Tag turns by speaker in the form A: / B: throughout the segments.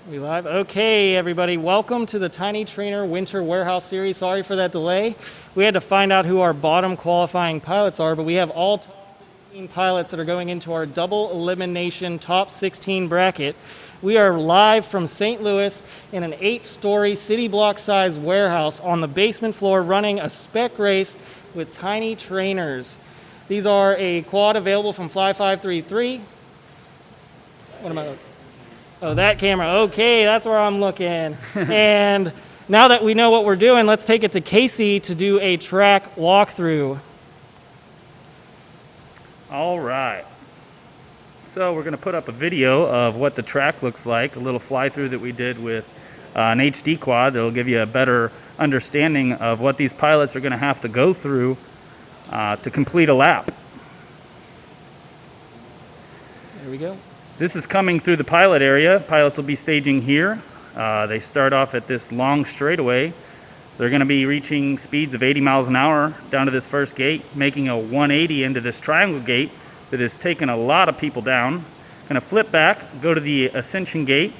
A: We live? Okay, everybody. Welcome to the Tiny Trainer Winter Warehouse Series. Sorry for that delay. We had to find out who our bottom qualifying pilots are, but we have all top 16 pilots that are going into our double elimination top 16 bracket. We are live from St. Louis in an 8-story city block size warehouse on the basement floor running a spec race with tiny trainers. These are a quad available from Five33. What am I looking? Oh, that camera. Okay, that's where I'm looking. And now that we know what we're doing, let's take it to Casey to do a track walkthrough.
B: All right. So we're going to put up a video of what the track looks like, a little fly-through that we did with an HD quad that will give you a better understanding of what these pilots are going to have to go through to complete a lap.
A: There we go.
B: This is coming through the pilot area. Pilots will be staging here. They start off at this long straightaway. They're going to be reaching speeds of 80 miles an hour down to this first gate, making a 180 into this triangle gate that has taken a lot of people down. Going to flip back, go to the ascension gate,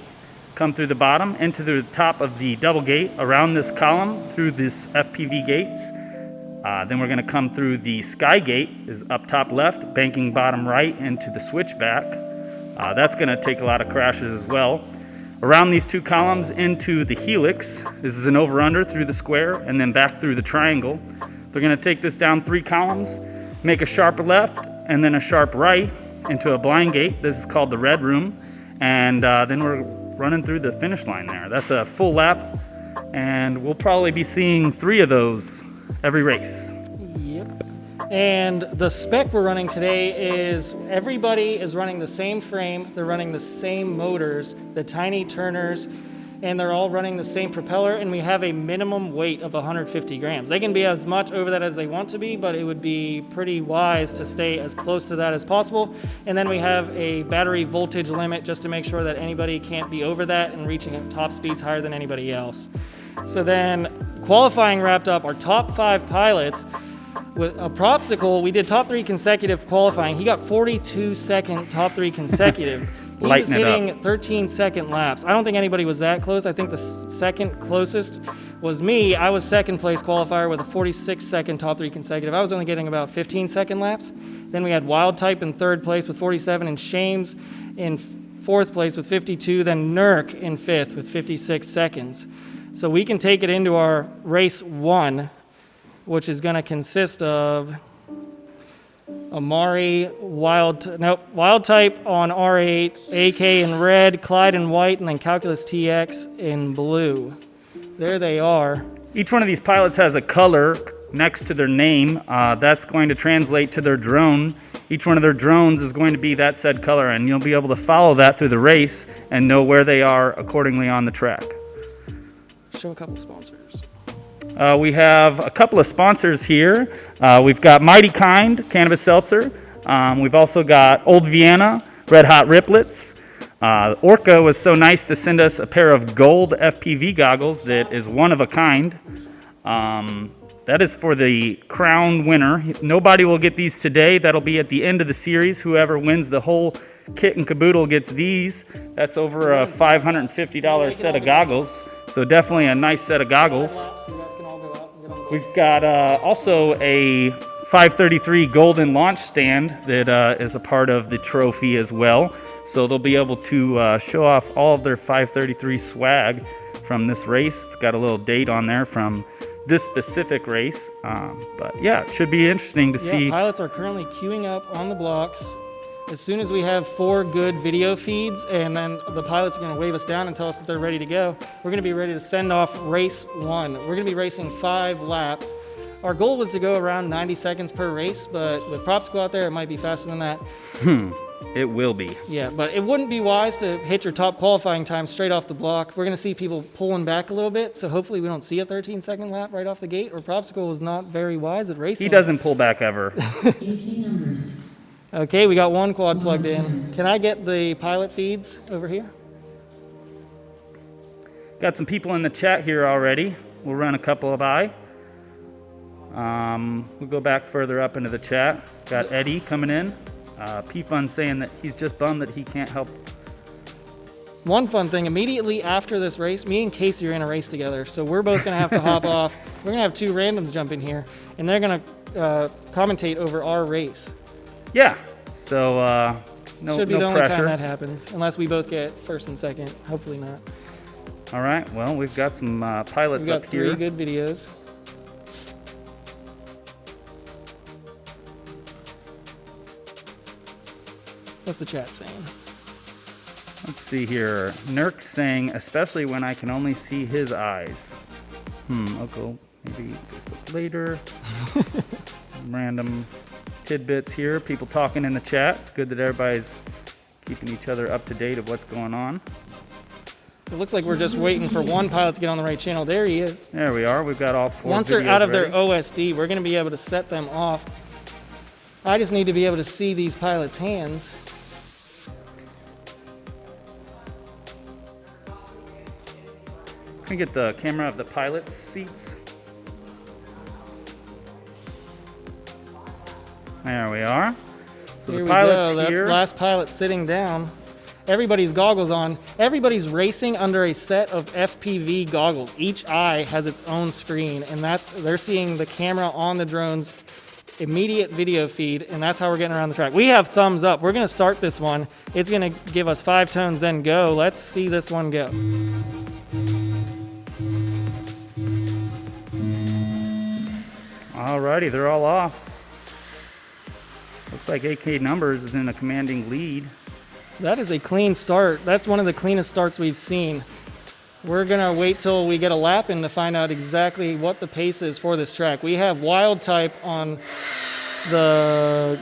B: come through the bottom, into the top of the double gate, around this column, through this FPV gates. Then we're going to come through the sky gate, is up top left, banking bottom right into the switchback. That's going to take a lot of crashes as well. Around these two columns into the helix. This is an over-under through the square and then back through the triangle. They're going to take this down 3 columns, make a sharp left and then a sharp right into a blind gate. This is called the red room. And then we're running through the finish line there. That's a full lap, and we'll probably be seeing 3 of those every race.
A: Yep. And the spec we're running today is everybody is running the same frame, they're running the same motors, the tiny turners, and they're all running the same propeller, and we have a minimum weight of 150 grams. They can be as much over that as they want to be, but it would be pretty wise to stay as close to that as possible. And then we have a battery voltage limit just to make sure that anybody can't be over that and reaching at top speeds higher than anybody else. So then qualifying wrapped up, our top 5 pilots. With a Propsicle, we did top 3 consecutive qualifying. He got 42-second top 3 consecutive. He was hitting 13-second laps. I don't think anybody was that close. I think the second closest was me. I was second place qualifier with a 46-second top 3 consecutive. I was only getting about 15-second laps. Then we had Wild Type in 3rd place with 47, and Shames in 4th place with 52, then Nurk in 5th with 56 seconds. So we can take it into our race 1, which is going to consist of Amari, Wild Type on R8, AK in red, Clyde in white, and then Calculus TX in blue. There they are.
B: Each one of these pilots has a color next to their name. That's going to translate to their drone. Each one of their drones is going to be that said color, and you'll be able to follow that through the race and know where they are accordingly on the track.
A: Show a couple sponsors.
B: We have a couple of sponsors here. We've got Mighty Kind Cannabis Seltzer. We've also got Old Vienna Red Hot Riplets. Orqa was so nice to send us a pair of gold FPV goggles that is one of a kind. That is for the crown winner. Nobody will get these today. That'll be at the end of the series. Whoever wins the whole kit and caboodle gets these. That's over a $550 set of goggles. So definitely a nice set of goggles. We've got also a 533 golden launch stand that is a part of the trophy as well. So they'll be able to show off all of their 533 swag from this race. It's got a little date on there from this specific race. But yeah, it should be interesting to see.
A: Pilots are currently queuing up on the blocks. As soon as we have 4 good video feeds, and then the pilots are going to wave us down and tell us that they're ready to go, we're going to be ready to send off race 1. We're going to be racing 5 laps. Our goal was to go around 90 seconds per race, but with Propsicle out there, it might be faster than that.
B: It will be.
A: Yeah, but it wouldn't be wise to hit your top qualifying time straight off the block. We're going to see people pulling back a little bit, so hopefully we don't see a 13-second lap right off the gate, or Propsicle was not very wise at racing.
B: He doesn't pull back ever.
A: Okay, we got 1 quad plugged in. Can I get the pilot feeds over here?
B: Got some people in the chat here already. We'll run a couple by. We'll go back further up into the chat. Got Eddie coming in. P-Fun saying that he's just bummed that he can't help
A: One fun thing, immediately after this race, me and Casey are in a race together, so we're both going to have to hop off. We're going to have two randoms jump in here, and they're going to commentate over our race.
B: Yeah, so no
A: Should be
B: no
A: the only
B: pressure.
A: time that happens, unless we both get first and second. Hopefully not.
B: All right, well, we've got some pilots
A: We've got
B: up here.
A: 3 good videos. What's the chat saying?
B: Let's see here. Nurk saying, especially when I can only see his eyes. I'll go maybe Facebook later. Random tidbits here. People talking in the chat. It's good that everybody's keeping each other up to date of what's going on.
A: It looks like we're just waiting for one pilot to get on the right channel. There he is.
B: There we are. We've got all 4
A: Once they're
B: videos
A: out of
B: ready.
A: their OSD, we're going to be able to set them off. I just need to be able to see these pilots' hands.
B: Can we get the camera of the pilot's seats? There we are. So
A: Here
B: the
A: we
B: pilot's
A: go. That's
B: here.
A: the last pilot sitting down. Everybody's goggles on. Everybody's racing under a set of FPV goggles. Each eye has its own screen, and they're seeing the camera on the drone's immediate video feed, and that's how we're getting around the track. We have thumbs up. We're going to start this one. It's going to give us 5 tones, then go. Let's see this one go.
B: Alrighty, they're all off. Looks like AK Numbers is in a commanding lead.
A: That is a clean start. That's one of the cleanest starts we've seen. We're gonna wait till we get a lap in to find out exactly what the pace is for this track. We have Wild Type on the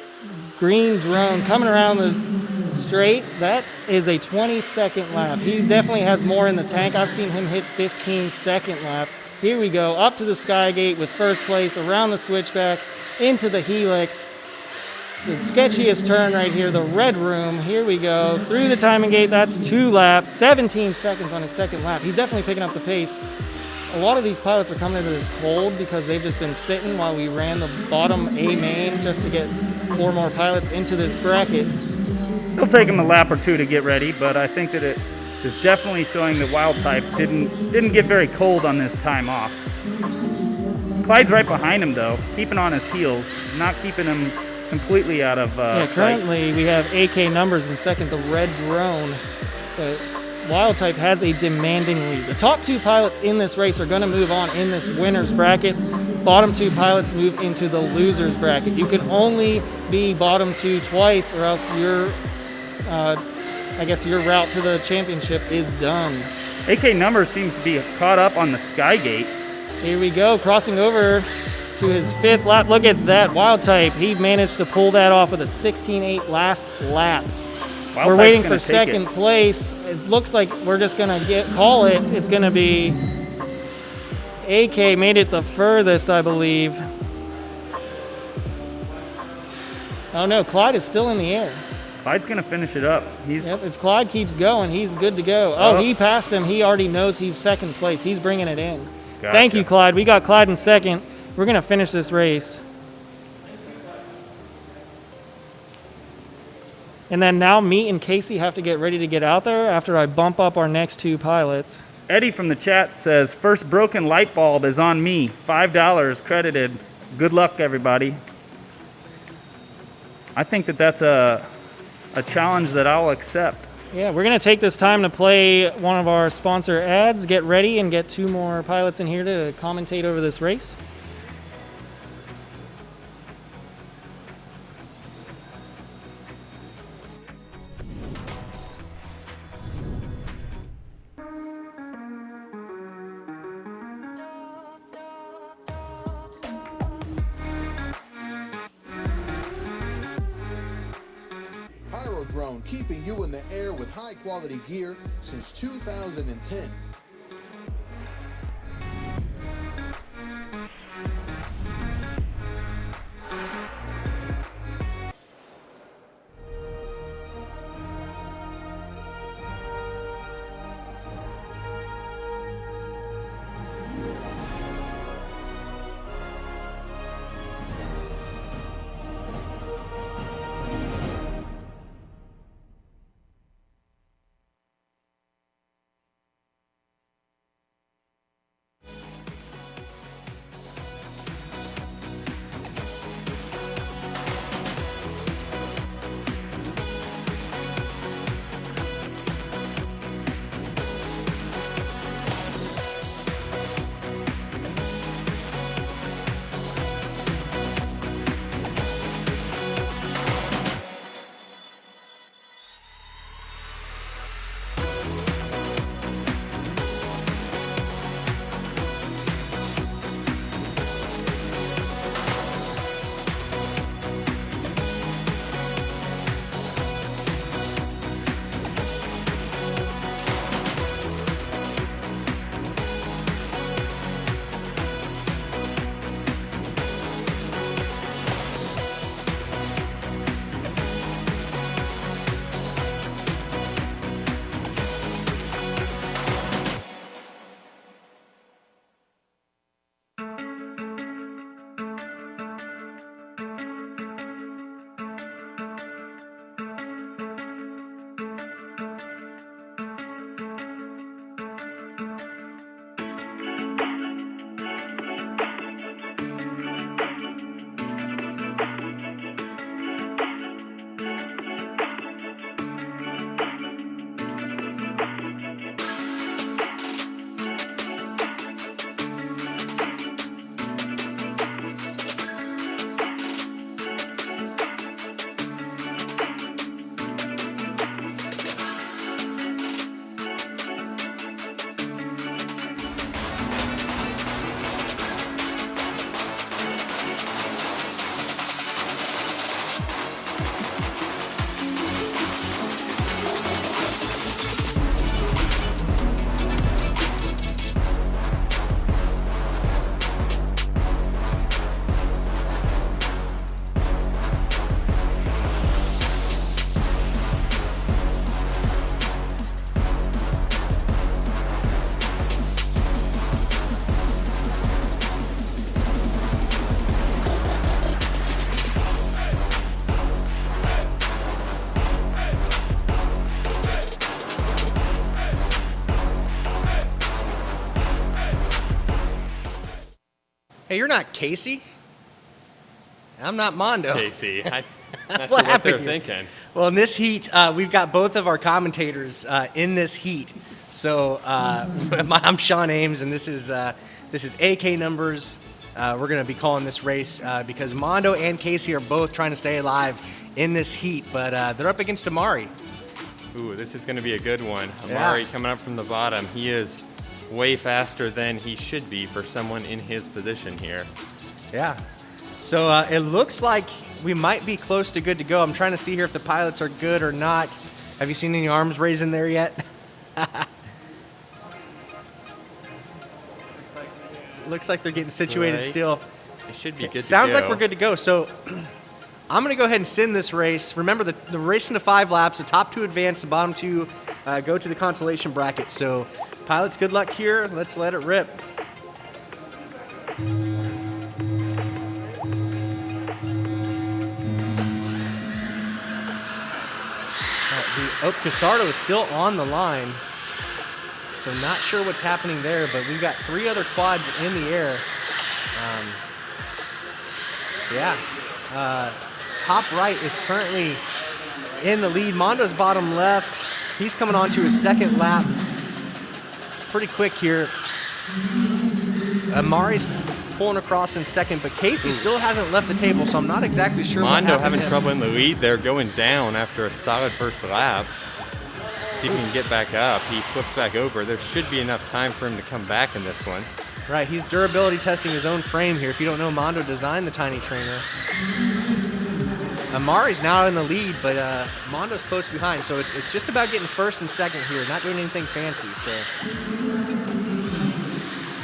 A: green drone coming around the straight. That is a 20-second lap. He definitely has more in the tank. I've seen him hit 15-second laps. Here we go, up to the Skygate with first place, around the switchback, into the helix. The sketchiest turn right here, the red room. Here we go, through the timing gate. That's 2 laps, 17 seconds on his second lap. He's definitely picking up the pace. A lot of these pilots are coming into this cold because they've just been sitting while we ran the bottom A main just to get 4 more pilots into this bracket.
B: It'll take him a lap or 2 to get ready, but I think that it is definitely showing that Wild Type didn't get very cold on this time off. Clyde's right behind him though, keeping on his heels, not keeping him completely out of sight.
A: Currently we have AK Numbers in second, the red drone. But Wild Type has a demanding lead. The top 2 pilots in this race are going to move on in this winner's bracket. Bottom 2 pilots move into the loser's bracket. You can only be bottom 2 twice, or else your I guess your route to the championship is done.
B: AK Numbers seems to be caught up on the Skygate.
A: Here we go, crossing over to his 5th lap. Look at that, Wild Type. He managed to pull that off with a 16.8 last lap.
B: Wild
A: We're
B: Type's
A: waiting
B: gonna
A: for
B: take
A: second
B: it.
A: place. It looks like we're just gonna call it. It's gonna be AK made it the furthest, I believe. Oh no, Clyde is still in the air.
B: Clyde's gonna finish it up.
A: Yep, if Clyde keeps going, he's good to go. Oh, he passed him. He already knows he's second place. He's bringing it in.
B: Gotcha.
A: Thank you, Clyde. We got Clyde in second. We're going to finish this race. And then now me and Casey have to get ready to get out there after I bump up our next 2 pilots.
B: Eddie from the chat says, first broken light bulb is on me. $5 credited. Good luck, everybody. I think that that's a challenge that I'll accept.
A: Yeah, we're going to take this time to play one of our sponsor ads, get ready, and get 2 more pilots in here to commentate over this race.
C: Pyrodrone, keeping you in the air with high quality gear since 2010.
D: Hey, you're not Casey. I'm not Mondo.
E: Casey, not sure
D: What happened
E: they're
D: here?
E: thinking.
D: Well, in this heat, we've got both of our commentators in this heat. So I'm Sean Ames, and this is AK numbers. We're going to be calling this race because Mondo and Casey are both trying to stay alive in this heat, but they're up against Amari.
E: Ooh, this is going to be a good one.
D: Yeah.
E: Amari coming up from the bottom. He is way faster than he should be for someone in his position here.
D: Yeah. So it looks like we might be close to good to go. I'm trying to see here if the pilots are good or not. Have you seen any arms raised in there yet? Looks like they're getting situated
E: Right.
D: still.
E: It should be good to go.
D: Sounds like we're good to go. So I'm going to go ahead and send this race. Remember, the race into 5 laps. The top 2 advance. The bottom 2 go to the consolation bracket. So pilots, good luck here. Let's let it rip. Casardo is still on the line. So not sure what's happening there, but we've got 3 other quads in the air. Top right is currently in the lead. Mondo's bottom left. He's coming on to his 2nd lap. Pretty quick here. Amari's pulling across in 2nd, but Casey still hasn't left the table, so I'm not exactly sure what
E: Mondo
D: happened
E: having
D: to him.
E: trouble in the lead. They're going down after a solid first lap. See if he can get back up. He flips back over. There should be enough time for him to come back in this one.
D: Right, he's durability testing his own frame here. If you don't know, Mondo designed the Tiny Trainer. Amari's now in the lead, but Mondo's close behind, so it's just about getting 1st and 2nd here, not doing anything fancy. So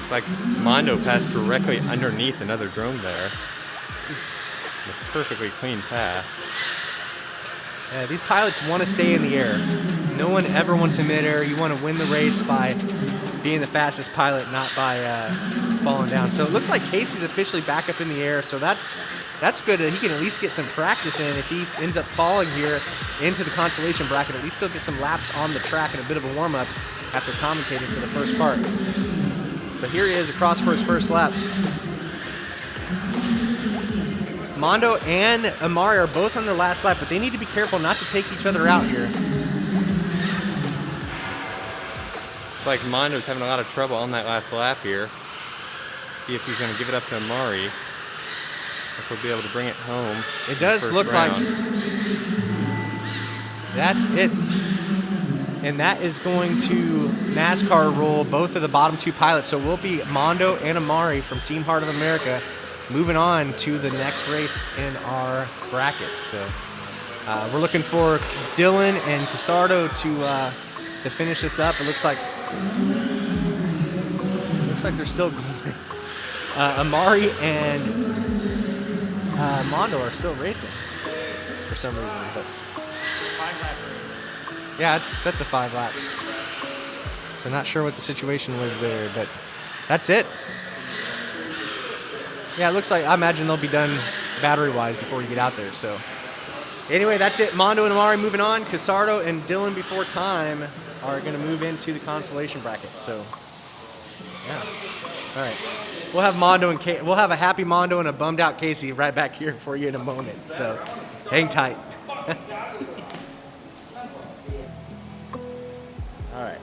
E: It's like Mondo passed directly underneath another drone there. A perfectly clean pass.
D: yeah, these pilots want to stay in the air. No one ever wants in midair. You want to win the race by being the fastest pilot, not by falling down. So it looks like Casey's officially back up in the air, so that's good. He can at least get some practice in. If he ends up falling here into the consolation bracket, at least he'll get some laps on the track and a bit of a warm-up after commentating for the first part. But here he is across for his first lap. Mondo and Amari are both on their last lap, but they need to be careful not to take each other out here.
E: It's like Mondo's having a lot of trouble on that last lap here. See if he's going to give it up to Amari. If he'll be able to bring it home.
D: It does look like that's it. And that is going to NASCAR roll both of the bottom 2 pilots. So we'll be Mondo and Amari from Team Heart of America moving on to the next race in our brackets. So we're looking for Dylan and Casardo to finish this up. It looks like they're still going. Amari and Mondo are still racing for some reason. But yeah, it's set to 5 laps. So not sure what the situation was there, but that's it. Yeah, it looks like, I imagine they'll be done battery-wise before you get out there. So anyway, that's it. Mondo and Amari moving on. Casardo and Dylan before time are going to move into the consolation bracket. So yeah, all right. We'll have we'll have a happy Mondo and a bummed out Casey right back here for you in a moment. So hang tight. All right.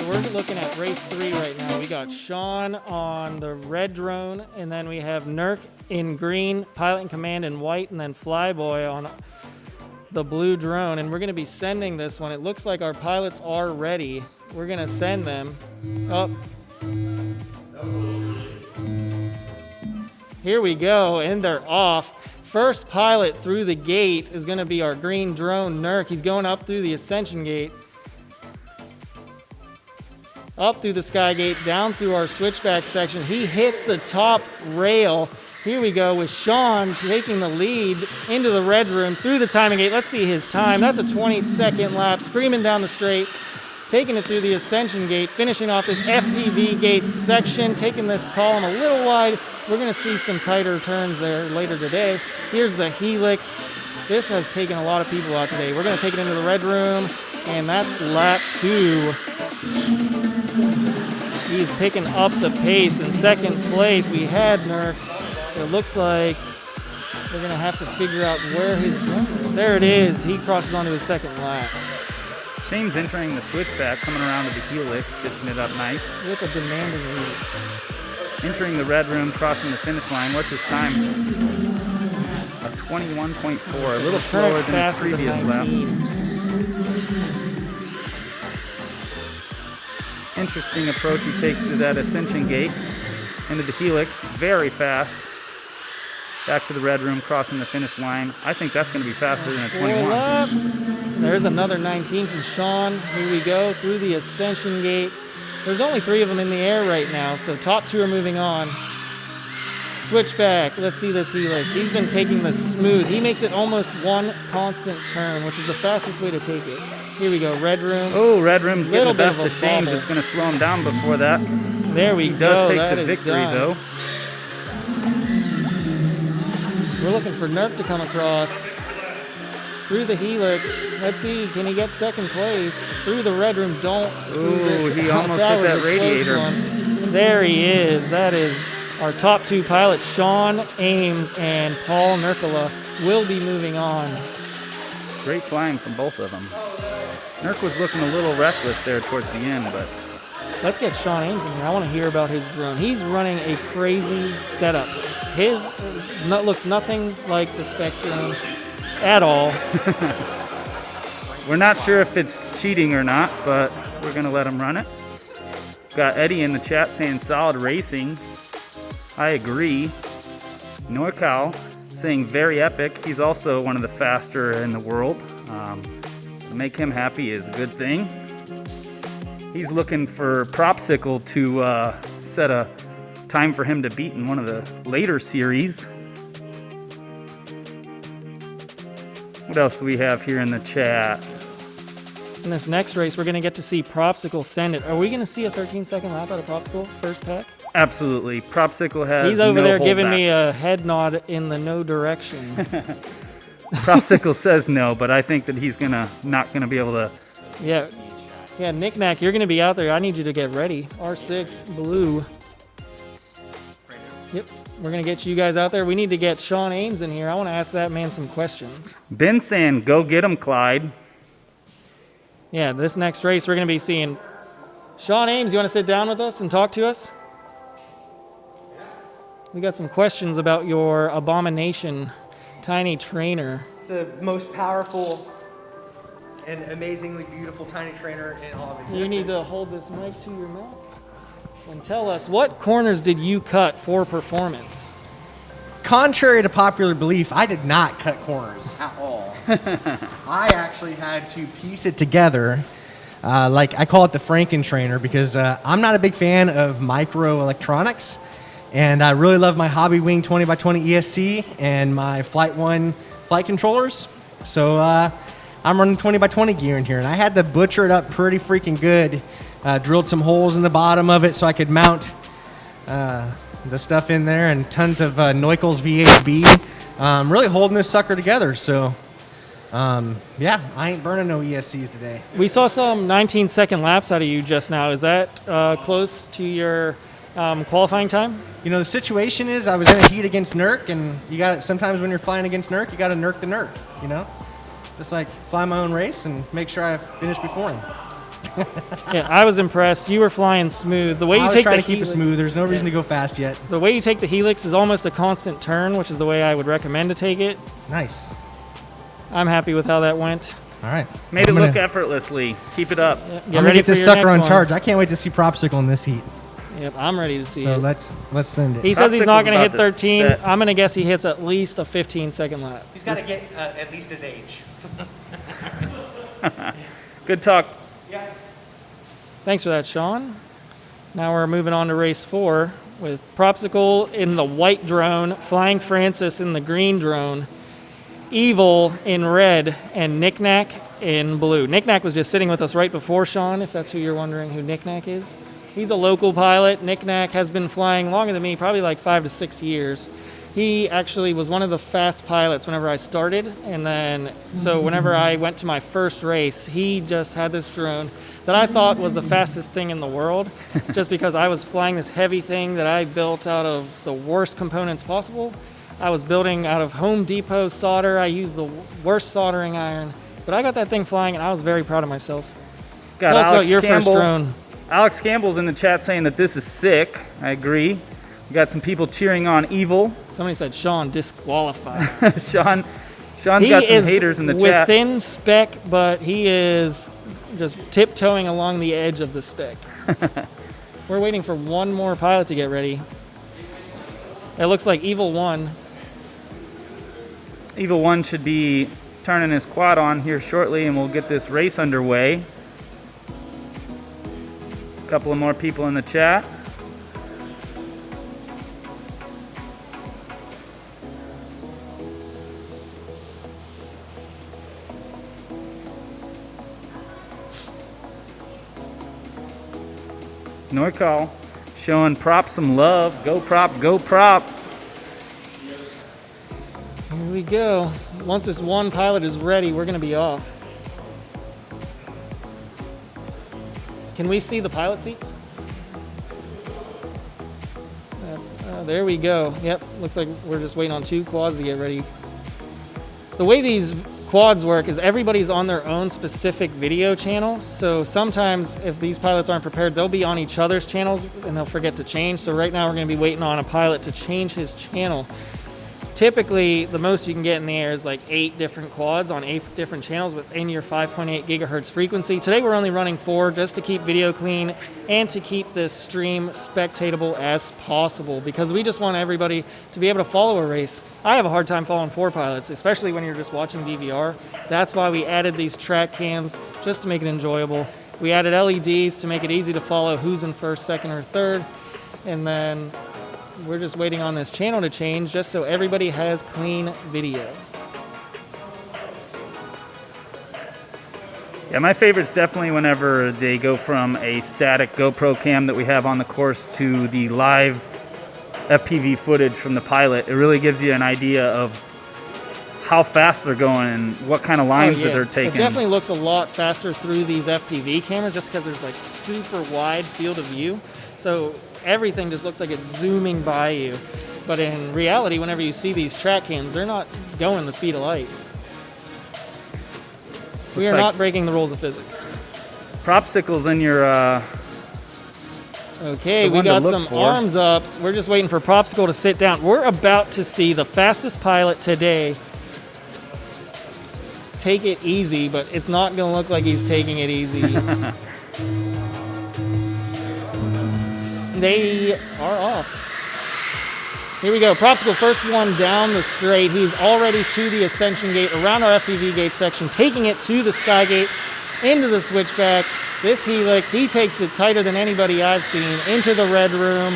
A: We're looking at race 3 right now. We got Sean on the red drone, and then we have Nurk in green, Pilot in Command in white, and then Flyboy on the blue drone. And we're going to be sending this one. It looks like our pilots are ready. We're going to send them up. Here we go, and they're off. First pilot through the gate is going to be our green drone, Nurk. He's going up through the ascension gate. Up through the sky gate, down through our switchback section. He hits the top rail. Here we go with Sean taking the lead into the red room through the timing gate. Let's see his time. That's a 20-second lap, screaming down the straight, taking it through the ascension gate, finishing off this FPV gate section, taking this column a little wide. We're going to see some tighter turns there later today. Here's the helix. This has taken a lot of people out today. We're going to take it into the red room, and that's lap 2. He's picking up the pace. In second place, we had Nurk. It looks like we're going to have to figure out where his gun is. There it is. He crosses onto his second lap.
B: Shane's entering the switchback, coming around to the helix, stitching it up nice.
A: With a demanding lead.
B: Entering the red room, crossing the finish line. What's his time? A 21.4, a little slower than his previous lap. Interesting approach he takes to that ascension gate into the helix, very fast. Back to the red room, crossing the finish line. I think that's going to be faster than a 21.
A: 4 laps. There's another 19 from Sean. Here we go through the ascension gate. There's only 3 of them in the air right now, so top 2 are moving on. Switchback. Let's see this helix. He's been taking this smooth. He makes it almost one constant turn, which is the fastest way to take it. Here we go, red room.
B: Oh, red room's getting the best of Shane's.
A: bobble.
B: It's going to slow him down before that.
A: There we
B: He
A: go.
B: does take
A: That
B: the
A: is
B: victory,
A: done.
B: though.
A: We're looking for Nurk to come across through the helix. Let's see, can he get second place? Through the red room, don't screw
B: Ooh,
A: this
B: he
A: up.
B: almost
A: That
B: hit
A: was
B: that
A: a close
B: radiator.
A: one. There he is. That is our top 2 pilots, Sean Ames and Paul Nurkala, will be moving on.
B: Great flying from both of them. Nurk was looking a little reckless there towards the end, but
A: Let's get Sean Ames in here. I want to hear about his drone. He's running a crazy setup. His looks nothing like the Spec drone at all.
B: we're not sure if it's cheating or not, but we're going to let him run it. Got Eddie in the chat saying solid racing. I agree. NorCal saying very epic. He's also one of the faster in the world. To make him happy is a good thing. He's looking for Propsicle to set a time for him to beat in one of the later series. What else do we have here in the chat?
A: In this next race, we're going to get to see Propsicle send it. Are we going to see a 13-second lap out of Propsicle first pack?
B: Absolutely. Propsicle has
A: He's over
B: no
A: there giving
B: holdback.
A: me a head nod in the no direction.
B: Propsicle says no, but I think that he's not gonna be able to.
A: Yeah, Knick-Knack, you're going to be out there. I need you to get ready. R6 blue. Yep, we're going to get you guys out there. We need to get Sean Ames in here. I want to ask that man some questions.
B: Ben saying, "Go get him, Clyde."
A: Yeah, this next race, we're going to be seeing Sean Ames. You want to sit down with us and talk to us? We got some questions about your abomination tiny trainer.
D: It's the most powerful and amazingly beautiful tiny trainer in all of existence.
A: You need to hold this mic to your mouth and tell us, what corners did you cut for performance?
D: Contrary to popular belief, I did not cut corners at all. I actually had to piece it together. Like I call it the Franken trainer because I'm not a big fan of microelectronics. And I really love my Hobby Wing 20x20 ESC and my Flight 1 flight controllers. So I'm running 20x20 gear in here. And I had to butcher it up pretty freaking good. Drilled some holes in the bottom of it so I could mount the stuff in there, and tons of Neukel's VHB. Really holding this sucker together. So, yeah, I ain't burning no ESCs today.
A: We saw some 19-second laps out of you just now. Is that close to your qualifying time?
D: You know, the situation is I was in a heat against Nurk, and you got sometimes when you're flying against Nurk, you got to Nurk the Nurk, you know? Just like fly my own race and make sure I finish before him.
A: Yeah, I was impressed. You were flying smooth. The way you
D: I was
A: take
D: trying
A: the
D: to keep it smooth. There's no reason to go fast yet.
A: The way you take the helix is almost a constant turn, which is the way I would recommend to take it.
D: Nice.
A: I'm happy with how that went.
D: All right.
B: Made it look effortlessly. Keep it up.
A: Get
D: I'm gonna
A: ready
D: get
A: for
D: this
A: your
D: sucker
A: next
D: on
A: one.
D: charge. I can't wait to see Propsicle in this heat.
A: Yep, I'm ready to see
D: So
A: it.
D: let's send it.
A: He says he's not
B: Propsicle's
A: going to hit
B: about to
A: 13.
B: set.
A: I'm going to guess he hits at least a 15-second lap.
D: He's got to get at least his age.
B: Good talk.
D: Yeah.
A: Thanks for that, Sean. Now we're moving on to race 4 with Propsicle in the white drone, Flying Francis in the green drone, Evil in red, and Knick-Knack in blue. Knick-Knack was just sitting with us right before Sean, if that's who you're wondering who Knick-Knack is. He's a local pilot. Knick-Knack has been flying longer than me, probably like 5 to 6 years. He actually was one of the fast pilots whenever I started, and then so whenever I went to my first race, he just had this drone that I thought was the fastest thing in the world, just because I was flying this heavy thing that I built out of the worst components possible. I was building out of Home Depot solder. I used the worst soldering iron, but I got that thing flying, and I was very proud of myself.
B: Got
A: Tell us
B: Alex
A: about your
B: Campbell.
A: first drone.
B: Alex Campbell's in the chat saying that this is sick. I agree. We got some people cheering on Evil.
A: Somebody said Sean disqualified.
B: Sean's
A: He
B: got some
A: is
B: haters in the chat.
A: within spec, but he is just tiptoeing along the edge of the spec. We're waiting for one more pilot to get ready. It looks like Evil 1.
B: Evil 1 should be turning his quad on here shortly, and we'll get this race underway. A couple of more people in the chat. Norcal showing Prop some love. Go Prop, go Prop.
A: Here we go. Once this one pilot is ready, we're going to be off. Can we see the pilot seats? There we go. Yep, looks like we're just waiting on 2 quads to get ready. The way these quads work is everybody's on their own specific video channels. So sometimes if these pilots aren't prepared, they'll be on each other's channels and they'll forget to change. So right now we're going to be waiting on a pilot to change his channel. Typically, the most you can get in the air is like 8 different quads on 8 different channels within your 5.8 gigahertz frequency. Today we're only running 4 just to keep video clean and to keep this stream spectatable as possible, because we just want everybody to be able to follow a race. I have a hard time following 4 pilots, especially when you're just watching DVR. That's why we added these track cams, just to make it enjoyable. We added LEDs to make it easy to follow who's in first, second, or third. And then we're just waiting on this channel to change just so everybody has clean video.
B: Yeah, my favorite's definitely whenever they go from a static GoPro cam that we have on the course to the live FPV footage from the pilot. It really gives you an idea of how fast they're going and what kind of lines that they're taking.
A: It definitely looks a lot faster through these FPV cameras just because there's like super wide field of view. So everything just looks like it's zooming by you. But in reality, whenever you see these track cams, they're not going the speed of light. We are
B: like
A: not breaking the rules of physics.
B: Propsicle's in your
A: Okay,
B: the
A: we
B: one to
A: got
B: look
A: some
B: for.
A: arms up. We're just waiting for Propsicle to sit down. We're about to see the fastest pilot today take it easy, but it's not going to look like he's taking it easy. They are off. Here we go. Propsicle, first one down the straight. He's already to the ascension gate, around our FPV gate section, taking it to the sky gate, into the switchback. This helix, he takes it tighter than anybody I've seen, into the red room.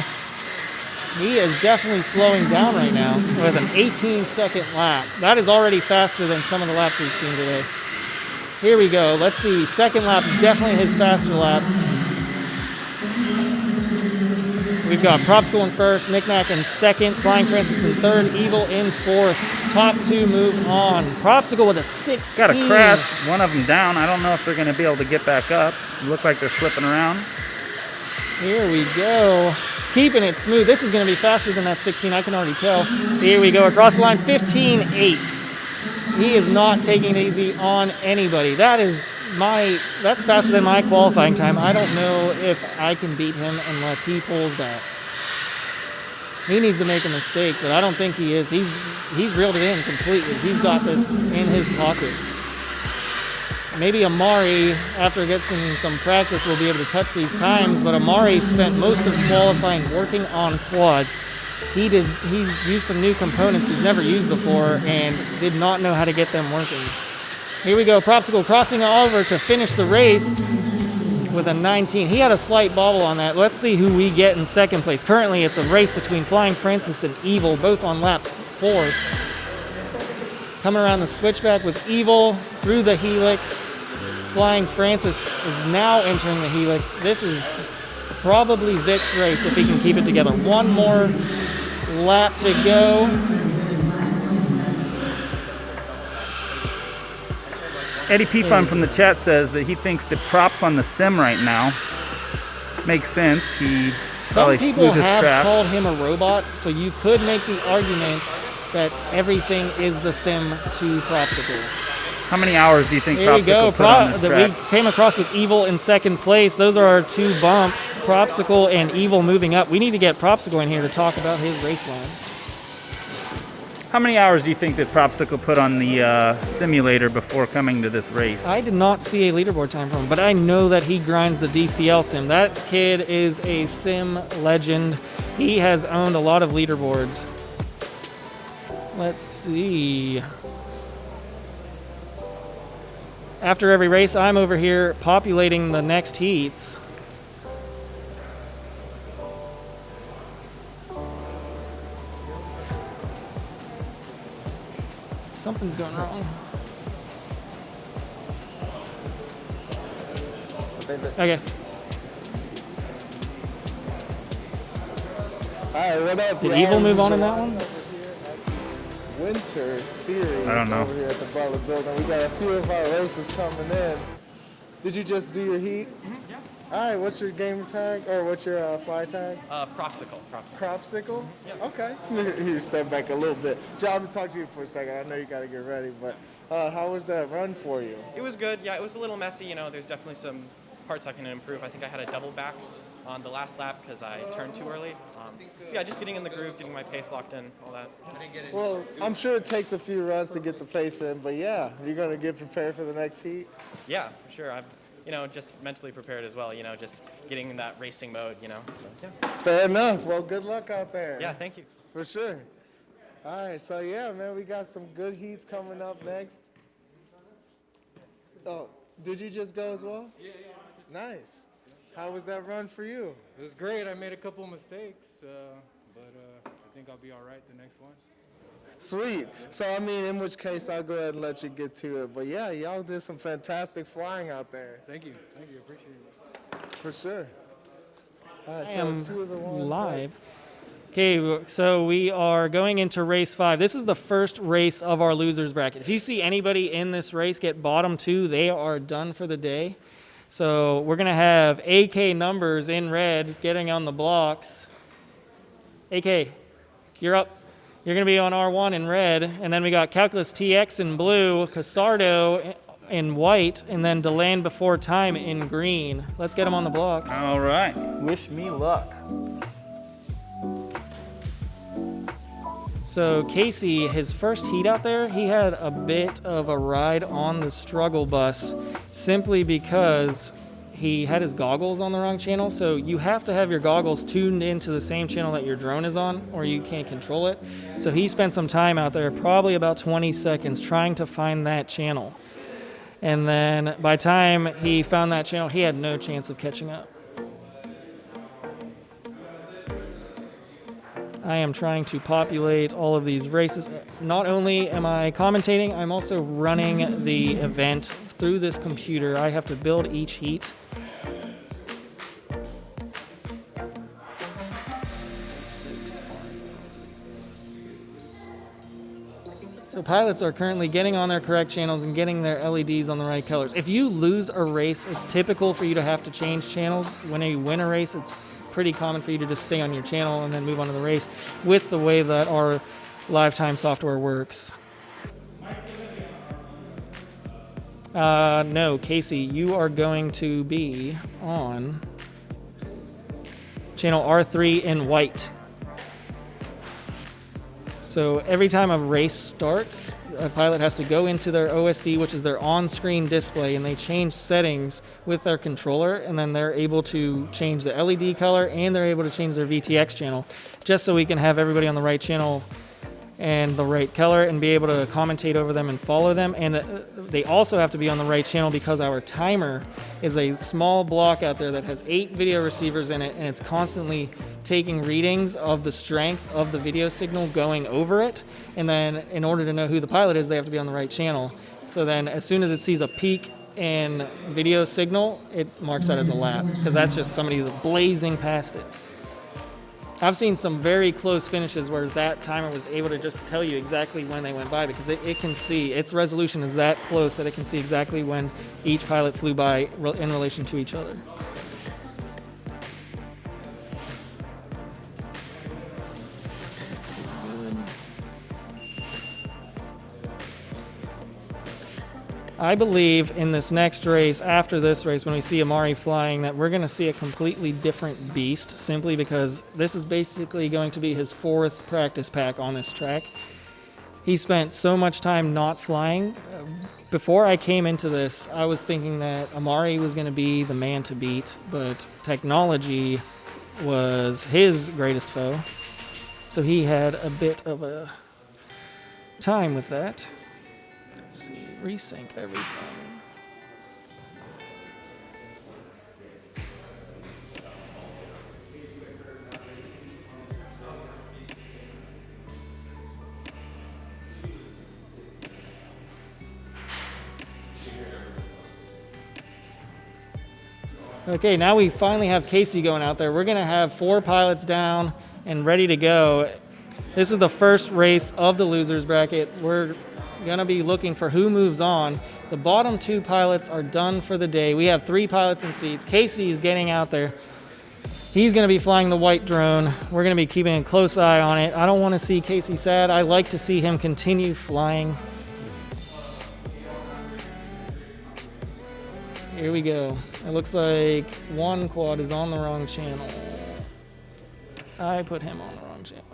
A: He is definitely slowing down right now with an 18-second lap. That is already faster than some of the laps we've seen today. Here we go. Let's see. Second lap is definitely his faster lap. We've got Propsicle in first, Knickknack in second, Flying Francis in third, Evil in fourth. Top two move on. Propsicle with a 16.
B: Got a crash, one of them down. I don't know if they're going to be able to get back up. It look like they're slipping around.
A: Here we go. Keeping it smooth. This is going to be faster than that 16, I can already tell. Here we go, across the line, 15-8. He is not taking it easy on anybody. That's faster than my qualifying time. I don't know if I can beat him unless he pulls that. He needs to make a mistake, but I don't think he is. He's reeled it in completely. He's got this in his pocket. Maybe Amari, after getting some practice, will be able to touch these times, but Amari spent most of qualifying working on quads. He used some new components he's never used before and did not know how to get them working. Here we go, Propsicle crossing over to finish the race with a 19. He had a slight bobble on that. Let's see who we get in second place. Currently, it's a race between Flying Francis and Evil, both on lap 4. Coming around the switchback with Evil through the helix. Flying Francis is now entering the helix. This is probably Vic's race if he can keep it together. One more lap to go.
B: Eddie P. Fun from the chat says that he thinks the props on the sim right now makes sense. He
A: Some
B: probably
A: people
B: flew this
A: have
B: trap.
A: called him a robot, so you could make the argument that everything is the sim to Propsicle.
B: How many hours do you think
A: There we go.
B: Propsicle put on this track?
A: We came across with Evil in second place. Those are our two bumps. Propsicle and Evil moving up. We need to get Propsicle in here to talk about his race line.
B: How many hours do you think that Propsicle put on the simulator before coming to this race?
A: I did not see a leaderboard time from him, but I know that he grinds the DCL sim. That kid is a sim legend. He has owned a lot of leaderboards. Let's see. After every race, I'm over here populating the next heats. Something's going wrong. Okay.
F: Alright, what up,
A: Did
F: y'all?
A: Evil move on in that one?
F: Winter series
B: I don't know.
F: over here at the Butler building. We got a few of our races coming in. Did you just do your heat?
G: Yeah.
F: Alright, what's your game tag? Or what's your fly tag?
G: Propsicle.
F: Cropsicle?
G: Yeah.
F: Okay. You step back a little bit. John, I'm gonna talk to you for a second. I know you gotta get ready, but how was that run for you?
G: It was good. Yeah, it was a little messy. You know, there's definitely some parts I can improve. I think I had a double back on the last lap because I turned too early. Yeah, just getting in the groove, getting my pace locked in, all that.
F: Well, I'm sure it takes a few runs to get the pace in, but yeah, you're gonna get prepared for the next heat?
G: Yeah, for sure. I'm, just mentally prepared as well. Just getting in that racing mode. So yeah.
F: Fair enough. Well, good luck out there.
G: Yeah, thank you.
F: For sure. All right, so yeah, man, we got some good heats coming up next. Oh, did you just go as well?
H: Yeah.
F: Nice. How was that run for you?
H: It was great. I made a couple mistakes, but I think I'll be all right the next one.
F: Sweet. So, I mean, in which case, I'll go ahead and let you get to it. But yeah, y'all did some fantastic flying out there.
H: Thank you. Appreciate it.
F: For sure. All right,
A: I
F: so
A: am
F: it's 2 of the ones.
A: live. Okay, so we are going into race 5. This is the first race of our losers bracket. If you see anybody in this race get bottom 2, they are done for the day. So we're going to have AK numbers in red getting on the blocks. AK, you're up. You're going to be on R1 in red. And then we got Calculus TX in blue, Casardo in white, and then Deland Before Time in green. Let's get them on the blocks.
B: All right. Wish me luck.
A: So Casey, his first heat out there, he had a bit of a ride on the struggle bus simply because he had his goggles on the wrong channel. So you have to have your goggles tuned into the same channel that your drone is on or you can't control it. So he spent some time out there, probably about 20 seconds, trying to find that channel. And then by the time he found that channel, he had no chance of catching up. I am trying to populate all of these races. Not only am I commentating, I'm also running the event through this computer. I have to build each heat. So pilots are currently getting on their correct channels and getting their LEDs on the right colors. If you lose a race, it's typical for you to have to change channels. When you win a race, it's pretty common for you to just stay on your channel and then move on to the race with the way that our lifetime software works. No, Casey, you are going to be on channel R3 in white. So every time a race starts, a pilot has to go into their OSD, which is their on-screen display, and they change settings with their controller, and then they're able to change the LED color and they're able to change their VTX channel, just so we can have everybody on the right channel and the right color and be able to commentate over them and follow them. And they also have to be on the right channel because our timer is a small block out there that has 8 video receivers in it, and it's constantly taking readings of the strength of the video signal going over it. And then in order to know who the pilot is, they have to be on the right channel. So then as soon as it sees a peak in video signal, it marks that as a lap, because that's just somebody blazing past it. I've seen some very close finishes where that timer was able to just tell you exactly when they went by, because it can see, its resolution is that close that it can see exactly when each pilot flew by in relation to each other. I believe in this next race, after this race, when we see Amari flying, that we're going to see a completely different beast, simply because this is basically going to be his 4th practice pack on this track. He spent so much time not flying. Before I came into this, I was thinking that Amari was going to be the man to beat, but technology was his greatest foe. So he had a bit of a time with that. Let's see, resync everything. Okay, now we finally have Casey going out there. We're gonna have 4 pilots down and ready to go. This is the first race of the losers bracket. We're gonna be looking for who moves on. The bottom 2 pilots are done for the day. We have 3 pilots in seats. Casey is getting out there. He's gonna be flying the white drone. We're gonna be keeping a close eye on it. I don't wanna see Casey sad. I like to see him continue flying. Here we go. It looks like one quad is on the wrong channel. I put him on the wrong channel.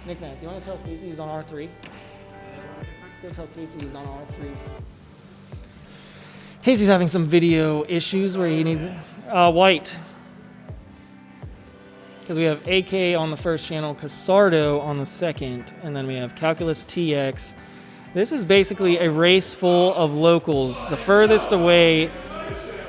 A: Nick, do you want to tell Casey he's on R3? Go tell Casey he's on R3. Casey's having some video issues where he needs white. Because we have AK on the first channel, Casardo on the second, and then we have Calculus TX. This is basically a race full of locals. The furthest away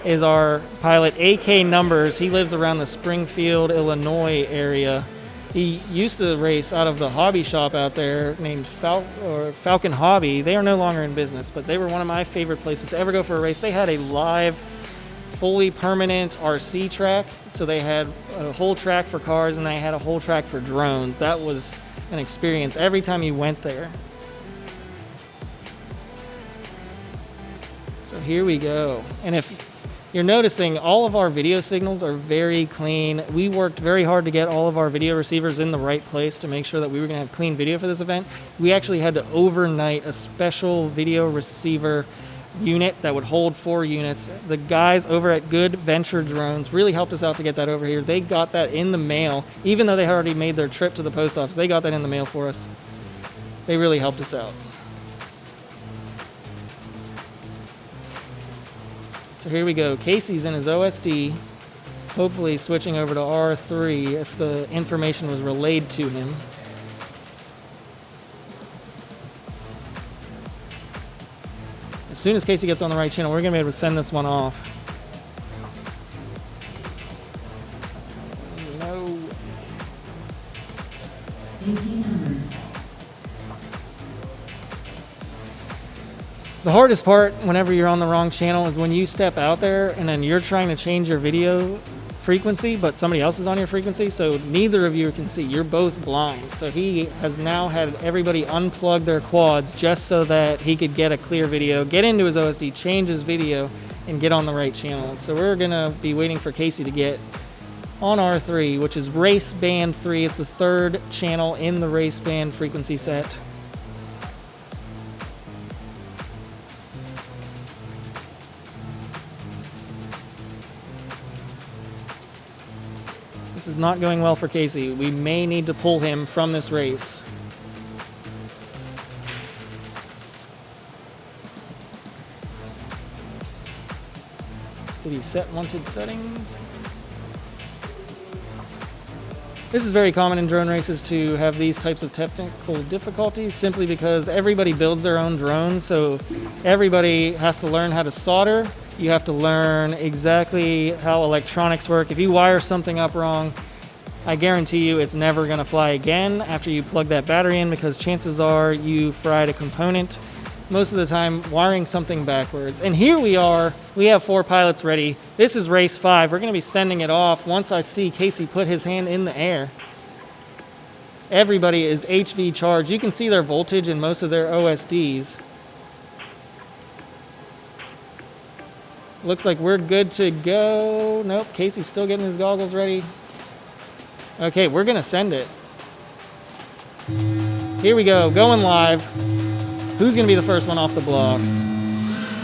A: is our pilot AK Numbers. He lives around the Springfield, Illinois area. He used to race out of the hobby shop out there named Falcon Hobby. They are no longer in business, but they were one of my favorite places to ever go for a race. They had a live, fully permanent RC track. So they had a whole track for cars and they had a whole track for drones. That was an experience every time you went there. So here we go. And if you're noticing, all of our video signals are very clean. We worked very hard to get all of our video receivers in the right place to make sure that we were going to have clean video for this event. We actually had to overnight a special video receiver unit that would hold 4 units. The guys over at Good Venture Drones really helped us out to get that over here. They got that in the mail. Even though they had already made their trip to the post office, they got that in the mail for us. They really helped us out. So here we go. Casey's in his OSD, hopefully switching over to R3 if the information was relayed to him. As soon as Casey gets on the right channel, we're going to be able to send this one off. No.
I: 18 numbers.
A: The hardest part whenever you're on the wrong channel is when you step out there and then you're trying to change your video frequency, but somebody else is on your frequency, so neither of you can see. You're both blind. So he has now had everybody unplug their quads just so that he could get a clear video, get into his OSD, change his video, and get on the right channel. So we're gonna be waiting for Casey to get on R3, which is race band 3. It's the third channel in the race band frequency set. This is not going well for Casey. We may need to pull him from this race. Did he set wanted settings? This is very common in drone races to have these types of technical difficulties simply because everybody builds their own drone, so everybody has to learn how to solder. You have to learn exactly how electronics work. If you wire something up wrong, I guarantee you it's never gonna fly again after you plug that battery in, because chances are you fried a component. Most of the time, wiring something backwards. And here we are, we have 4 pilots ready. This is race 5. We're gonna be sending it off once I see Casey put his hand in the air. Everybody is HV charged. You can see their voltage in most of their OSDs. Looks like we're good to go. Nope, Casey's still getting his goggles ready. Okay, we're gonna send it. Here we go, going live. Who's gonna be the first one off the blocks?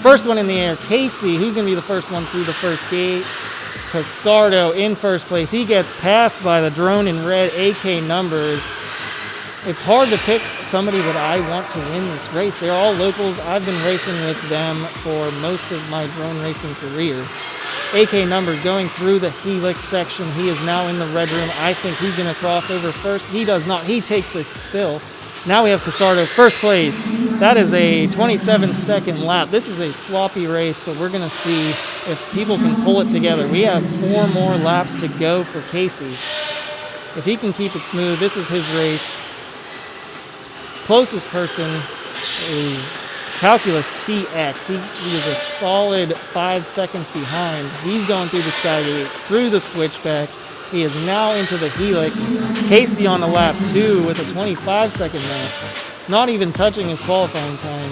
A: First one in the air, Casey. Who's gonna be the first one through the first gate? Casardo in first place. He gets passed by the drone in red, AK numbers. It's hard to pick somebody that I want to win this race. They're all locals. I've been racing with them for most of my drone racing career. AK numbers going through the helix section. He is now in the red room. I think he's gonna cross over first. He does not. He takes a spill. Now we have Casardo first place. That is a 27-second lap. This is a sloppy race, but we're gonna see if people can pull it together. We have 4 more laps to go for Casey. If he can keep it smooth, this is his race. Closest person is Calculus TX. He is a solid 5 seconds behind. He's going through the Skygate, through the switchback. He is now into the helix. Casey on the lap 2 with a 25-second lap. Not even touching his qualifying time.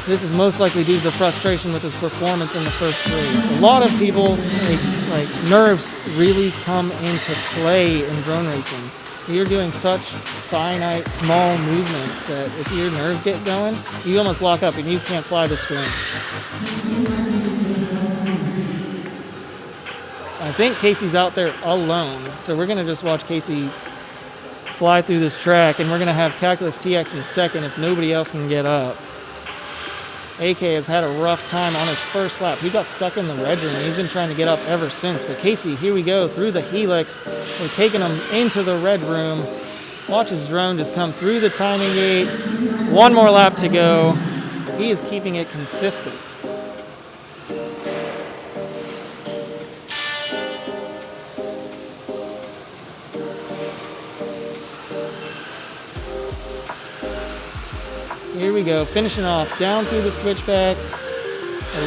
A: This is most likely due to the frustration with his performance in the first race. A lot of people, like nerves really come into play in drone racing. You're doing such finite, small movements that if your nerves get going, you almost lock up and you can't fly the string. I think Casey's out there alone, so we're gonna just watch Casey fly through this track, and we're gonna have Calculus TX in second if nobody else can get up. AK has had a rough time on his first lap. He got stuck in the red room. He's been trying to get up ever since. But Casey, here we go, through the helix. We're taking him into the red room. Watch his drone just come through the timing gate. 1 more lap to go. He is keeping it consistent. Here we go, finishing off, down through the switchback,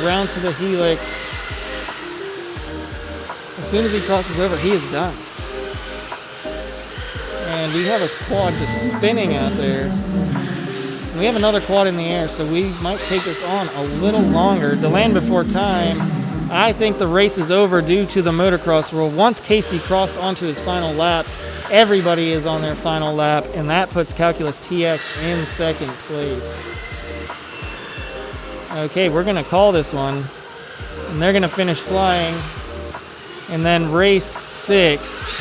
A: around to the helix. As soon as he crosses over, he is done. And we have a quad just spinning out there. And we have another quad in the air, so we might take this on a little longer. To land before time, I think the race is over due to the motocross rule. Once Casey crossed onto his final lap, everybody is on their final lap, and that puts Calculus TX in second place. Okay, we're gonna call this one, and they're gonna finish flying, and then race 6.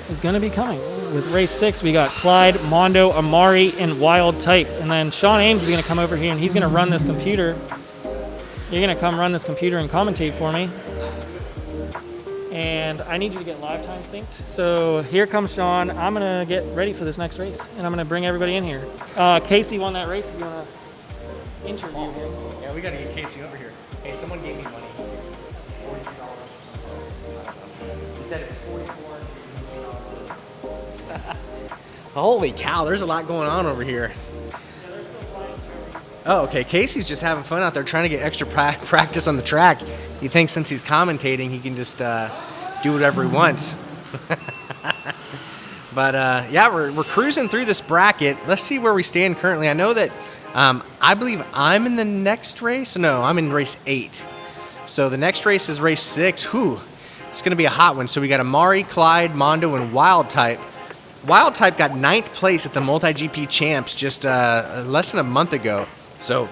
A: Is gonna be coming. With race 6, we got Clyde, Mondo, Amari, and Wild Type, and then Sean Ames is gonna come over here, and he's gonna run this computer. You're gonna come run this computer and commentate for me. And I need you to get live time synced. So here comes Sean. I'm gonna get ready for this next race, and I'm gonna bring everybody in here. Casey won that race. If you wanna interview him.
D: Yeah, we gotta get Casey over here. Hey, someone gave me money. $43. He said it was 44. Holy cow, there's a lot going on over here. Oh, okay. Casey's just having fun out there trying to get extra practice on the track. He thinks since he's commentating, he can just do whatever he wants. But yeah, we're cruising through this bracket. Let's see where we stand currently. I know that I believe I'm in the next race. No, I'm in race 8. So the next race is race 6. Whew, it's going to be a hot one. So we got Amari, Clyde, Mondo, and Wild Type. Wild Type got 9th place at the Multi-GP Champs just less than a month ago. So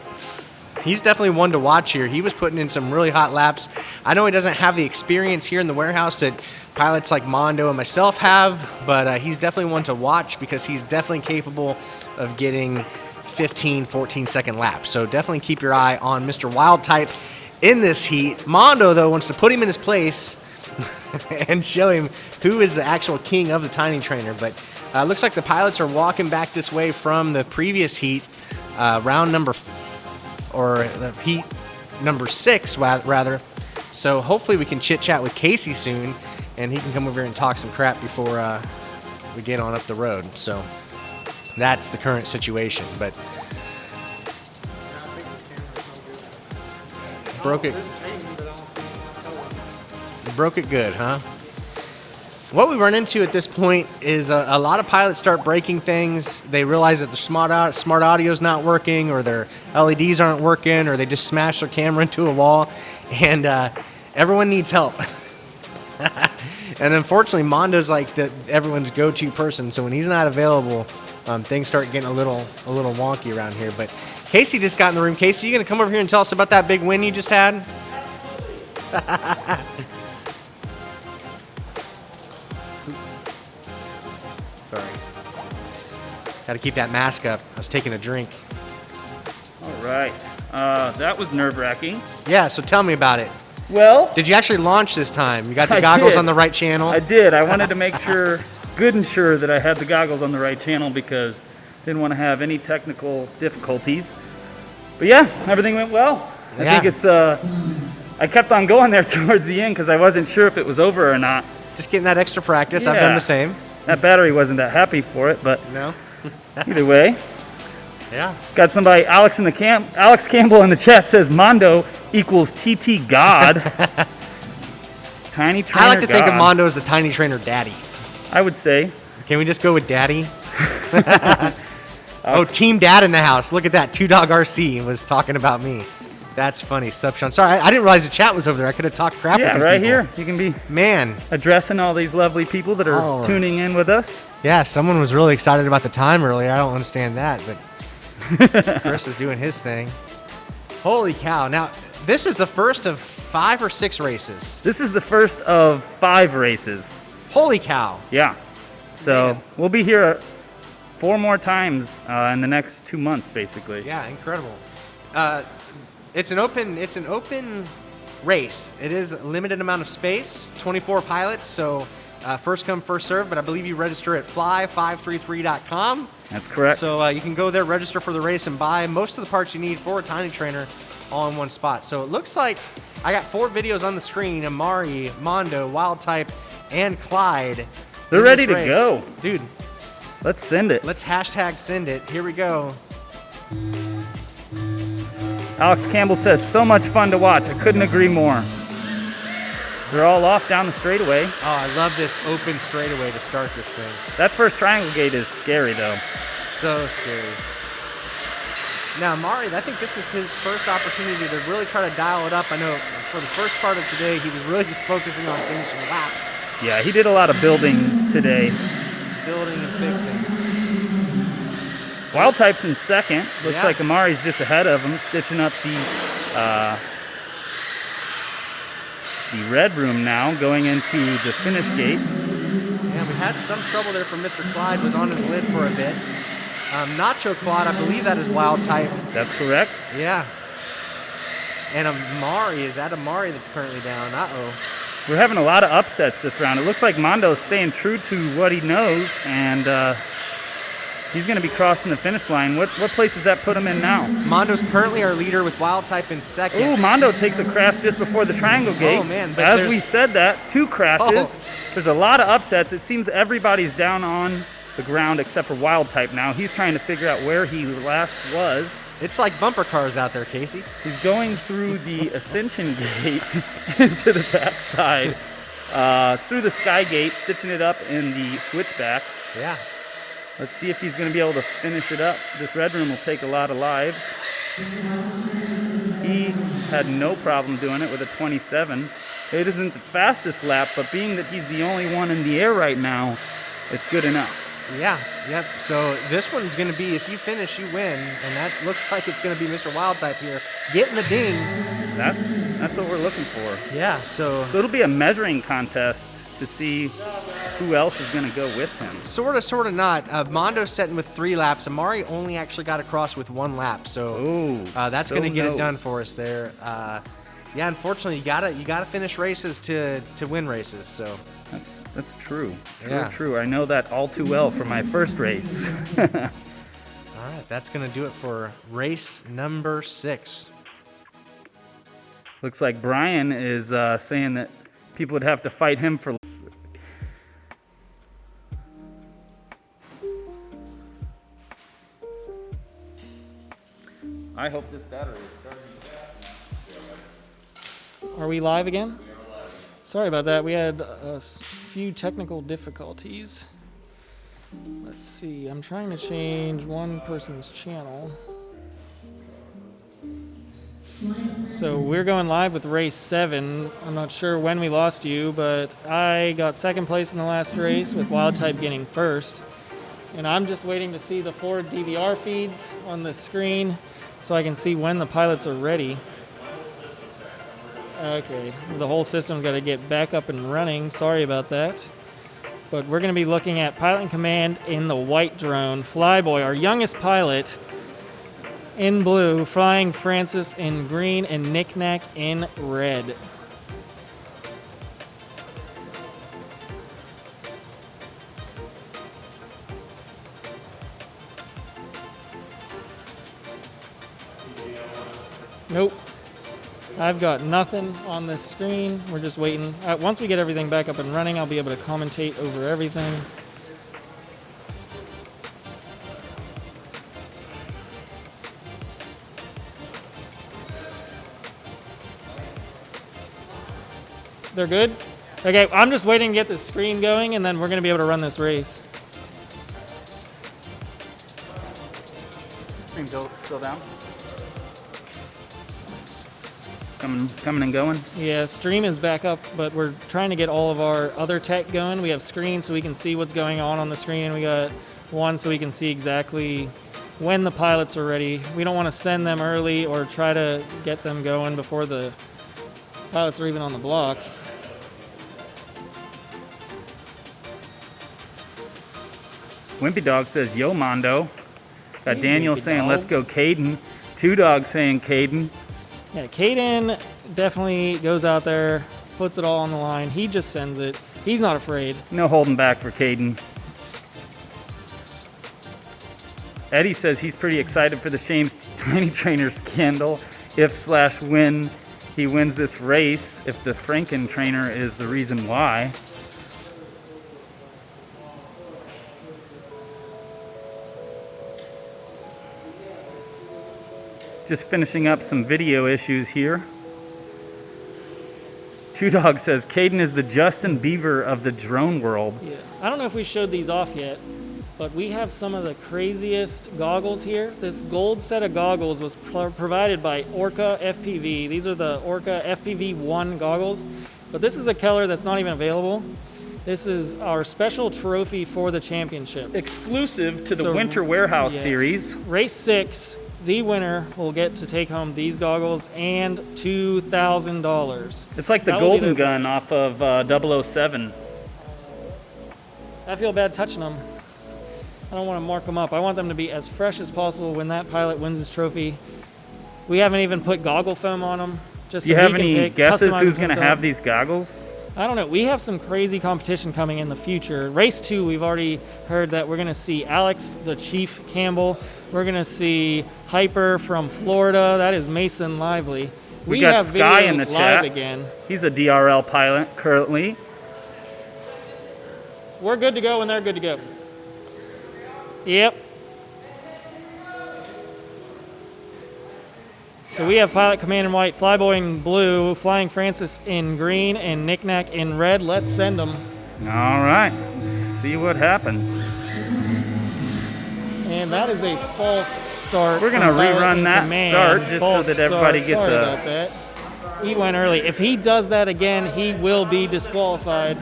D: he's definitely one to watch here. He was putting in some really hot laps. I know he doesn't have the experience here in the warehouse that pilots like Mondo and myself have, but he's definitely one to watch because he's definitely capable of getting 15, 14-second laps. So definitely keep your eye on Mr. Wild Type in this heat. Mondo, though, wants to put him in his place and show him who is the actual king of the Tiny Trainer. But looks like the pilots are walking back this way from the previous heat, round number, or the heat number 6, rather. So hopefully we can chit-chat with Casey soon, and he can come over here and talk some crap before we get on up the road. So that's the current situation. But broke it good, huh? What we run into at this point is a lot of pilots start breaking things. They realize that the smart audio is not working, or their LEDs aren't working, or they just smash their camera into a wall, and everyone needs help. And unfortunately, Mondo's like everyone's go-to person, so when he's not available, things start getting a little wonky around here. But Casey just got in the room. Casey, you gonna come over here and tell us about that big win you just had? Sorry. Got to keep that mask up. I was taking a drink.
B: All right. That was nerve-wracking.
D: Yeah, so tell me about it.
B: Well,
D: did you actually launch this time? You got the goggles on the right channel?
B: I did. I wanted to make sure, good and sure, that I had the goggles on the right channel because I didn't want to have any technical difficulties. But yeah, everything went well. I think it's, I kept on going there towards the end because I wasn't sure if it was over or not.
D: Just getting that extra practice. Yeah. I've done the same.
B: That battery wasn't that happy for it, but
D: no.
B: Either way.
D: Yeah.
B: Got somebody, Alex Campbell in the chat says Mondo equals TT God. Tiny Trainer
D: I like to think of
B: God.
D: Mondo as the Tiny Trainer daddy.
B: I would say.
D: Can we just go with daddy? Oh, Team Dad in the house. Look at that. 2Dog RC was talking about me. That's funny. Sup, Sean. Sorry, I didn't realize the chat was over there. I could have talked crap with these
B: right
D: people.
B: Here. You can be addressing all these lovely people that are tuning in with us.
D: Yeah, someone was really excited about the time earlier. I don't understand that, but Chris is doing his thing. Holy cow. Now, this is the first of 5 or 6 races.
B: This is the first of 5 races.
D: Holy cow.
B: Yeah. So we'll be here 4 more times in the next 2 months, basically.
D: Yeah, incredible. It's an open race. It is a limited amount of space, 24 pilots, so first come, first serve, but I believe you register at fly533.com.
B: That's correct.
D: So you can go there, register for the race, and buy most of the parts you need for a Tiny Trainer all in one spot. So it looks like I got 4 videos on the screen: Amari, Mondo, Wild Type, and Clyde.
B: They're ready to go.
D: Dude,
B: let's send it.
D: Let's hashtag send it. Here we go.
B: Alex Campbell says, so much fun to watch. I couldn't agree more. They're all off down the straightaway.
D: Oh, I love this open straightaway to start this thing.
B: That first triangle gate is scary, though.
D: So scary. Now, Mari, I think this is his first opportunity to really try to dial it up. I know for the first part of today, he was really just focusing on finishing laps.
B: Yeah, he did a lot of building today.
D: Building and fixing.
B: Wild Type's in second. Looks like Amari's just ahead of him, stitching up the red room now, going into the finish gate.
D: Yeah, we had some trouble there from Mr. Clyde, was on his lid for a bit. Nacho Quad, I believe that is Wild Type.
B: That's correct.
D: Yeah. And Amari, is that Amari that's currently down? Uh-oh.
B: We're having a lot of upsets this round. It looks like Mondo's staying true to what he knows, and he's going to be crossing the finish line. What place does that put him in now?
D: Mondo's currently our leader with Wild Type in second.
B: Oh, Mondo takes a crash just before the triangle gate.
D: Oh, man. But
B: as we said that, 2 crashes.
D: Oh.
B: There's a lot of upsets. It seems everybody's down on the ground except for Wild Type now. He's trying to figure out where he last was.
D: It's like bumper cars out there, Casey.
B: He's going through the Ascension gate into the backside, through the Sky gate, stitching it up in the switchback.
D: Yeah.
B: Let's see if he's going to be able to finish it up. This red room will take a lot of lives. He had no problem doing it with a 27. It isn't the fastest lap, but being that he's the only one in the air right now, it's good enough.
D: Yeah, yep. So this one's going to be, if you finish, you win. And that looks like it's going to be Mr. Wild Type here. Getting the ding.
B: That's what we're looking for.
D: Yeah, so
B: it'll be a measuring contest to see who else is going to go with him.
D: Sort of not. Mondo's setting with 3 laps. Amari only actually got across with 1 lap. So that's going to get it done for us there. Yeah, unfortunately, you gotta finish races to win races. So
B: that's true.
D: Yeah.
B: True. I know that all too well from my first race.
D: All right, that's gonna do it for race number 6.
B: Looks like Brian is saying that people would have to fight him for. I hope this battery is charging.
A: Are we live again? Sorry about that. We had a few technical difficulties. Let's see. I'm trying to change one person's channel. So we're going live with race 7. I'm not sure when we lost you, but I got 2nd place in the last race with Wild Type getting 1st. And I'm just waiting to see the 4 DVR feeds on the screen so I can see when the pilots are ready. Okay, the whole system's got to get back up and running. Sorry about that. But we're going to be looking at pilot in command in the white drone. Flyboy, our youngest pilot, in blue, flying Francis in green, and Knick-Knack in red. Nope. I've got nothing on this screen. We're just waiting. Once we get everything back up and running, I'll be able to commentate over everything. They're good? Okay, I'm just waiting to get the screen going, and then we're going to be able to run this race.
B: Screen still down? Coming and going?
A: Yeah, stream is back up, but we're trying to get all of our other tech going. We have screens so we can see what's going on the screen. We got one so we can see exactly when the pilots are ready. We don't want to send them early or try to get them going before the pilots are even on the blocks.
B: Wimpy Dog says, yo, Mondo. Got
A: Hey,
B: Daniel
A: Wimpy
B: saying,
A: Dog.
B: let's go, Caden. 2 Dogs saying, Caden.
A: Yeah, Caden definitely goes out there, puts it all on the line. He just sends it. He's not afraid.
B: No holding back for Caden. Eddie says he's pretty excited for the Shames Tiny Trainer scandal. If/when he wins this race, if the Franken trainer is the reason why. Just finishing up some video issues here. 2 Dog says, Caden is the Justin Bieber of the drone world.
A: Yeah. I don't know if we showed these off yet, but we have some of the craziest goggles here. This gold set of goggles was provided by Orqa FPV. These are the Orqa FPV-1 goggles, but this is a color that's not even available. This is our special trophy for the championship.
B: Exclusive to the Winter Warehouse series.
A: Race 6, the winner will get to take home these goggles and $2,000.
B: It's like the
A: That will be
B: golden
A: their
B: gun
A: prize.
B: off of 007.
A: I feel bad touching them. I don't want to mark them up. I want them to be as fresh as possible when that pilot wins his trophy. We haven't even put goggle foam on them. Just
B: Do you
A: so
B: have
A: he can
B: any
A: pick,
B: guesses
A: customize
B: who's
A: them
B: going to
A: himself.
B: have these goggles?
A: I don't know. We have some crazy competition coming in the future. Race 2, we've already heard that we're going to see Alex, the Chief Campbell. We're going to see Hyper from Florida. That is Mason Lively.
B: We got
A: have
B: Sky
A: video
B: in the
A: live
B: chat.
A: again.
B: He's a DRL pilot currently.
A: We're good to go when they're good to go. Yep. So we have Pilot Command in white, Flyboy in blue, Flying Francis in green, and Knick-Knack in red. Let's send them.
B: All right, let's see what happens.
A: And that is a false start.
B: We're gonna rerun that start just so that everybody gets
A: Sorry
B: a.
A: about that. He went early. If he does that again, he will be disqualified.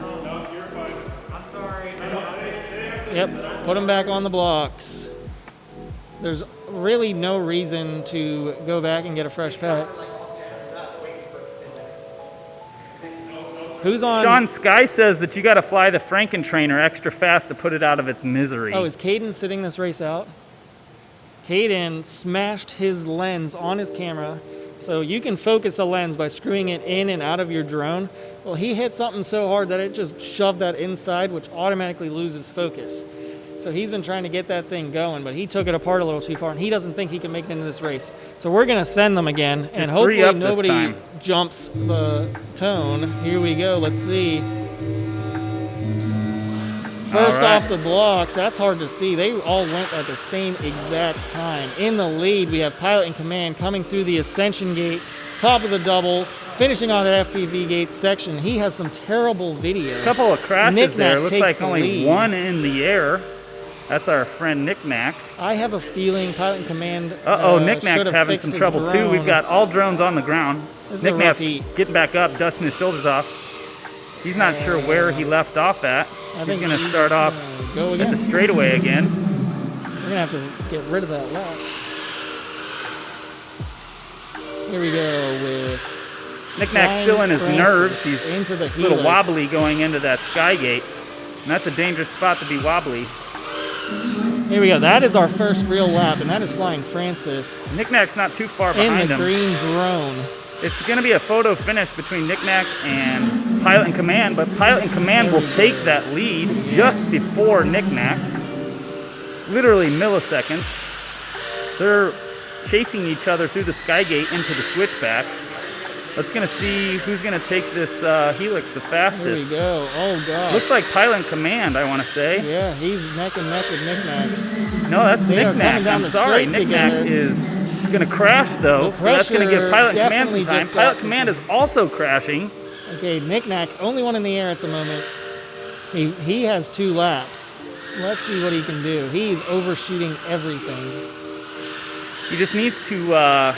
A: Yep, put him back on the blocks. There's really no reason to go back and get a fresh pack. Who's on?
B: Sean Sky says that you got to fly the Frankentrainer extra fast to put it out of its misery.
A: Oh, is Caden sitting this race out? Caden smashed his lens on his camera. So you can focus a lens by screwing it in and out of your drone. Well, he hit something so hard that it just shoved that inside, which automatically loses focus. So he's been trying to get that thing going, but he took it apart a little too far, and he doesn't think he can make it into this race. So we're going to send them again, and hopefully nobody jumps the tone. Here we go. Let's see. First off the blocks, that's hard to see. They all went at the same exact time. In the lead, we have Pilot in Command coming through the Ascension gate, top of the double, finishing on that FPV gate section. He has some terrible video.
B: A couple of crashes there. Looks like only
A: lead.
B: one in the air. That's our friend Knick-Knack.
A: I have a feeling Pilot in Command
B: Knick-Knack's having some trouble too. We've got all drones on the ground. Knick-Knack getting back up, dusting his shoulders off. He's not sure where he left off at. He's going to start off at the straightaway again.
A: We're going to have to get rid of that lock. Here we go with
B: Knick-Knack's still in his nerves. He's a little wobbly going into that sky gate. And that's a dangerous spot to be wobbly.
A: Here we go. That is our first real lap, and that is Flying Francis.
B: Knick-Knack's not too far behind him.
A: In the green drone.
B: It's going to be a photo finish between Knick-Knack and Pilot in Command, but Pilot in Command will take that lead just before Knick-Knack. Literally milliseconds. They're chasing each other through the sky gate into the switchback. Let's gonna see who's gonna take this helix the fastest.
A: Here we go. Oh god.
B: Looks like Pilot in Command, I want to say.
A: Yeah, he's neck and neck with Knick-Knack.
B: No, that's Knick-Knack. I'm sorry. Knick-Knack is gonna crash though, so that's gonna give Pilot in Command some time. Pilot Command is also crashing.
A: Okay, Knick-Knack, only one in the air at the moment. He has 2 laps. Let's see what he can do. He's overshooting everything.
B: He just needs to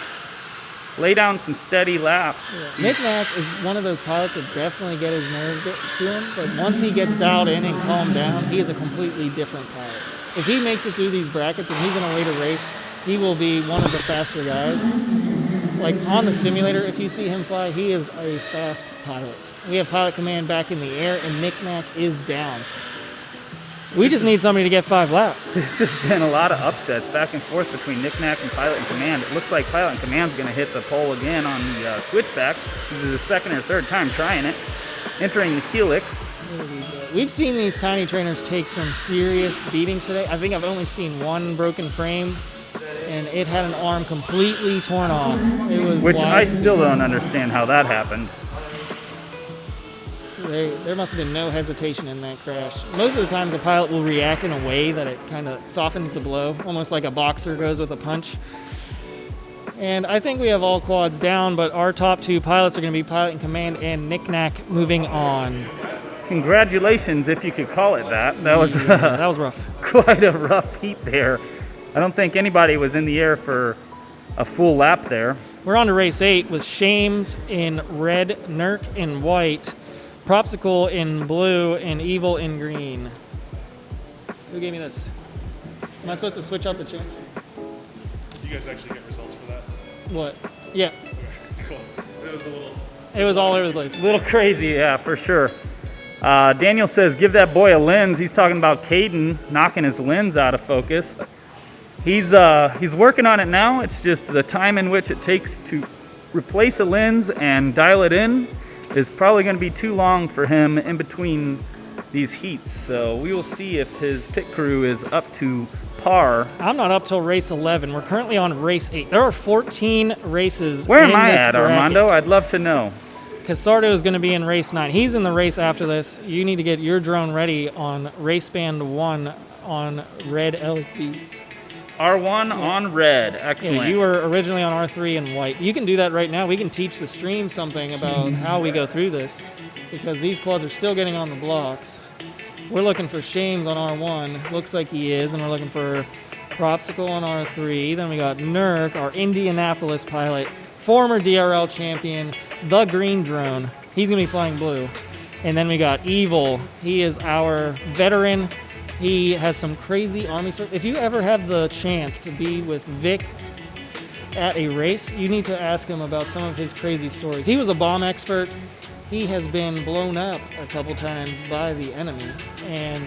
B: lay down some steady laps.
A: Yeah. Knick-Knack is one of those pilots that definitely get his nerves to him, but once he gets dialed in and calmed down, he is a completely different pilot. If he makes it through these brackets and he's in a later race, he will be one of the faster guys. Like on the simulator, if you see him fly, he is a fast pilot. We have Pilot Command back in the air, and Knick-Knack is down. We just need somebody to get 5 laps.
B: This has been a lot of upsets back and forth between Knick-Knack and Pilot in Command. It looks like Pilot in Command's going to hit the pole again on the switchback. This is the second or third time trying it. Entering the helix.
A: We've seen these tiny trainers take some serious beatings today. I think I've only seen one broken frame, and it had an arm completely torn off. It was
B: Which I still don't understand how that happened.
A: There must have been no hesitation in that crash. Most of the times a pilot will react in a way that it kind of softens the blow, almost like a boxer goes with a punch. And I think we have all quads down, but our top 2 pilots are going to be Pilot in Command and Knick-Knack moving on.
B: Congratulations, if you could call it that. That was
A: that was rough.
B: Quite a rough heat there. I don't think anybody was in the air for a full lap there.
A: We're on to race 8 with Shames in red, Nurk in white, Propsicle in blue, and Evil in green. Who gave me this? Am I supposed to switch out the change?
I: Did you guys actually get results for that?
A: What? Yeah.
I: Okay, cool.
A: It was all over the place.
B: A little crazy, yeah, for sure. Daniel says, give that boy a lens. He's talking about Caden knocking his lens out of focus. He's working on it now. It's just the time in which it takes to replace a lens and dial it in is probably going to be too long for him in between these heats. So we will see if his pit crew is up to par.
A: I'm not up till race 11. We're currently on race 8. There are 14 races.
B: Where am I at, Armando? I'd love to know.
A: Casardo is going to be in race 9. He's in the race after this. You need to get your drone ready on race band 1 on red LEDs.
B: R1 on red. Excellent.
A: Yeah, you were originally on R3 and white. You can do that right now. We can teach the stream something about how we go through this, because these quads are still getting on the blocks. We're looking for Shames on R1. Looks like he is, and we're looking for Propsicle on R3. Then we got Nurk, our Indianapolis pilot, former DRL champion, the green drone. He's gonna be flying blue. And then we got Evil. He is our veteran. He has some crazy Army stories. If you ever have the chance to be with Vic at a race, you need to ask him about some of his crazy stories. He was a bomb expert. He has been blown up a couple times by the enemy. And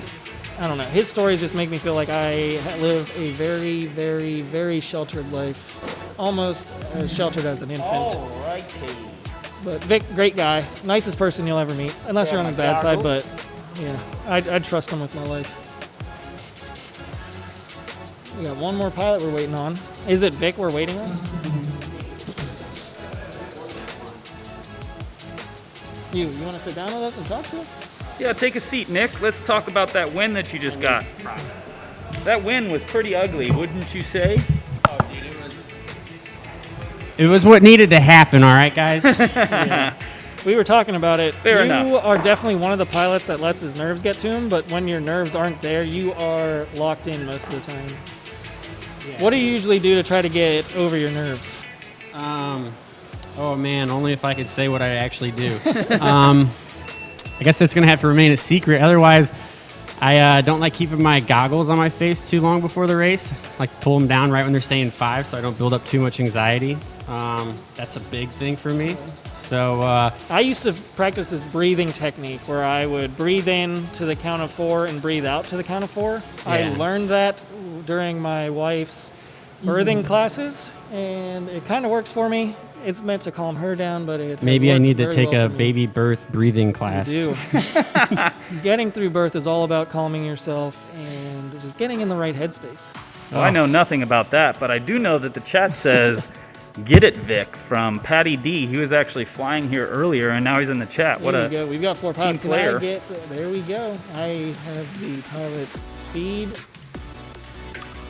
A: I don't know, his stories just make me feel like I live a very, very, very sheltered life. Almost as sheltered as an infant.
B: Alrighty.
A: But Vic, great guy. Nicest person you'll ever meet. Unless you're on his bad side, but yeah, I'd trust him with my life. We got one more pilot we're waiting on. Is it Vic we're waiting on? You want to sit down with us and talk to us?
B: Yeah, take a seat, Nick. Let's talk about that win that you just got. That win was pretty ugly, wouldn't you say?
J: It was what needed to happen, all right, guys?
A: Yeah. We were talking about it.
B: Fair enough.
A: You are definitely one of the pilots that lets his nerves get to him, but when your nerves aren't there, you are locked in most of the time. Yeah. What do you usually do to try to get over your nerves?
J: Oh man, only if I could say what I actually do. I guess that's gonna have to remain a secret. Otherwise, I don't like keeping my goggles on my face too long before the race. I like pull them down right when they're saying 5 so I don't build up too much anxiety. That's a big thing for me. So
A: I used to practice this breathing technique where I would breathe in to the count of 4 and breathe out to the count of 4.
J: Yeah.
A: I learned that during my wife's birthing classes, and it kind of works for me. It's meant to calm her down, but it
J: maybe I need to
A: very
J: take
A: well
J: a
A: for me.
J: baby birth breathing class.
A: You do. Getting through birth is all about calming yourself and just getting in the right headspace.
B: Well, I know nothing about that, but I do know that the chat says, "Get it, Vic," from Patty D. He was actually flying here earlier, and now he's in the chat. What
A: There
B: a
A: we go. We've got 4 pilots.
B: team
A: Can I
B: player.
A: there we go. I have the pilot feed.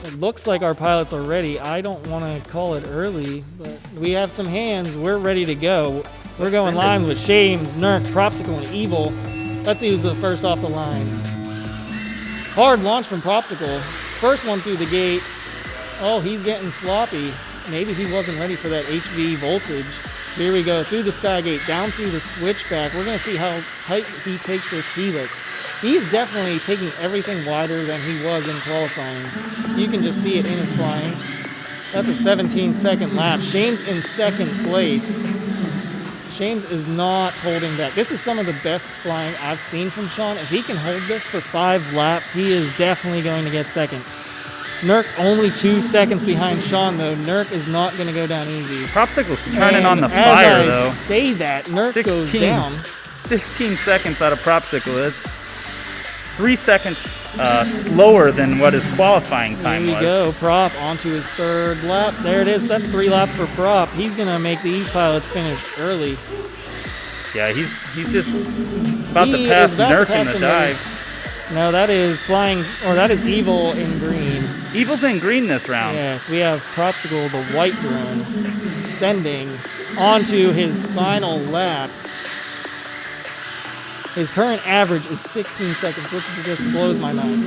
A: It looks like our pilots are ready. I don't want to call it early, but we have some hands. We're ready to go. We're going live with Shames, Nurk, Propsicle, and Evil. Let's see who's the first off the line. Hard launch from Propsicle. First one through the gate. Oh, he's getting sloppy. Maybe he wasn't ready for that HV voltage. Here we go, through the Skygate, down through the switchback. We're gonna see how tight he takes this helix. He's definitely taking everything wider than he was in qualifying. You can just see it in his flying. That's a 17-second lap. Shames in second place. Shames is not holding back. This is some of the best flying I've seen from Sean. If he can hold this for 5 laps, he is definitely going to get second. Nurk only 2 seconds behind Sean, though. Nurk is not going to go down easy.
B: Propsicle's turning on the
A: And
B: fire,
A: as I
B: though.
A: say that, Nurk goes down.
B: 16 seconds out of Propsicle. That's 3 seconds slower than what his qualifying time
A: Here we
B: was.
A: go. Prop onto his 3rd lap. There it is. That's 3 laps for Prop. He's going to make these pilots finish early.
B: Yeah, he's just about
A: He
B: to pass
A: is about to
B: Nurk in
A: pass
B: the
A: him
B: dive.
A: No, that is flying, or that is Evil in green.
B: Evil's in green this round.
A: Yes, we have Propsicle, the white drone, sending onto his final lap. His current average is 16 seconds, which just blows my mind.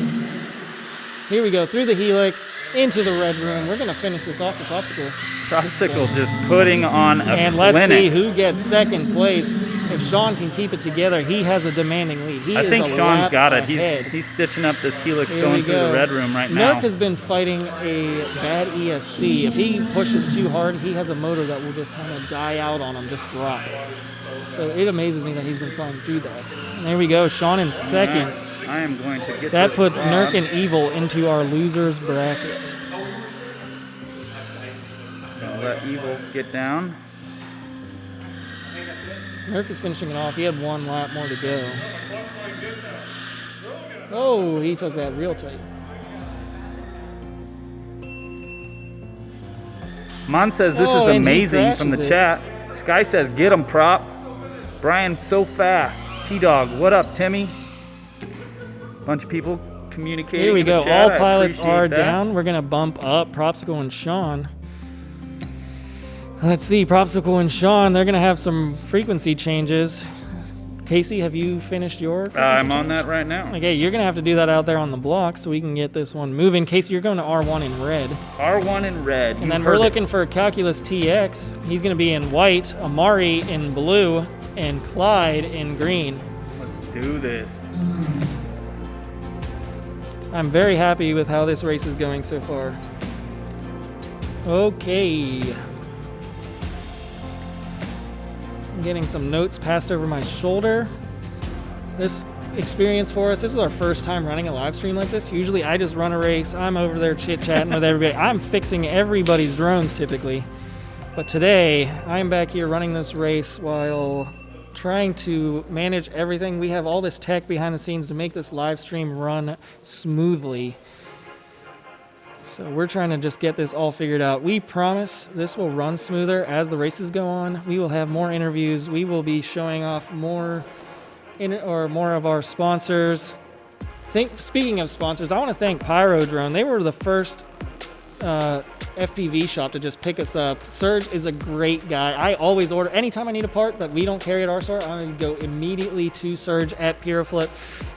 A: Here we go, through the helix, into the red room. We're going to finish this off with Propsicle.
B: Propsicle just putting on a
A: And let's
B: clinic.
A: see who gets second place. If Sean can keep it together, he has a demanding lead. He
B: I
A: is
B: think
A: a
B: Sean's
A: lap
B: got it.
A: ahead.
B: He's stitching up this helix
A: Here
B: going
A: we
B: through
A: go.
B: the red room right now.
A: Nurk has been fighting a bad ESC. If he pushes too hard, he has a motor that will just kind of die out on him, just drop. So it amazes me that he's been flying through that. And there we go, Sean in second.
B: Alright, I am going to get
A: That
B: this
A: puts
B: Bob.
A: Nurk and Evil into our losers bracket.
B: Gonna let Evil get down.
A: Nurk is finishing it off. He had 1 lap more to go. Oh, he took that real tight.
B: Mon says this
A: Oh,
B: is
A: and he
B: amazing from the
A: crashes it.
B: chat. Sky says, get him, Prop. Brian, so fast. T-Dog, what up, Timmy? Bunch of people communicating.
A: Here we
B: in the
A: go.
B: chat.
A: All
B: I
A: pilots
B: appreciate
A: are
B: that.
A: down. We're going to bump up Propsicle and Sean. Let's see. Propsicle and Sean, they're going to have some frequency changes. Casey, have you finished your frequency
B: I'm on
A: change?
B: that right now.
A: Okay, you're going to have to do that out there on the block so we can get this one moving. Casey, you're going to R1 in red.
B: R1 in red.
A: And then we're looking for Calculus TX. He's going to be in white, Amari in blue, and Clyde in green.
B: Let's do this.
A: I'm very happy with how this race is going so far. Okay. I'm getting some notes passed over my shoulder. This experience for us, this is our first time running a live stream like this. Usually I just run a race, I'm over there chit-chatting with everybody. I'm fixing everybody's drones typically. But today, I'm back here running this race while trying to manage everything. We have all this tech behind the scenes to make this live stream run smoothly. So we're trying to just get this all figured out. We promise this will run smoother as the races go on. We will have more interviews. We will be showing off more of our sponsors. Speaking of sponsors, I want to thank Pyrodrone. They were the first FPV shop to just pick us up. Serge is a great guy. I always order, anytime I need a part that we don't carry at our store, I'm going to go immediately to Serge at Puroflip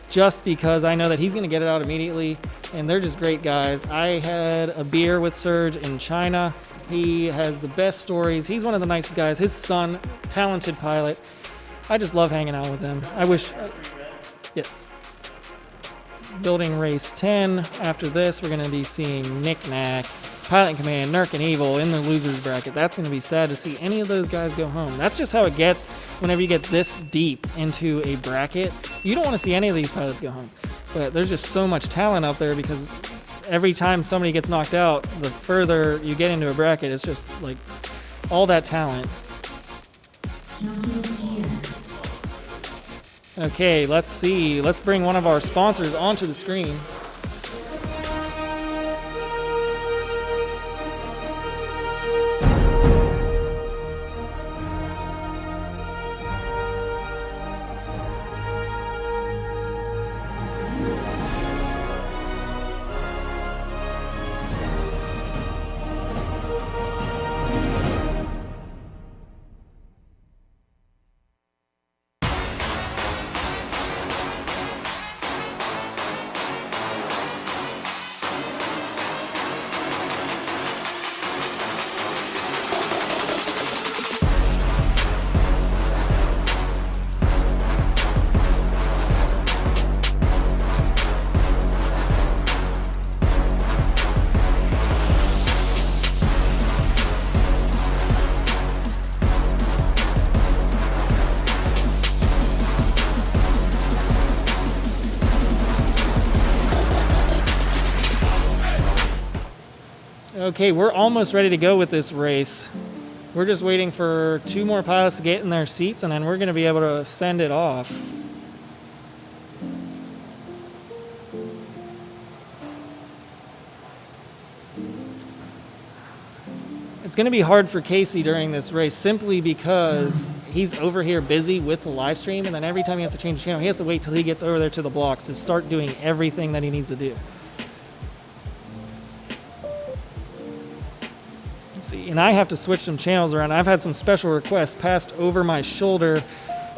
A: just because I know that he's going to get it out immediately, and they're just great guys. I had a beer with Serge in China. He has the best stories. He's one of the nicest guys. His son, talented pilot. I just love hanging out with them. I wish, yes. Building race 10. After this, we're going to be seeing Knick Knack, Pilot Command, Nurk and Evil in the losers bracket. That's going to be sad to see any of those guys go home. That's just how it gets whenever you get this deep into a bracket. You don't want to see any of these pilots go home. But there's just so much talent out there because every time somebody gets knocked out, the further you get into a bracket, it's just like all that talent. Okay, let's see. Let's bring one of our sponsors onto the screen. Okay, we're almost ready to go with this race. We're just waiting for 2 more pilots to get in their seats, and then we're going to be able to send it off. It's going to be hard for Casey during this race simply because he's over here busy with the live stream, and then every time he has to change the channel, he has to wait till he gets over there to the blocks to start doing everything that he needs to do. See, and I have to switch some channels around. I've had some special requests passed over my shoulder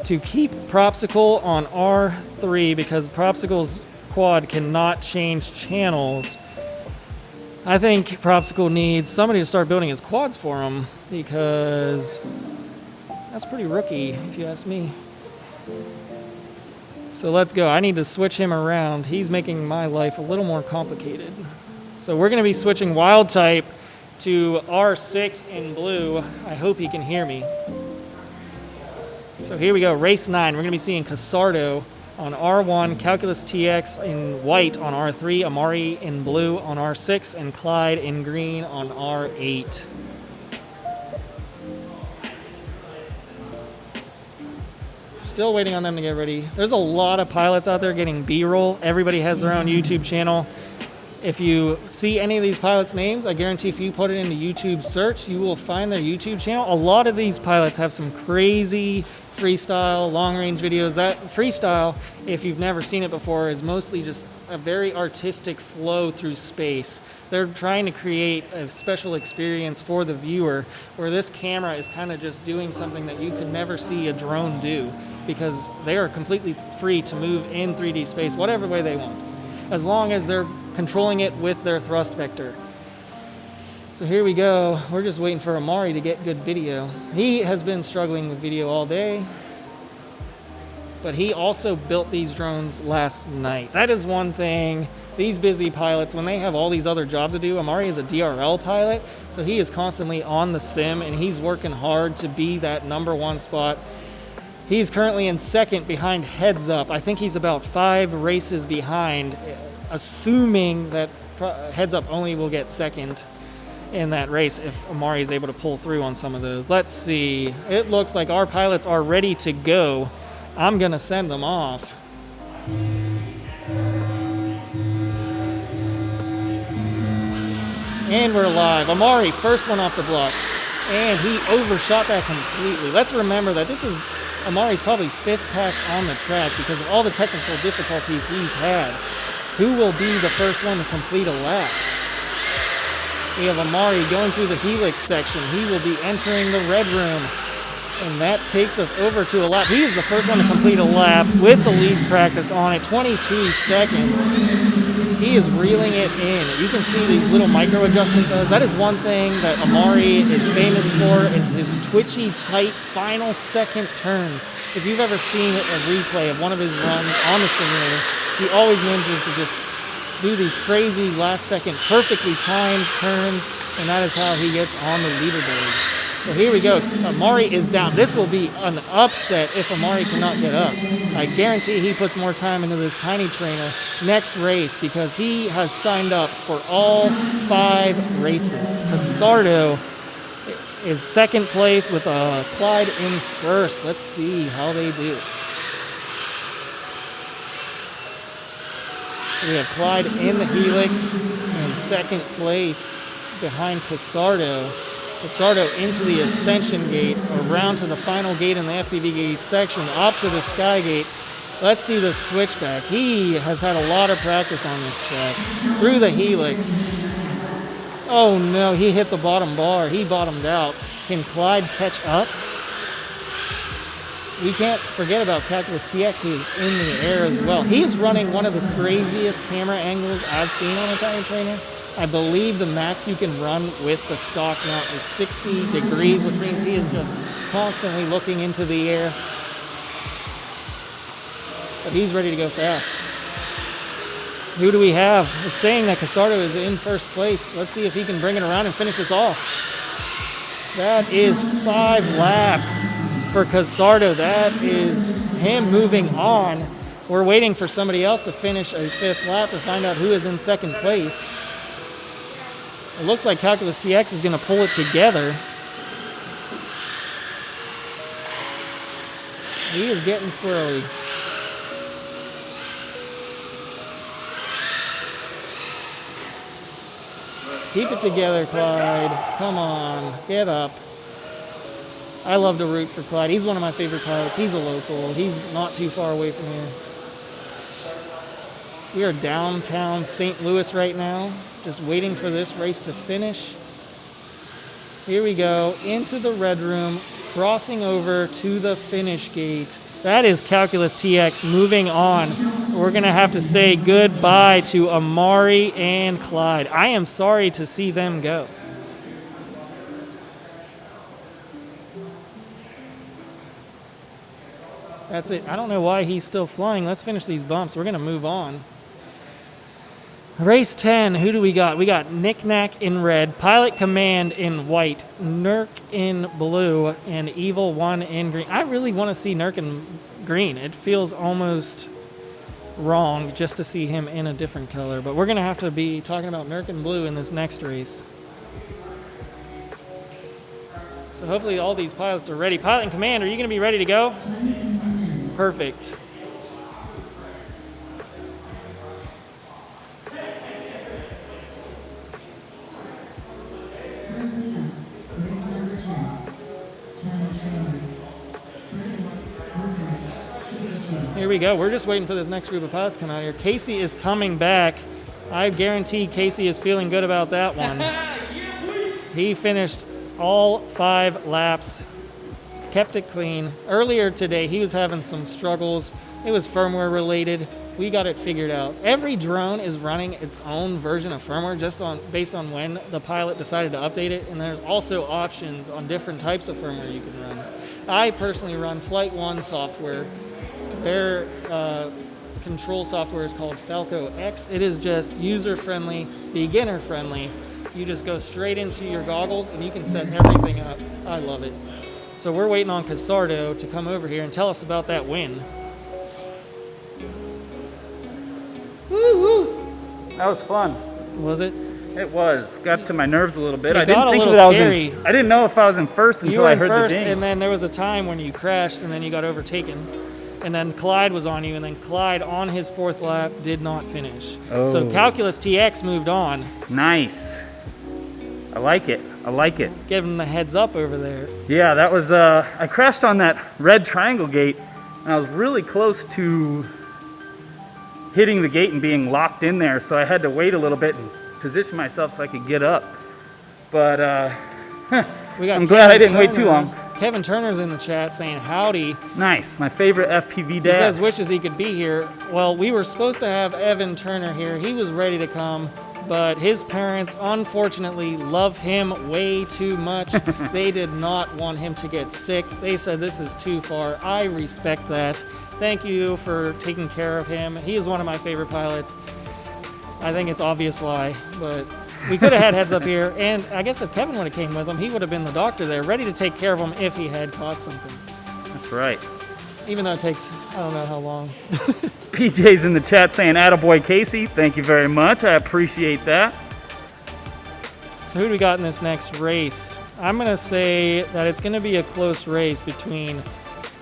A: to keep Propsicle on R3 because Propsicle's quad cannot change channels. I think Propsicle needs somebody to start building his quads for him because that's pretty rookie, if you ask me. So let's go. I need to switch him around. He's making my life a little more complicated. So we're going to be switching wild type to R6 in blue. I hope he can hear me. So here we go, race 9. We're gonna be seeing Casardo on R1, Calculus TX in white on R3, Amari in blue on R6, and Clyde in green on R8. Still waiting on them to get ready. There's a lot of pilots out there getting B-roll. Everybody has their own YouTube channel. If you see any of these pilots' names, I guarantee if you put it into YouTube search, you will find their YouTube channel. A lot of these pilots have some crazy freestyle, long-range videos. That freestyle, if you've never seen it before, is mostly just a very artistic flow through space. They're trying to create a special experience for the viewer, where this camera is kind of just doing something that you could never see a drone do, because they are completely free to move in 3D space whatever way they want, as long as they're controlling it with their thrust vector. So here we go. We're just waiting for Amari to get good video. He has been struggling with video all day, but he also built these drones last night. That is one thing. These busy pilots, when they have all these other jobs to do, Amari is a DRL pilot, so he is constantly on the sim, and he's working hard to be that #1 spot. He's currently in second behind Headsup. I think he's about 5 races behind, assuming that Headsup only will get second in that race if Amari is able to pull through on some of those. Let's see. It looks like our pilots are ready to go. I'm gonna send them off. And we're live. Amari, first one off the blocks. And he overshot that completely. Let's remember that this is Amari's probably 5th pass on the track because of all the technical difficulties he's had. Who will be the first one to complete a lap? We have Amari going through the helix section. He will be entering the red room. And that takes us over to a lap. He is the first one to complete a lap with the least practice on it, 22 seconds. He is reeling it in. You can see these little micro adjustment does. That is one thing that Amari is famous for, is his twitchy, tight, final second turns. If you've ever seen a replay of one of his runs on the simulator, he always manages to just do these crazy last second, perfectly timed turns, and that is how he gets on the leaderboard. So here we go. Amari is down. This will be an upset if Amari cannot get up. I guarantee he puts more time into this tiny trainer next race because he has signed up for all 5 races. Casardo is second place with Clyde in first. Let's see how they do. So we have Clyde in the helix in second place behind Casardo. Casardo into the ascension gate, around to the final gate in the FPV gate section, up to the sky gate. Let's see the switchback. He has had a lot of practice on this track. Through the helix. Oh no, he hit the bottom bar. He bottomed out. Can Clyde catch up? We can't forget about Calculus TX, who is in the air as well. He is running one of the craziest camera angles I've seen on a tiny trainer. I believe the max you can run with the stock mount is 60 degrees, which means he is just constantly looking into the air. But he's ready to go fast. Who do we have? It's saying that Casardo is in first place. Let's see if he can bring it around and finish this off. That is 5 laps for Casardo. That is him moving on. We're waiting for somebody else to finish a 5th lap to find out who is in second place. It looks like Calculus TX is going to pull it together. He is getting squirrely. Keep it together, Clyde. Come on, get up. I love to root for Clyde. He's one of my favorite pilots. He's a local. He's not too far away from here. We are downtown St. Louis right now, just waiting for this race to finish. Here we go, into the red room, crossing over to the finish gate. That is Calculus TX moving on. We're gonna have to say goodbye to Amari and Clyde. I am sorry to see them go. That's it. I don't know why he's still flying. Let's finish these bumps. We're gonna move on. Race 10, who do we got? We got Knick-Knack in red, Pilot Command in white, Nurk in blue, and Evil 1 in green. I really want to see Nurk in green. It feels almost wrong just to see him in a different color, but we're going to have to be talking about Nurk in blue in this next race. So hopefully all these pilots are ready. Pilot and Command, are you going to be ready to go? Perfect. Here we go. We're just waiting for this next group of pilots to come out here. Casey is coming back. I guarantee Casey is feeling good about that one. He finished all 5 laps, kept it clean. Earlier today, he was having some struggles. It was firmware related. We got it figured out. Every drone is running its own version of firmware based on when the pilot decided to update it, and there's also options on different types of firmware you can run. I personally run Flight 1 software. Their control software is called Falco X. It is just user-friendly, beginner-friendly. You just go straight into your goggles and you can set everything up. I love it. So we're waiting on Casardo to come over here and tell us about that win.
B: Woo woo! That was fun.
A: Was it?
B: It was. Got to my nerves a little bit.
A: It
B: I didn't
A: got a
B: think
A: little
B: that I was
A: scary.
B: I didn't know if I was in first
A: You
B: until
A: were
B: I
A: in
B: heard
A: first,
B: the ding.
A: and then there was a time when you crashed and then you got overtaken. And then Clyde was on you, and then Clyde on his 4th lap did not finish.
B: Oh.
A: So Calculus TX moved on.
B: Nice. I like it. I like it.
A: Give him the heads up over there.
B: Yeah, that was, I crashed on that red triangle gate, and I was really close to hitting the gate and being locked in there, so I had to wait a little bit and position myself so I could get up. But I'm glad I didn't wait too long.
A: Kevin Turner's in the chat saying howdy.
B: Nice, my favorite FPV
A: He
B: dad.
A: says wishes he could be here. Well, we were supposed to have Evan Turner here. He was ready to come, but his parents unfortunately love him way too much. They did not want him to get sick. They said this is too far. I respect that. Thank you for taking care of him. He is one of my favorite pilots. I think it's obvious why, but we could have had heads up here, and I guess if Kevin would have came with him, he would have been the doctor there, ready to take care of him if he had caught something.
B: That's right.
A: Even though it takes, I don't know how long.
B: PJ's in the chat saying, attaboy Casey. Thank you very much. I appreciate that.
A: So who do we got in this next race? I'm going to say that it's going to be a close race between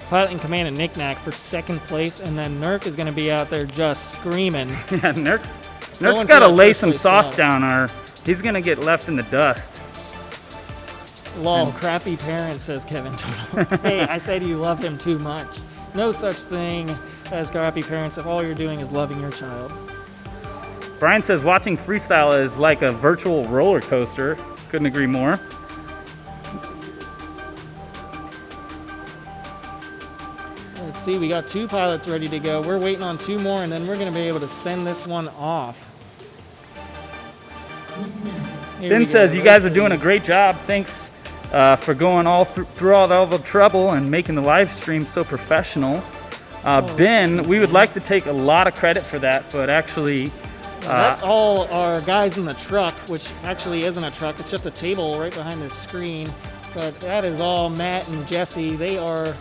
A: Pilot in Command and Nick Nack for 2nd place, and then Nurk is going to be out there just screaming.
B: Yeah, Nurk's got to lay some sauce down, or he's going to get left in the dust.
A: Lol, crappy parent, says Kevin Turner. Hey, I said you love him too much. No such thing as crappy parents if all you're doing is loving your child.
B: Brian says watching freestyle is like a virtual roller coaster. Couldn't agree more.
A: Let's see, we got 2 pilots ready to go. We're waiting on 2 more, and then we're going to be able to send this one off.
B: Ben says, you guys are doing a great job. Thanks for going all through all the trouble and making the live stream so professional. Ben, we would like to take a lot of credit for that, but actually...
A: that's all our guys in the truck, which actually isn't a truck. It's just a table right behind the screen. But that is all Matt and Jesse. They are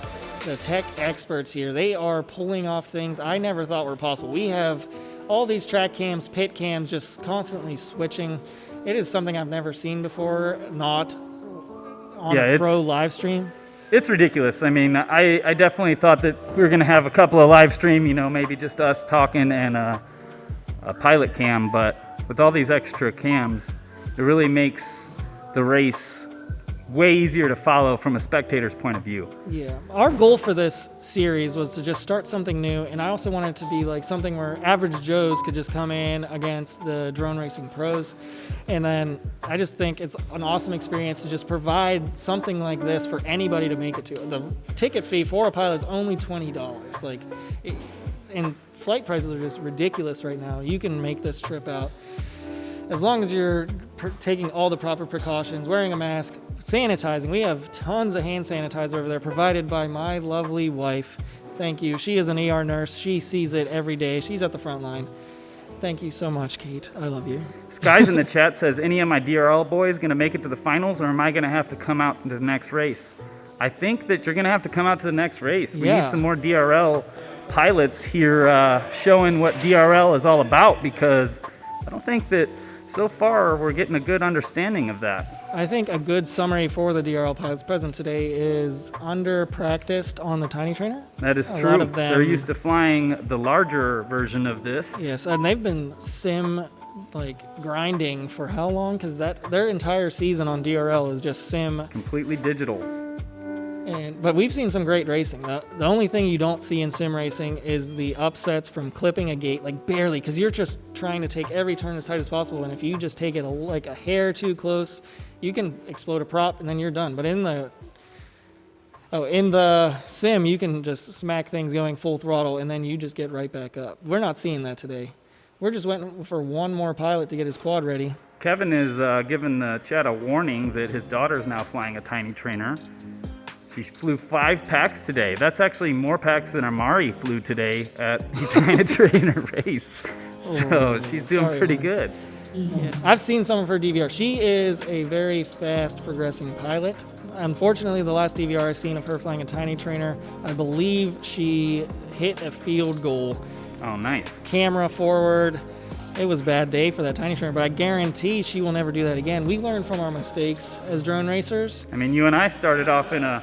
A: the tech experts here. They are pulling off things I never thought were possible. We have all these track cams, pit cams, just constantly switching. It is something I've never seen before, not on a pro live stream.
B: It's ridiculous. I mean, I definitely thought that we were going to have a couple of live stream, maybe just us talking and a pilot cam, but with all these extra cams, it really makes the race way easier to follow from a spectator's point of view.
A: Yeah, our goal for this series was to just start something new, and I also wanted it to be like something where average Joes could just come in against the drone racing pros. And then I just think it's an awesome experience to just provide something like this for anybody to make it to. The ticket fee for a pilot is only $20. And flight prices are just ridiculous right now. You can make this trip out as long as you're taking all the proper precautions, wearing a mask, sanitizing. We have tons of hand sanitizer over there provided by my lovely wife. Thank you. She is an ER nurse. She sees it every day. She's at the front line. Thank you so much, Kate. I love you.
B: Skies in the chat says, any of my DRL boys going to make it to the finals, or am I going to have to come out to the next race? I think that you're going to have to come out to the next race. We need some more DRL pilots here showing what DRL is all about, because I don't think that so far we're getting a good understanding of that.
A: I think a good summary for the DRL pilots present today is under-practiced on the Tiny Trainer.
B: That is true.
A: A lot of them,
B: they're used to flying the larger version of this.
A: Yes, and they've been grinding for how long? Because their entire season on DRL is just sim.
B: Completely digital.
A: But we've seen some great racing. The only thing you don't see in sim racing is the upsets from clipping a gate, like barely, because you're just trying to take every turn as tight as possible. And if you just take it like a hair too close, you can explode a prop and then you're done. But in the sim, you can just smack things going full throttle and then you just get right back up. We're not seeing that today. We're just waiting for one more pilot to get his quad ready.
B: Kevin is giving the chat a warning that his daughter is now flying a tiny trainer. She flew 5 packs today. That's actually more packs than Amari flew today at the tiny trainer race. So she's doing pretty good.
A: Yeah. I've seen some of her DVR. She is a very fast progressing pilot. Unfortunately, the last DVR I've seen of her flying a tiny trainer, I believe she hit a field goal.
B: Oh, nice.
A: Camera forward. It was a bad day for that tiny trainer, but I guarantee she will never do that again. We learn from our mistakes as drone racers.
B: I mean, you and I started off in a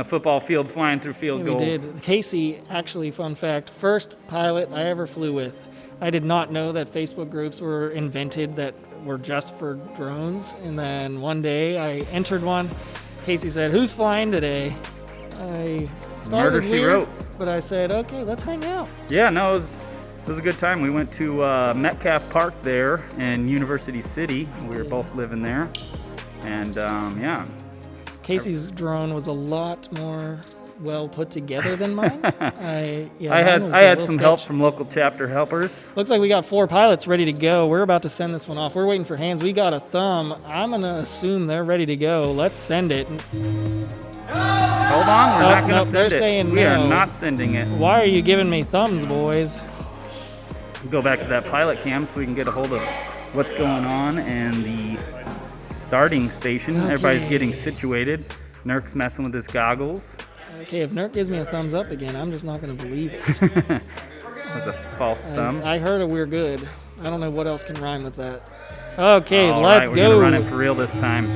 B: football field flying through field goals.
A: We did. Casey, actually, fun fact, first pilot I ever flew with. I did not know that Facebook groups were invented that were just for drones. And then one day I entered one. Casey said, "Who's flying today?" I thought it was weird, but I said, "Okay, let's hang out."
B: Yeah, no, it was a good time. We went to Metcalf Park there in University City. We were both living there. And yeah.
A: Casey's drone was a lot more well put together than mine. I
B: had some help from local chapter helpers.
A: Looks like we got 4 pilots ready to go. We're about to send this one off. We're waiting for hands. We got a thumb. I'm gonna assume they're ready to go. Let's send it.
B: Hold on, we're not gonna send
A: they're
B: it.
A: Saying
B: we are not sending it.
A: Why are you giving me thumbs, boys?
B: Go back to that pilot cam so we can get a hold of what's going on and the starting station.
A: Okay.
B: Everybody's getting situated. Nurk's messing with his goggles.
A: Okay, if Nurk gives me a thumbs up again, I'm just not going to believe it.
B: That's a false thumb.
A: I heard a we're good. I don't know what else can rhyme with that. Okay,
B: All
A: let's
B: right,
A: go.
B: We're gonna run it for real this time.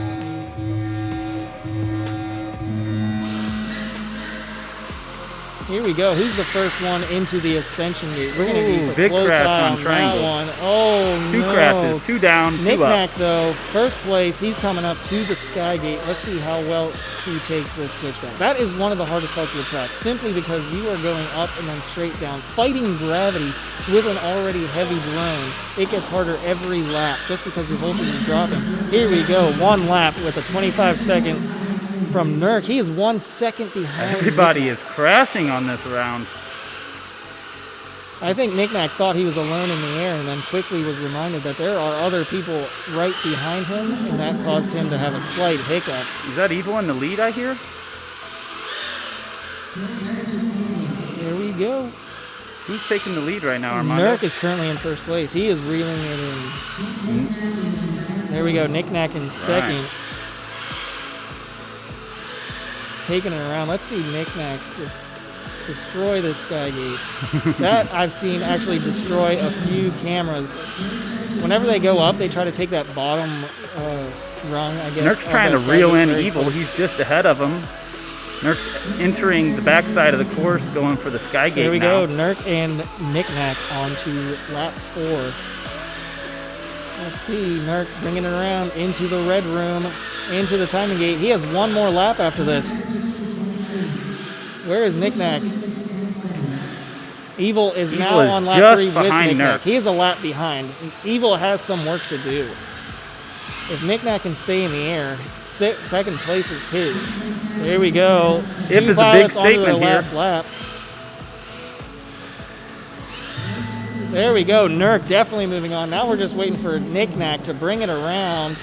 A: Here we go. Who's the first one into the ascension gate? We're gonna keep a
B: big
A: close
B: crash
A: eye
B: on triangle.
A: that one. Oh,
B: 2
A: no.
B: crashes, 2 down, 2 up.
A: Knick-Knack, though, first place. He's coming up to the sky gate. Let's see how well he takes this switchback. That is one of the hardest parts of the track, simply because you are going up and then straight down, fighting gravity with an already heavy drone. It gets harder every lap just because your voltage is dropping. Here we go, 1 lap with a 25-second from Nurk. He is 1 second behind.
B: Everybody is crashing on this round.
A: I think Knick-Knack thought he was alone in the air and then quickly was reminded that there are other people right behind him, and that caused him to have a slight hiccup.
B: Is that Evil in the lead, I hear?
A: Here we go.
B: Who's taking the lead right now, Armando?
A: Nurk is currently in first place. He is reeling it in. There we go, Knick-Knack in second.
B: Right.
A: Taking it around. Let's see Knick-Knack just destroy this sky gate. That I've seen actually destroy a few cameras. Whenever they go up, they try to take that bottom rung, I guess.
B: Nurk's trying to reel in Evil. He's just ahead of him. Nurk's entering the backside of the course, going for the sky gate.
A: There we
B: now.
A: go, Nurk and Knick-Knack on to lap 4. Let's see, Nurk bringing it around into the red room, into the timing gate. He has 1 more lap after this. Where is Knick-Knack? Evil is now on lap 3 with Knick-Knack. He is a lap behind. Evil has some work to do. If Knick-Knack can stay in the air, second place is his. There we go.
B: If
A: 2
B: is a big
A: pilots onto their
B: statement here.
A: last lap. There we go. Nurk definitely moving on. Now we're just waiting for Knick-Knack to bring it around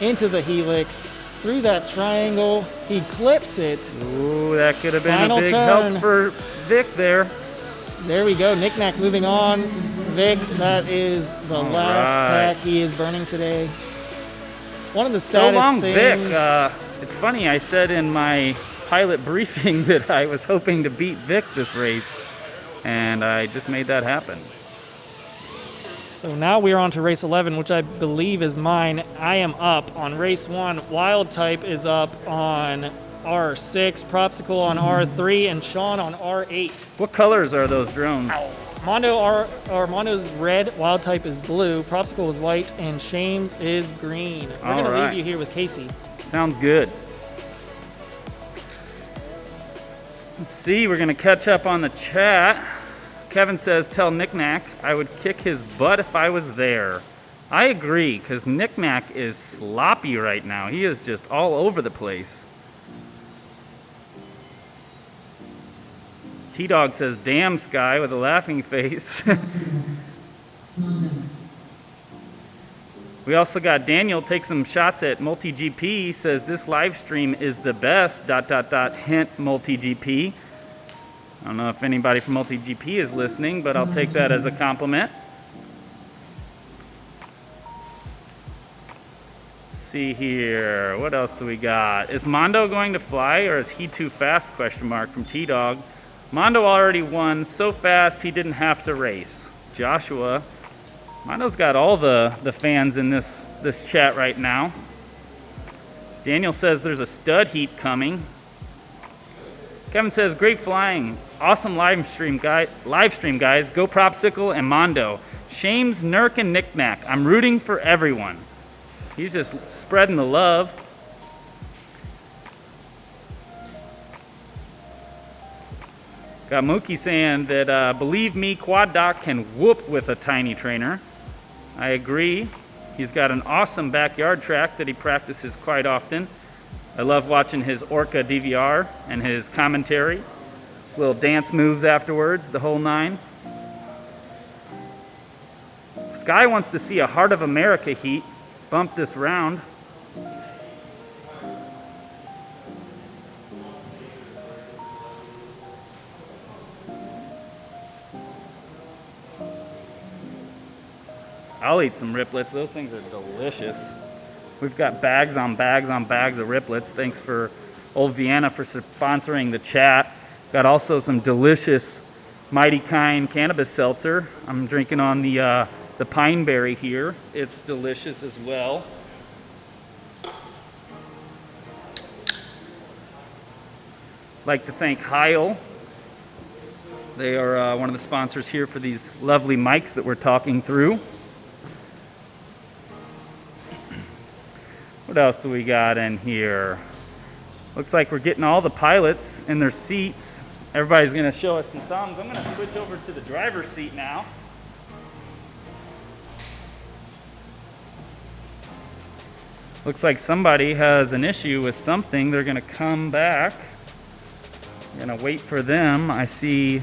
A: into the helix. Through that triangle, he clips it.
B: Ooh, that could have been
A: Final
B: a big
A: turn.
B: help for Vic there.
A: There we go. Knick-Knack moving on. Vic, that is the last pack he is burning today. One of the saddest
B: So long,
A: things.
B: Vic. It's funny, I said in my pilot briefing that I was hoping to beat Vic this race, and I just made that happen.
A: So now we're on to race 11, which I believe is mine. I am up on race 1. Wild Type is up on R6, Propsicle on R3, and Sean on R8.
B: What colors are those drones?
A: Armando's red, Wild Type is blue, Propsicle is white, and Shames is green. We're going to leave you here with Casey.
B: Sounds good. Let's see, we're gonna catch up on the chat. Kevin says, tell Knickknack I would kick his butt if I was there. I agree, because Knickknack is sloppy right now. He is just all over the place. T-Dog says, damn, Sky, with a laughing face. We also got Daniel take some shots at MultiGP. Says this live stream is the best. ... Hint MultiGP. I don't know if anybody from MultiGP is listening, but I'll take that as a compliment. Let's see here. What else do we got? Is Mondo going to fly, or is he too fast? Question mark from T-Dog. Mondo already won so fast he didn't have to race. Joshua. Mondo's got all the fans in this chat right now. Daniel says there's a stud heat coming. Kevin says great flying, awesome live stream guys. Go Propsicle and Mondo. Shames, Nurk, and Knickknack. I'm rooting for everyone. He's just spreading the love. Got Mookie saying that believe me, Quad Doc can whoop with a tiny trainer. I agree. He's got an awesome backyard track that he practices quite often. I love watching his Orqa DVR and his commentary. Little dance moves afterwards, the whole nine. Sky wants to see a Heart of America heat. Bump this round. I'll eat some riplets. Those things are delicious. We've got bags on bags on bags of riplets. Thanks for old Vienna for sponsoring the chat. Got also some delicious Mighty Kind cannabis seltzer. I'm drinking on the pine berry here. It's delicious as well. Like to thank Heil. They are one of the sponsors here for these lovely mics that we're talking through. What else do we got in here? Looks like we're getting all the pilots in their seats. Everybody's gonna show us some thumbs. I'm gonna switch over to the driver's seat now. Looks like somebody has an issue with something. They're gonna come back. I'm gonna wait for them. I see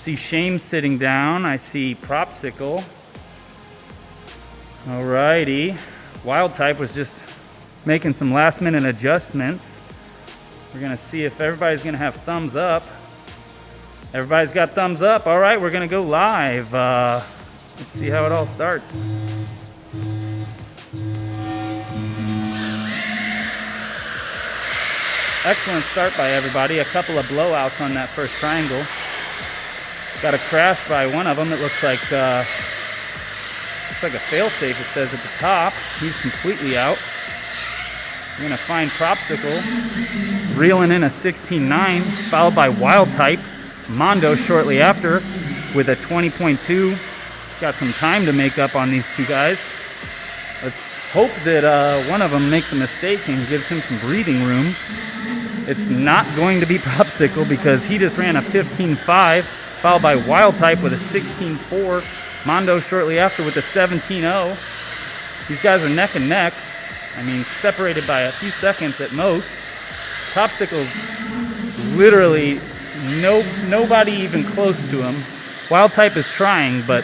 B: Shame sitting down. I see Propsicle. Alrighty. Wild Type was just making some last minute adjustments. We're gonna see if everybody's gonna have thumbs up. Everybody's got thumbs up. All right, we're gonna go live. Let's see how it all starts. Excellent start by everybody. A couple of blowouts on that first triangle. Got a crash by one of them. It looks like a failsafe, it says at the top. He's completely out. We're gonna find Propsicle reeling in a 16.9, followed by Wild Type. Mondo shortly after with a 20.2. Got some time to make up on these two guys. Let's hope that one of them makes a mistake and gives him some breathing room. It's not going to be Propsicle because he just ran a 15.5, followed by Wild Type with a 16.4. Mondo shortly after with a 17.0. These guys are neck and neck. I mean, separated by a few seconds at most. Propsicle's literally nobody even close to him. Wild Type is trying, but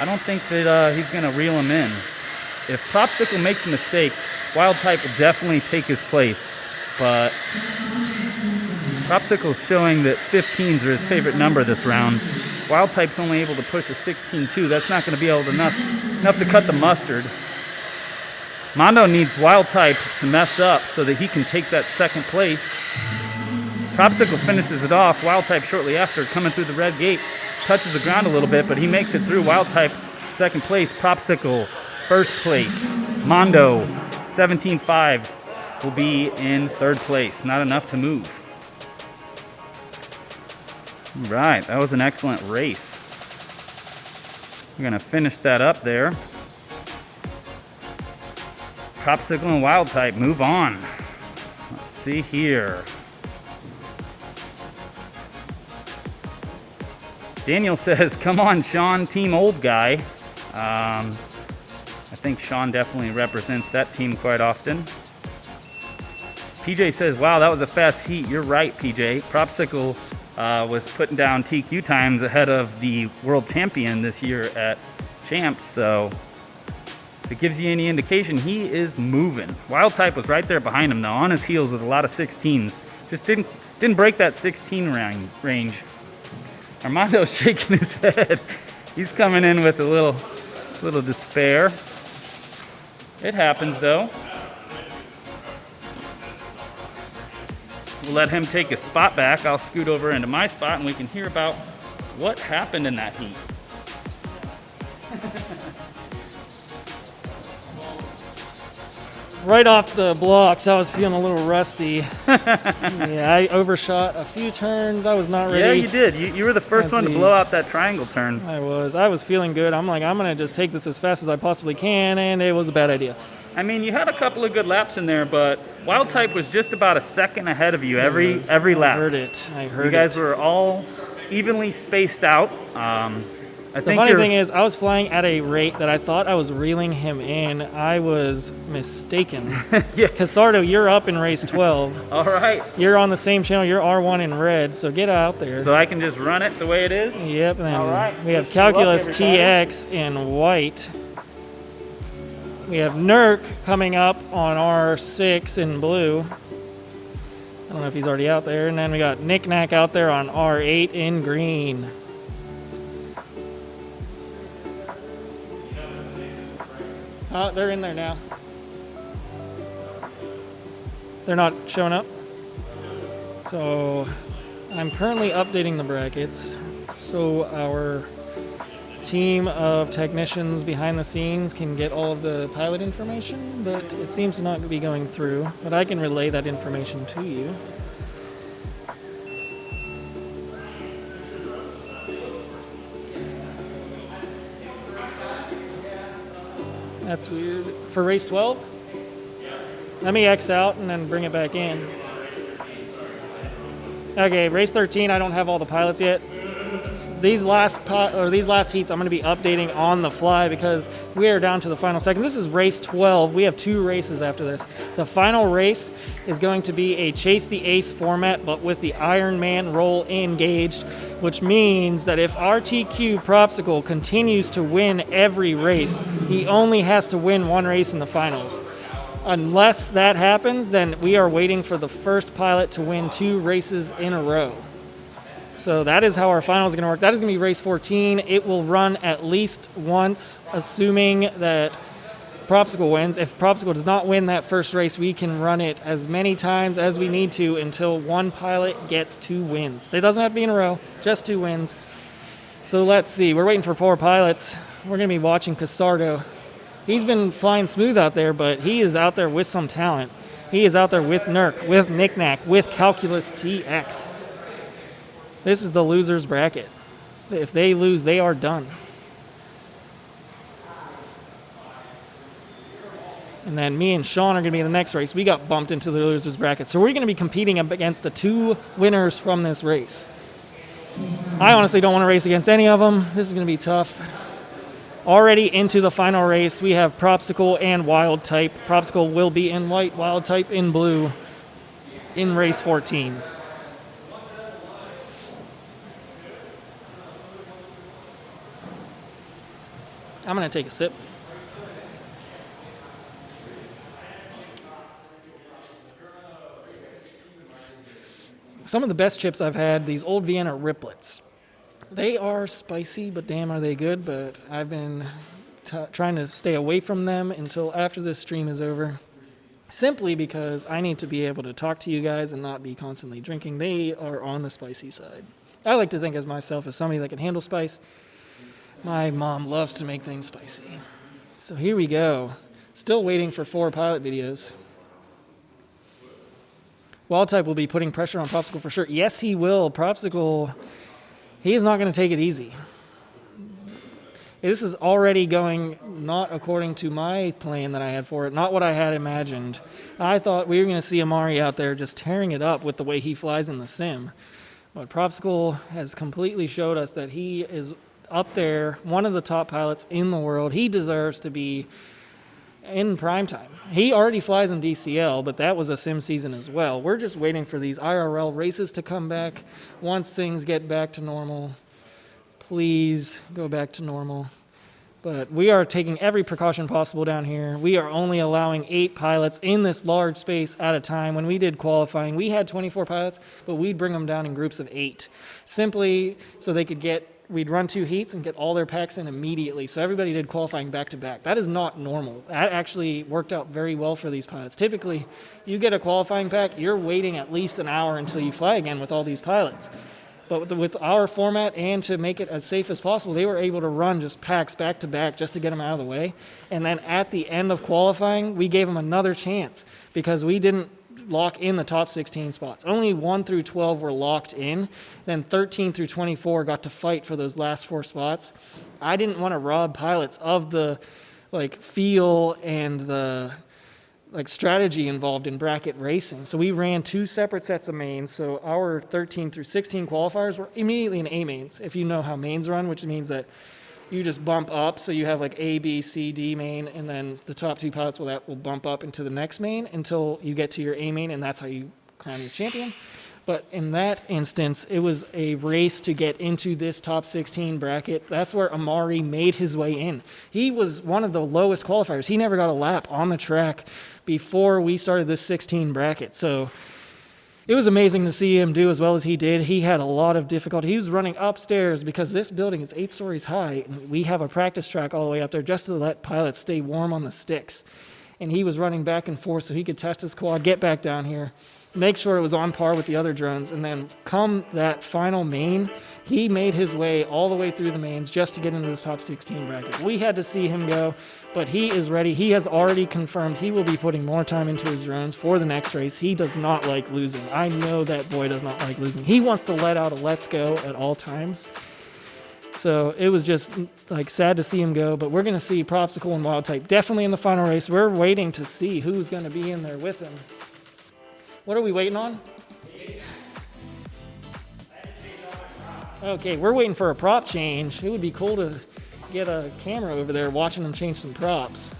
B: I don't think that he's going to reel him in. If Propsicle makes a mistake, Wild Type will definitely take his place. But Propsicle's showing that 15s are his favorite number this round. Wild Type's only able to push a 16.2. That's not going to be able to enough to cut the mustard. Mondo needs Wild Type to mess up so that he can take that second place. Propsicle finishes it off. Wild Type shortly after, coming through the red gate, touches the ground a little bit, but he makes it through. Wild Type second place. Propsicle first place. Mondo 17.5 will be in third place. Not enough to move. Right, that was an excellent race. We're gonna finish that up there. Propsicle and Wild Type move on. Let's see here. Daniel says, come on, Sean, team old guy. I think Sean definitely represents that team quite often. PJ says, wow, that was a fast heat. You're right, PJ. Propsicle was putting down TQ times ahead of the world champion this year at Champs, so if it gives you any indication, he is moving. Wild Type was right there behind him, though, on his heels with a lot of 16s. Just didn't break that 16 range. Armando's shaking his head. He's coming in with a little despair. It happens, though. We'll let him take his spot back. I'll scoot over into my spot and we can hear about what happened in that heat.
A: Right off the blocks, I was feeling a little rusty. Yeah, I overshot a few turns. I was not ready.
B: Yeah, you did. You were the first one to blow out that triangle turn.
A: I was feeling good. I'm like, I'm going to just take this as fast as I possibly can, and it was a bad idea.
B: I mean, you had a couple of good laps in there, but Wild Type was just about a second ahead of you every lap.
A: I heard it.
B: You guys were all evenly spaced out.
A: The funny thing is, I was flying at a rate that I thought I was reeling him in. I was mistaken.
B: Yeah.
A: Casardo, you're up in race 12.
B: All right.
A: You're on the same channel. You're R1 in red, so get out there.
B: So I can just run it the way it is?
A: Yep. And then
B: all right.
A: we have Calculus TX in white. We have Nurk coming up on R6 in blue. I don't know if he's already out there. And then we got Knick-Knack out there on R8 in green. They're in there now. They're not showing up. So I'm currently updating the brackets so our team of technicians behind the scenes can get all of the pilot information, but it seems to not be going through. But I can relay that information to you. That's weird. For race 12? Let me X out and then bring it back in. Okay, race 13, I don't have all the pilots yet. These last heats I'm going to be updating on the fly because we are down to the final seconds. This is race 12. We have 2 races after this. The final race is going to be a Chase the Ace format, but with the Iron Man role engaged, which means that if HQProps continues to win every race, he only has to win 1 race in the finals. Unless that happens, then we are waiting for the first pilot to win 2 races in a row. So that is how our finals are going to work. That is going to be race 14. It will run at least once, assuming that Propsicle wins. If Propsicle does not win that first race, we can run it as many times as we need to until 1 pilot gets 2 wins. It doesn't have to be in a row, just 2 wins. So let's see. We're waiting for 4 pilots. We're going to be watching Casardo. He's been flying smooth out there, but he is out there with some talent. He is out there with Nurk, with Knick-Knack, with Calculus TX. This is the loser's bracket. If they lose, they are done. And then me and Sean are going to be in the next race. We got bumped into the loser's bracket. So we're going to be competing up against the 2 winners from this race. I honestly don't want to race against any of them. This is going to be tough. Already into the final race, we have Propsicle and Wild Type. Propsicle will be in white, Wild Type in blue in race 14. I'm going to take a sip. Some of the best chips I've had, these old Vienna Riplets. They are spicy, but damn are they good, but I've been trying to stay away from them until after this stream is over. Simply because I need to be able to talk to you guys and not be constantly drinking. They are on the spicy side. I like to think of myself as somebody that can handle spice. My mom loves to make things spicy. So here we go. Still waiting for 4 pilot videos. Wild Type will be putting pressure on Propsicle for sure. Yes, he will. Propsicle, he is not going to take it easy. This is already going not according to my plan that I had for it, not what I had imagined. I thought we were going to see Amari out there just tearing it up with the way he flies in the sim. But Propsicle has completely showed us that he is up there, one of the top pilots in the world. He deserves to be in prime time. He already flies in DCL, but that was a sim season as well. We're just waiting for these IRL races to come back. Once things get back to normal, please go back to normal. But we are taking every precaution possible down here. We are only allowing 8 pilots in this large space at a time. When we did qualifying, we had 24 pilots, but we'd bring them down in groups of 8, simply so they could we'd run 2 heats and get all their packs in immediately. So everybody did qualifying back to back. That is not normal. That actually worked out very well for these pilots. Typically, you get a qualifying pack, you're waiting at least an hour until you fly again with all these pilots. But with our format and to make it as safe as possible, they were able to run just packs back to back just to get them out of the way. And then at the end of qualifying, we gave them another chance because we didn't lock in the top 16 spots. Only 1 through 12 were locked in. Then 13 through 24 got to fight for those last 4 spots. I didn't want to rob pilots of the feel and the strategy involved in bracket racing. So we ran 2 separate sets of mains. So our 13 through 16 qualifiers were immediately in A mains, if you know how mains run, which means that you just bump up. So you have A, B, C, D main, and then the top 2 pilots will bump up into the next main until you get to your A main, and that's how you crown your champion. But in that instance, it was a race to get into this top 16 bracket. That's where Amari made his way in. He was one of the lowest qualifiers. He never got a lap on the track before we started this 16 bracket. So it was amazing to see him do as well as he did. He had a lot of difficulty. He was running upstairs because this building is 8 stories high, and we have a practice track all the way up there just to let pilots stay warm on the sticks. And he was running back and forth so he could test his quad, get back down here, make sure it was on par with the other drones, and then come that final main, he made his way all the way through the mains just to get into the top 16 bracket. We had to see him go, but he is ready. He has already confirmed he will be putting more time into his drones for the next race. He does not like losing. I know that boy does not like losing. He wants to let out a let's go at all times. So it was just sad to see him go, but we're going to see Propsicle and Wild Type definitely in the final race. We're waiting to see who's going to be in there with him. What are we waiting on? Okay, we're waiting for a prop change. It would be cool to get a camera over there watching them change some props.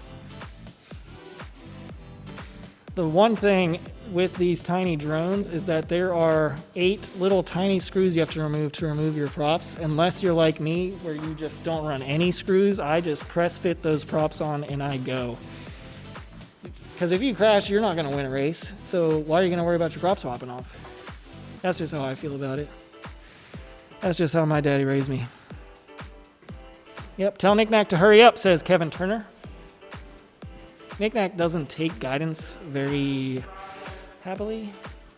A: The one thing with these tiny drones is that there are 8 little tiny screws you have to remove your props. Unless you're like me, where you just don't run any screws, I just press fit those props on and I go. Because if you crash, you're not going to win a race. So why are you going to worry about your props popping off? That's just how I feel about it. That's just how my daddy raised me. Yep, tell Knick-Knack to hurry up, says Kevin Turner. Knick-Knack doesn't take guidance very happily.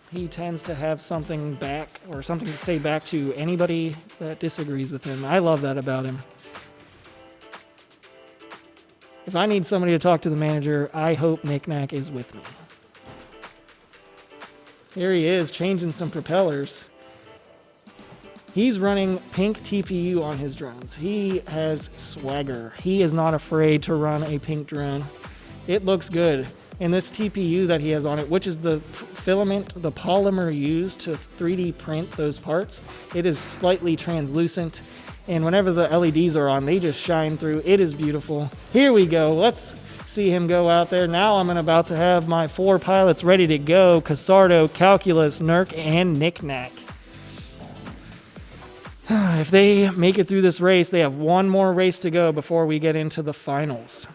A: He tends to have something back or something to say back to anybody that disagrees with him. I love that about him. If I need somebody to talk to the manager, I hope Knick-Knack is with me. Here he is, changing some propellers. He's running pink TPU on his drones. He has swagger. He is not afraid to run a pink drone. It looks good. And this TPU that he has on it, which is the filament, the polymer used to 3D print those parts, it is slightly translucent. And whenever the LEDs are on, they just shine through. It is beautiful. Here we go. Let's see him go out there. Now I'm about to have my 4 pilots ready to go. Casardo, Calculus, Nurk, and Knick-Knack. If they make it through this race, they have one more race to go before we get into the finals.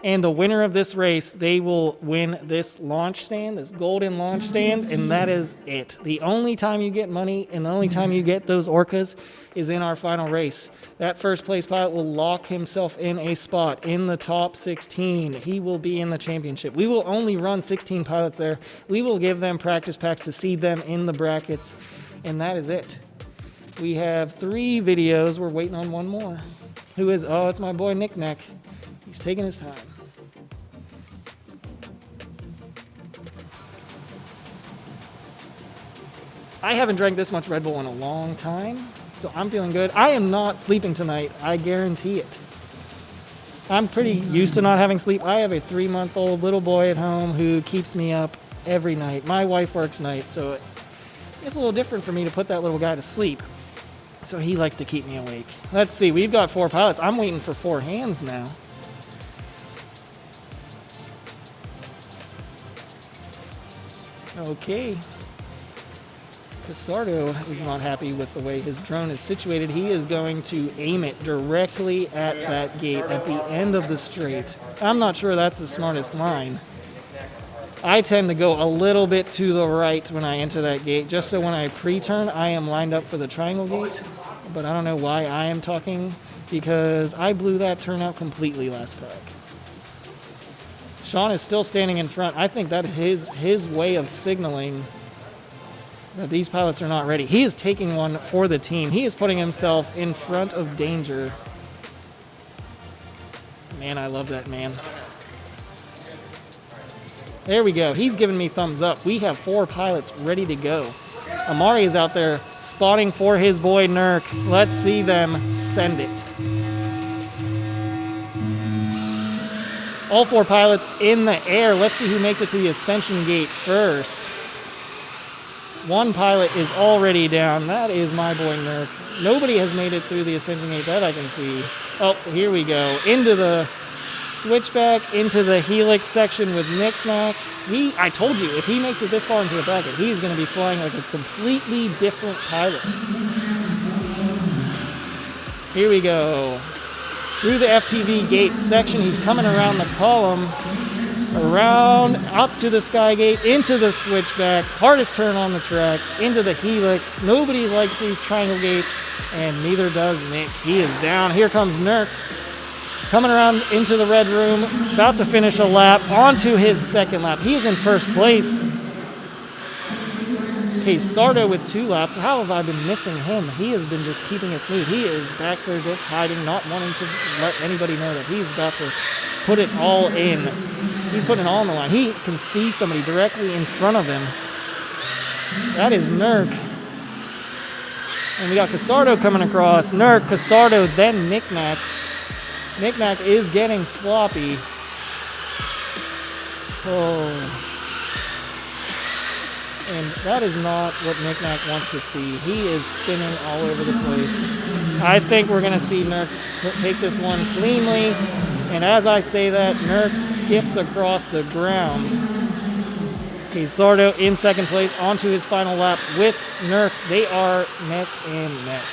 A: And the winner of this race, they will win this launch stand, this golden launch stand, and that is it. The only time you get money and the only time you get those Orcas is in our final race. That first place pilot will lock himself in a spot in the top 16. He will be in the championship. We will only run 16 pilots there. We will give them practice packs to seed them in the brackets, and that is it. We have 3 videos. We're waiting on one more. Who is, oh, it's my boy Knick-Knack. He's taking his time. I haven't drank this much Red Bull in a long time, So I'm feeling good. I am not sleeping tonight. I guarantee it. I'm pretty used to not having sleep. I have a 3-month-old little boy at home who keeps me up every night. My wife works nights, so it's a little different for me to put that little guy to sleep. So he likes to keep me awake. Let's see, we've got 4 pilots. I'm waiting for 4 hands now. Okay. Casardo is not happy with the way his drone is situated. He is going to aim it directly at that gate at the end of the straight. I'm not sure that's the smartest line. I tend to go a little bit to the right when I enter that gate, just so when I pre-turn, I am lined up for the triangle gate. But I don't know why I am talking, because I blew that turn out completely last pack. Sean is still standing in front. I think that is his way of signaling that these pilots are not ready. He is taking one for the team. He is putting himself in front of danger. Man, I love that man. There we go. He's giving me thumbs up. We have 4 pilots ready to go. Amari is out there spotting for his boy Nurk. Let's see them send it. All 4 pilots in the air. Let's see who makes it to the ascension gate first. 1 pilot is already down. That is my boy Nurk. Nobody has made it through the ascension gate that I can see. Oh, here we go. Into the switchback, into the helix section with Knick-Knack. I told you, if he makes it this far into the bracket, he's going to be flying like a completely different pilot. Here we go. Through the FPV gate section, he's coming around the column, around, up to the sky gate, into the switchback, hardest turn on the track, into the helix. Nobody likes these triangle gates, and neither does Nick. He is down. Here comes Nurk, coming around into the red room, about to finish a lap, onto his second lap. He is in first place. Casardo with 2 laps. How have I been missing him? He has been just keeping it smooth. He is back there just hiding, not wanting to let anybody know that he's about to put it all in. He's putting it all on the line. He can see somebody directly in front of him. That is Nurk. And we got Casardo coming across. Nurk, Casardo, then Knick-Knack. Knick-Knack is getting sloppy. Oh. And that is not what Knick-Knack wants to see. He is spinning all over the place. I think we're going to see Nurk take this one cleanly. And as I say that, Nurk skips across the ground. Casardo in second place onto his final lap with Nurk. They are neck and neck.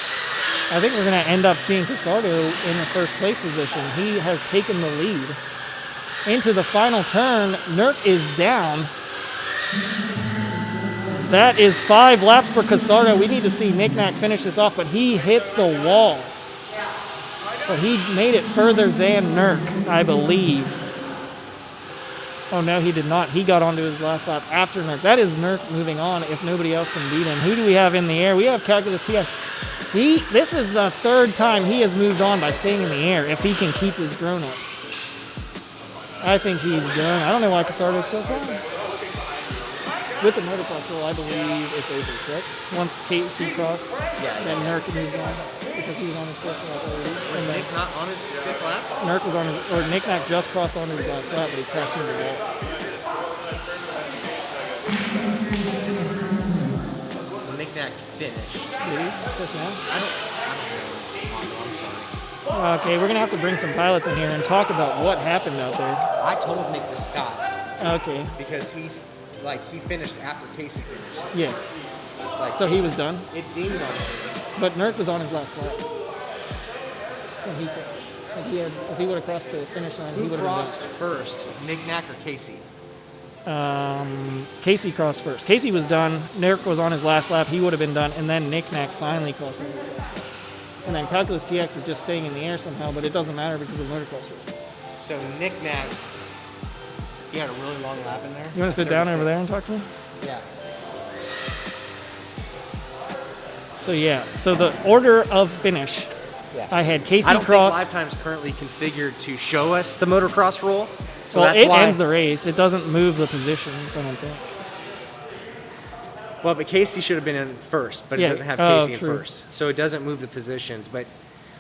A: I think we're going to end up seeing Casardo in the first place position. He has taken the lead. Into the final turn, Nurk is down. That is 5 laps for Casardo. We need to see Knick-Knack finish this off, but he hits the wall. But he made it further than Nurk, I believe. Oh, no, he did not. He got onto his last lap after Nurk. That is Nurk moving on if nobody else can beat him. Who do we have in the air? We have Calculus TX. This is the 3rd time he has moved on by staying in the air if he can keep his drone up. I think he's done. I don't know why Casardo's still flying. With the motocross rule, I believe it's over, correct? Once Casey crossed, then Nurk moves on because he was on his 5th lap already.
D: Was Nick not on his 5th lap?
A: Nurk was on his, or Knick-Knack just crossed on his last lap, but he crashed into the wall.
D: Knick-Knack finished.
A: Did he? Just now?
D: I don't know. I'm sorry.
A: Okay, we're gonna have to bring some pilots in here and talk about what happened out there.
D: I told Nick to stop.
A: Okay.
D: Because he finished after Casey finished.
A: Yeah. So he was done?
D: It dinged on him.
A: But Nurk was on his last lap. And if he would have crossed the finish line, he would have
D: crossed first, Knick-Knack or Casey?
A: Casey crossed first. Casey was done. Nurk was on his last lap. He would have been done. And then Knick-Knack finally crossed on his last lap. And then Calculus TX is just staying in the air somehow, but it doesn't matter because of motocross rule.
D: So Knick-Knack, he had a really long lap in there.
A: You want to sit down over there and talk to me?
D: Yeah.
A: So the order of finish.
D: Yeah.
A: I had Casey
D: I don't
A: cross.
D: think Lifetime's currently configured to show us the motocross rule. So
A: well,
D: that's
A: it
D: why
A: ends the race. It doesn't move the positions, I don't think.
D: Well, but Casey should have been in first, but
A: Yeah.
D: it doesn't have
A: Oh,
D: Casey in
A: true.
D: first. So it doesn't move the positions. But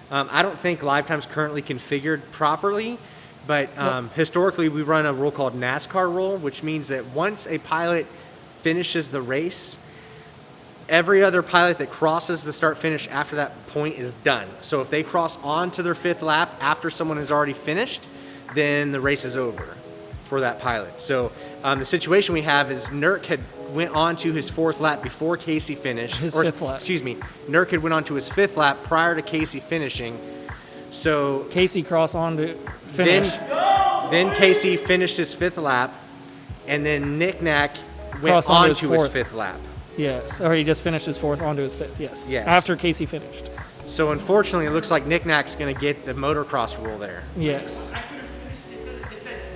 D: I don't think live time's currently configured properly. But historically, we run a rule called NASCAR rule, which means that once a pilot finishes the race, every other pilot that crosses the start-finish after that point is done. So if they cross on to their 5th lap after someone has already finished, then the race is over for that pilot. So the situation we have is Nurk had went on to his 4th lap before Casey finished.
A: His 5th lap.
D: Excuse me. Nurk had went on to his 5th lap prior to Casey finishing. So
A: Casey crossed on to finish.
D: Then Casey finished his 5th lap, and then Nick Nack went
A: Crossed
D: on
A: onto
D: to
A: his
D: his
A: 4th.
D: 5th lap.
A: Yes, or he just finished his 4th onto his 5th. Yes.
D: Yes.
A: After Casey finished.
D: So unfortunately, it looks like Nick Nack's going to get the motocross rule there.
A: Yes.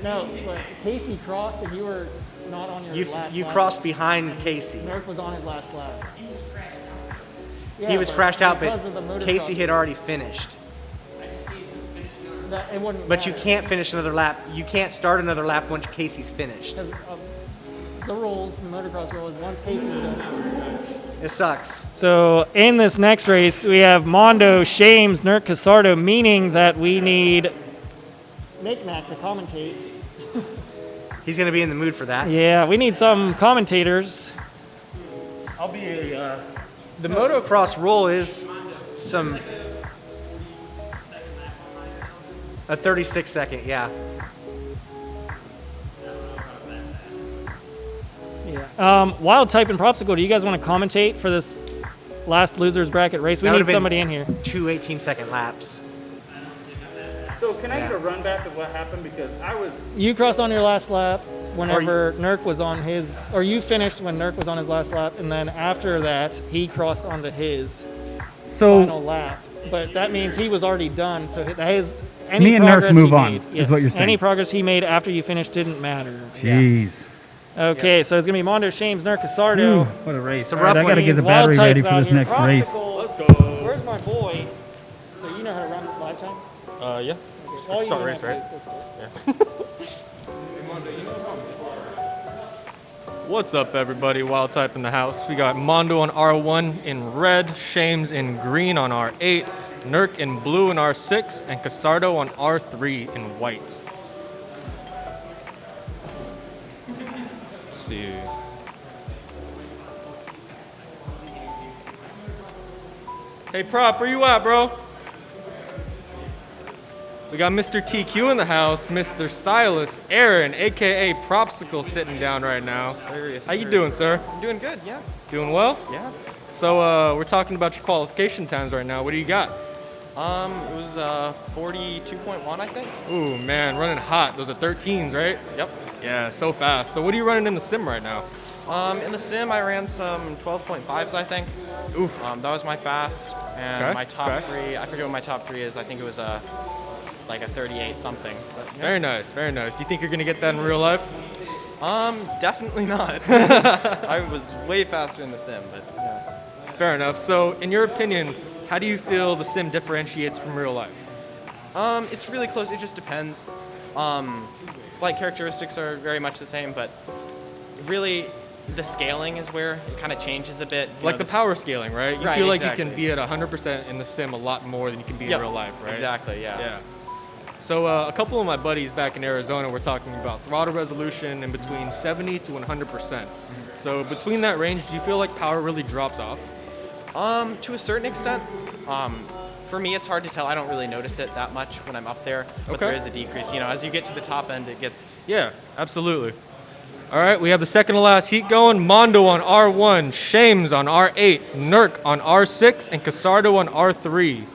A: No, but Casey crossed and you were not on your last
D: You
A: lap.
D: crossed behind Casey.
A: Nurk was on his last lap.
D: He was crashed out,
A: because of the
D: but
A: motocross
D: Casey had already finished.
A: It wouldn't
D: But you
A: matter.
D: can't finish another lap. You can't start another lap once Casey's finished.
A: Because the rules, the motocross rule is once Casey's done.
D: It sucks.
A: So in this next race, we have Mondo, Shames, Nurk, Casardo, meaning that we need Nick Nack to commentate.
D: He's going to be in the mood for that.
A: Yeah, we need some commentators.
B: I'll be a.
D: The motocross rule is a 36-second, yeah.
A: Yeah. Wild Type and Propsicle, do you guys want to commentate for this last losers bracket race? We
D: That
A: need
D: would've been
A: somebody in here.
D: 2 18-second laps.
B: So can I
D: Yeah.
B: get a run back of what happened? Because I was.
A: You crossed on your last lap whenever Nurk was on his, or you finished when Nurk was on his last lap, and then after that, he crossed onto his final lap. But that means he was already done, so his any
B: Me and Nurk
A: progress
B: move
A: he
B: on,
A: made,
B: is what you're saying.
A: Any progress he made after you finished didn't matter.
B: Jeez.
A: Okay, so it's gonna be Mondo, Shames, Nurk, Casardo.
B: What a race.
D: a
B: All right, I
D: rough
B: got to
D: one.
B: get the
A: Wild
B: battery
A: Type's
B: ready for
A: out
B: this
A: here.
B: next race.
A: Propsicle,
B: Let's go.
A: Where's my boy? So you know how to run live time?
E: Yeah.
A: Okay,
E: Just
A: all you
E: start
A: know
E: race,
A: how to do
E: right?
A: is quick start.
E: What's up, everybody? Wild Type in the house. We got Mondo on R1 in red, Shames in green on R8, Nurk in blue in R6, and Casardo on R3 in white. Let's see. Hey, Prop, where you at, bro? We got Mr. TQ in the house, Mr. Silas Aaron, aka Propsicle, sitting down right now.
G: Serious.
E: How you doing, sir?
G: I'm doing good, yeah.
E: Doing well?
G: Yeah.
E: So we're talking about your qualification times right now. What do you got?
G: It was 42.1, I think.
E: Ooh, man, running hot. Those are 13s, right?
G: Yep.
E: Yeah, so fast. So what are you running in the sim right now?
G: In the sim, I ran some 12.5s, I think.
E: Oof.
G: That was my fast, and
E: Okay,
G: my top
E: okay.
G: three. I forget what my top three is. I think it was like a 38 something. But, yeah.
E: Very nice, very nice. Do you think you're gonna get that in real life?
G: Definitely not. I was way faster in the sim, but yeah.
E: Fair enough. So, in your opinion, how do you feel the sim differentiates from real life?
G: It's really close. It just depends. Flight characteristics are very much the same, but really the scaling is where it kind of changes a bit. You
E: Like
G: know,
E: the
G: this-
E: power scaling, right? You
G: Right,
E: feel like
G: exactly.
E: you can be at 100% in the sim a lot more than you can be
G: Yep,
E: in real life, right?
G: Exactly, yeah.
E: Yeah. So a couple of my buddies back in Arizona were talking about throttle resolution in between 70 to 100%. So between that range, do you feel like power really drops off?
G: To a certain extent. For me, it's hard to tell. I don't really notice it that much when I'm up there, but
E: Okay.
G: there is a decrease. You know, as you get to the top end, it gets.
E: Yeah, absolutely. All right, we have the second to last heat going. Mondo on R1, Shames on R8, Nurk on R6, and Casardo on R3.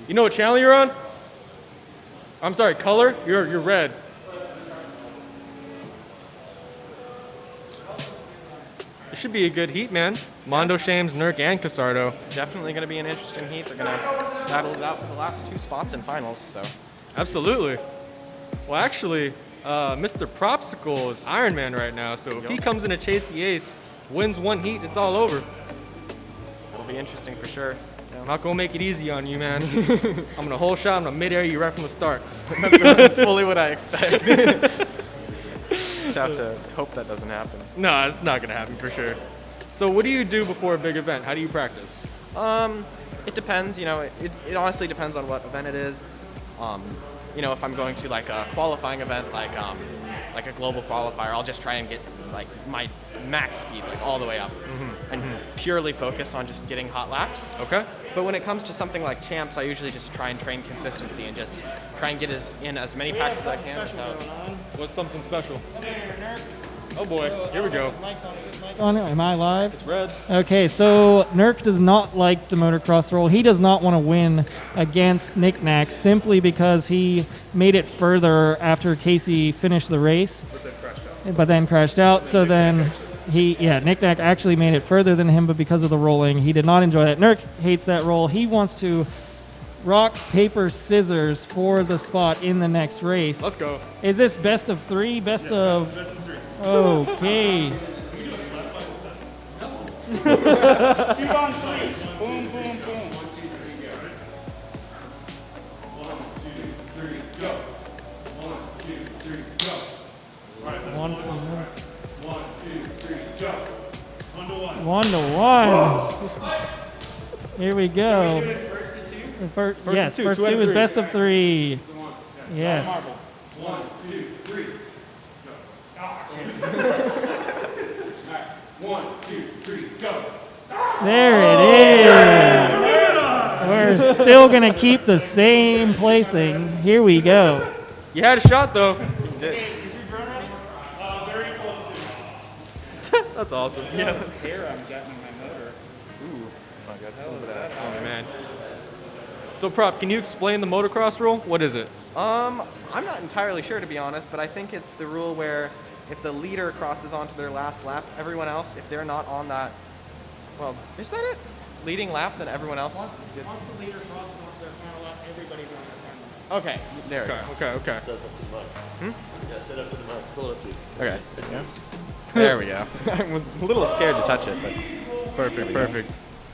E: You know what channel you're on? I'm sorry, color? You're red. It should be a good heat, man. Mondo, Shames, Nurk, and Casardo.
G: Definitely going to be an interesting heat. They're going to battle it out for the last two spots in finals. So.
E: Absolutely. Well, actually, Mr. Propsicle is Iron Man right now, so if he comes in to chase the ace, wins one heat, it's all over.
G: It'll be interesting for sure.
E: I'm not gonna make it easy on you, man. I'm gonna whole shot, I'm gonna mid-air you right from the start.
G: That's fully what I expect. Just have to hope that doesn't happen.
E: No, it's not gonna happen for sure. So what do you do before a big event? How do you practice?
G: It depends, you know, it honestly depends on what event it is. You know, if I'm going to like a qualifying event, like a global qualifier, I'll just try and get like my max speed like all the way up and purely focus on just getting hot laps.
E: Okay.
G: But when it comes to something like champs, I usually just try and train consistency and just try and get in as many packs as I can without.
E: What's something special? Oh boy, here we go.
A: Am I live?
E: It's red.
A: Okay, so Nurk does not like the motocross roll. He does not want to win against Nick Nack simply because he made it further after Casey finished the race. But then crashed out. So then Nick Nack actually made it further than him, but because of the rolling, he did not enjoy that. Nurk hates that roll. He wants to rock, paper, scissors for the spot in the next race.
E: Let's go.
A: Is this best of three? Best of... Okay.
B: Shoot on three. Boom, boom, boom.
I: 1, 2, 3, go. 1, 2, 3, go. Right, that's 1 2, 3, go. 1 to 1.
A: 1 to 1. Here we go. First two is best of three. Yes.
I: 1, 2, 3, go. Alright. 1, 2, 3, go.
A: There it is. We're still going to keep the same placing. Here we go.
E: You had a shot though.
I: Is your drone ready? Very close to.
E: That's awesome.
B: Yeah. Here I'm getting my motor.
E: Ooh, my God. Oh man. So Prop, can you explain the motocross rule? What is it?
G: I'm not entirely sure, to be honest, but I think it's the rule where if the leader crosses onto their last lap, everyone else, if they're not on that, well, is that it? Leading lap, then everyone else gets...
A: Once the leader crosses onto their final lap, everybody's on their final lap.
G: Okay, there we go.
E: Okay.
K: Yeah, set up to the mouth. Pull up to you.
G: Okay. There we go. I was a little scared to touch it, but
E: Perfect.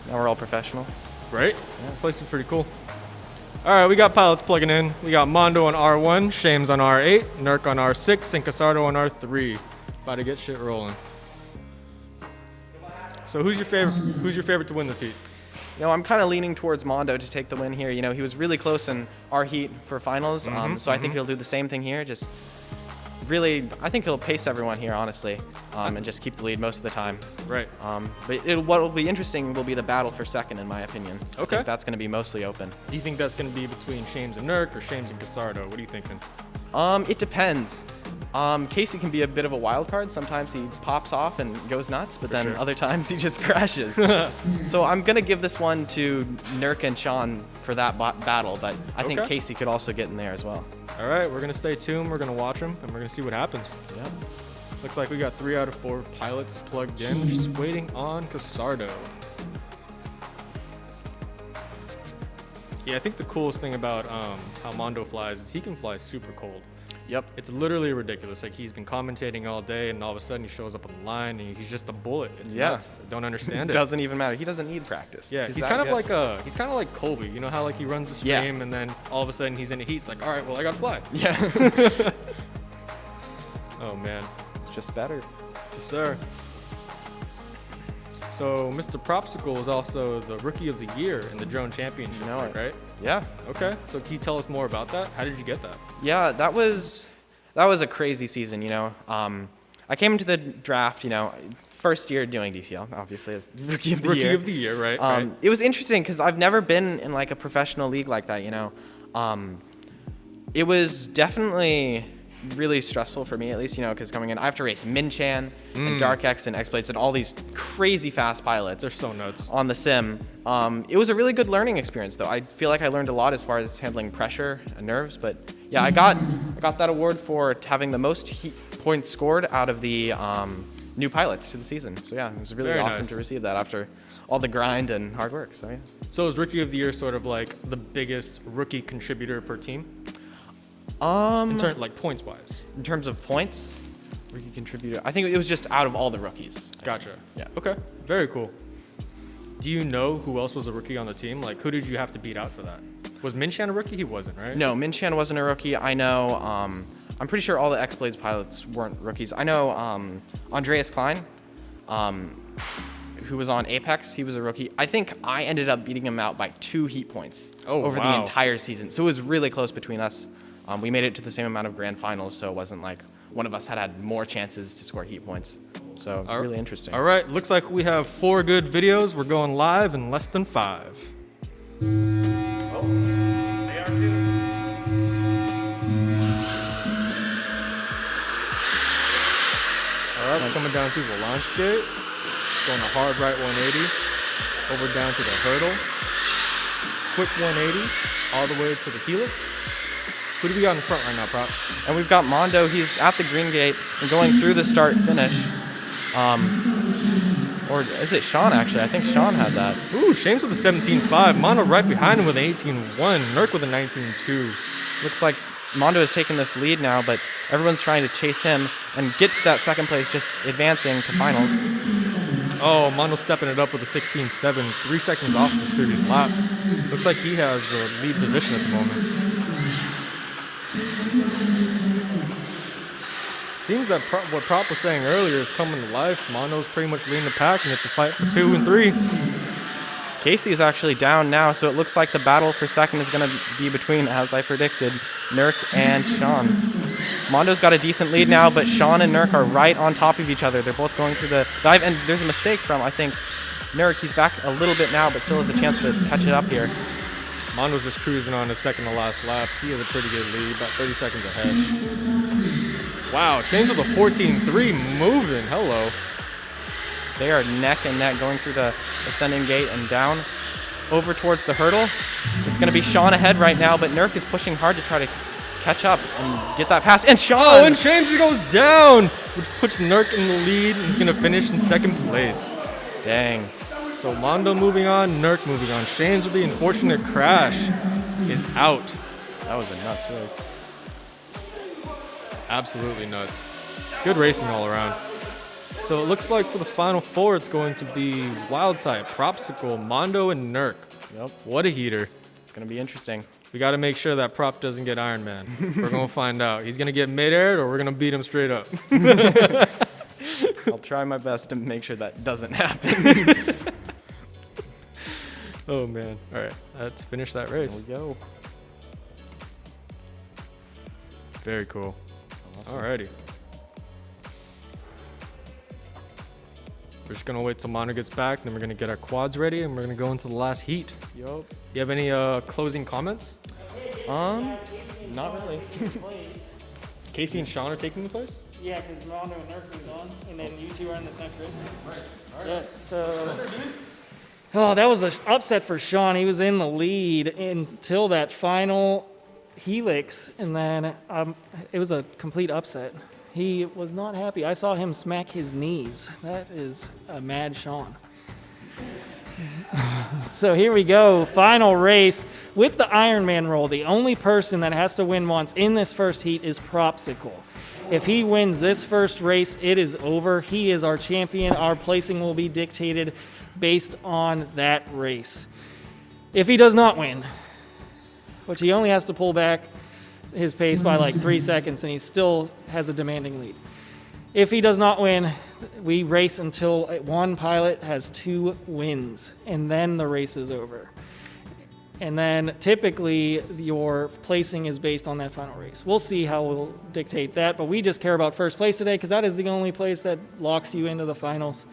G: now we're all professional.
E: Right? This place is pretty cool. All right, we got pilots plugging in. We got Mondo on R1, Shames on R8, Nurk on R6, and Casardo on R3. About to get shit rolling. So who's your favorite to win this heat?
G: You know, I'm kind of leaning towards Mondo to take the win here. You know, he was really close in our heat for finals, so I think he'll do the same thing here. Just really, I think he'll pace everyone here, honestly, and just keep the lead most of the time.
E: Right.
G: But what will be interesting will be the battle for second, in my opinion.
E: Okay.
G: I think that's going to be mostly open.
E: Do you think that's going to be between Shames and Nurk or Shames and Casardo? What are you thinking?
G: It depends. Casey can be a bit of a wild card. Sometimes he pops off and goes nuts, but then other times he just crashes. So I'm going to give this one to Nurk and Sean for that battle, but I think Casey could also get in there as well.
E: All right, we're going to stay tuned. We're going to watch them, and we're going to see what happens.
G: Yep.
E: Looks like we got 3 out of 4 pilots plugged in, just waiting on Casardo. Yeah, I think the coolest thing about how Mondo flies is he can fly super cold.
G: Yep.
E: It's literally ridiculous. Like, he's been commentating all day, and all of a sudden he shows up on the line, and he's just a bullet. It's nuts. I don't understand it.
G: Doesn't even matter. He doesn't need practice.
E: Yeah, he's kind of like Colby. You know how like he runs the stream, and then all of a sudden he's in a heat. It's like, all right, well I gotta fly.
G: Yeah.
E: Oh man.
G: It's just better.
E: Yes, sir. So Mr. Propsicle is also the Rookie of the Year in the Drone Championship,
G: You know it.
E: right?
G: Yeah.
E: Okay. So can you tell us more about that? How did you get that?
G: Yeah, that was a crazy season, you know. I came into the draft, you know, first year doing DCL, obviously, as Rookie of the Year.
E: Rookie of the Year, right? Right.
G: It was interesting because I've never been in like a professional league like that, you know. It was definitely really stressful for me, at least, you know, because coming in, I have to race Min-Chan and Dark X and X-Blades and all these crazy fast pilots.
E: They're so nuts.
G: On the sim. It was a really good learning experience, though. I feel like I learned a lot as far as handling pressure and nerves, but yeah, I got that award for having the most heat points scored out of the new pilots to the season. So yeah, it was really awesome to receive that after all the grind and hard work. So yeah.
E: So is Rookie of the Year sort of like the biggest rookie contributor per team? In terms like points wise.
G: In terms of points, rookie contributor. I think it was just out of all the rookies.
E: Gotcha.
G: Yeah.
E: Okay. Very cool. Do you know who else was a rookie on the team? Like, who did you have to beat out for that? Was Min-Chan a rookie? He wasn't, right?
G: No, Min-Chan wasn't a rookie. I know I'm pretty sure all the X-Blades pilots weren't rookies. I know Andreas Klein, who was on Apex, he was a rookie. I think I ended up beating him out by 2 heat points over the entire season. So it was really close between us. We made it to the same amount of grand finals, so it wasn't like one of us had more chances to score heat points. So really interesting.
E: All right, looks like we have 4 good videos. We're going live in less than 5.
B: Oh, they are too.
E: All right, we're coming down through the launch gate. Going a hard right 180, over down to the hurdle. Quick 180, all the way to the helix. Who do we got in front right now, Prop?
G: And we've got Mondo. He's at the green gate and going through the start finish. Or is it Sean, actually? I think Sean had that.
E: Ooh, Shames with a 17.5. Mondo right behind him with an 18.1. Nurk with a 19.2.
G: Looks like Mondo is taking this lead now, but everyone's trying to chase him and get to that second place, just advancing to finals.
E: Oh, Mondo stepping it up with a 16.7. 3 seconds off this previous lap. Looks like he has the lead position at the moment. Seems that what Prop was saying earlier is coming to life. Mondo's pretty much leading the pack and it's a fight for 2 and 3.
G: Casey is actually down now, so it looks like the battle for second is going to be between, as I predicted, Nurk and Sean. Mondo's got a decent lead now, but Sean and Nurk are right on top of each other. They're both going through the dive, and there's a mistake from, I think, Nurk. He's back a little bit now, but still has a chance to catch it up here.
E: Mondo's just cruising on his second to last lap. He has a pretty good lead, about 30 seconds ahead. Wow, James with a 14.3 moving. Hello.
G: They are neck and neck going through the ascending gate and down over towards the hurdle. It's going to be Sean ahead right now, but Nurk is pushing hard to try to catch up and get that pass. And Sean!
E: Oh, and James goes down, which puts Nurk in the lead, and he's going to finish in second place.
G: Dang.
E: So Mondo moving on, Nurk moving on. Shames with the unfortunate crash is out.
G: That was a nuts race.
E: Absolutely nuts. Good racing all around. So it looks like for the final 4, it's going to be Wild Type, Propsicle, Mondo, and Nurk.
G: Yep.
E: What a heater.
G: It's going to be interesting.
E: We got to make sure that Prop doesn't get Iron Man. We're going to find out. He's going to get mid-aired or we're going to beat him straight up.
G: I'll try my best to make sure that doesn't happen.
E: Oh, man. All right, let's finish that race.
G: There we go.
E: Very cool.
G: Awesome.
E: Alrighty. We're just gonna wait till Mondo gets back, then we're gonna get our quads ready, and we're gonna go into the last heat.
G: Yup.
E: You have any closing comments?
G: Not really.
E: Casey and Sean are taking the place?
A: Yeah, because Mondo and Nurk moved on, and then you 2 are in this next race.
E: Right. All right.
A: Yes, so... Oh, that was an upset for Sean. He was in the lead until that final helix, and then it was a complete upset. He was not happy. I saw him smack his knees. That is a mad Sean. So here we go, final race with the Ironman roll. The only person that has to win once in this first heat is Propsicle. If he wins this first race, it is over. He is our champion. Our placing will be dictated based on that race. If he does not win, which he only has to pull back his pace by like 3 seconds, and he still has a demanding lead. If he does not win, we race until one pilot has 2 wins, and then the race is over. And then typically your placing is based on that final race. We'll see how we'll dictate that, but we just care about first place today because that is the only place that locks you into the finals.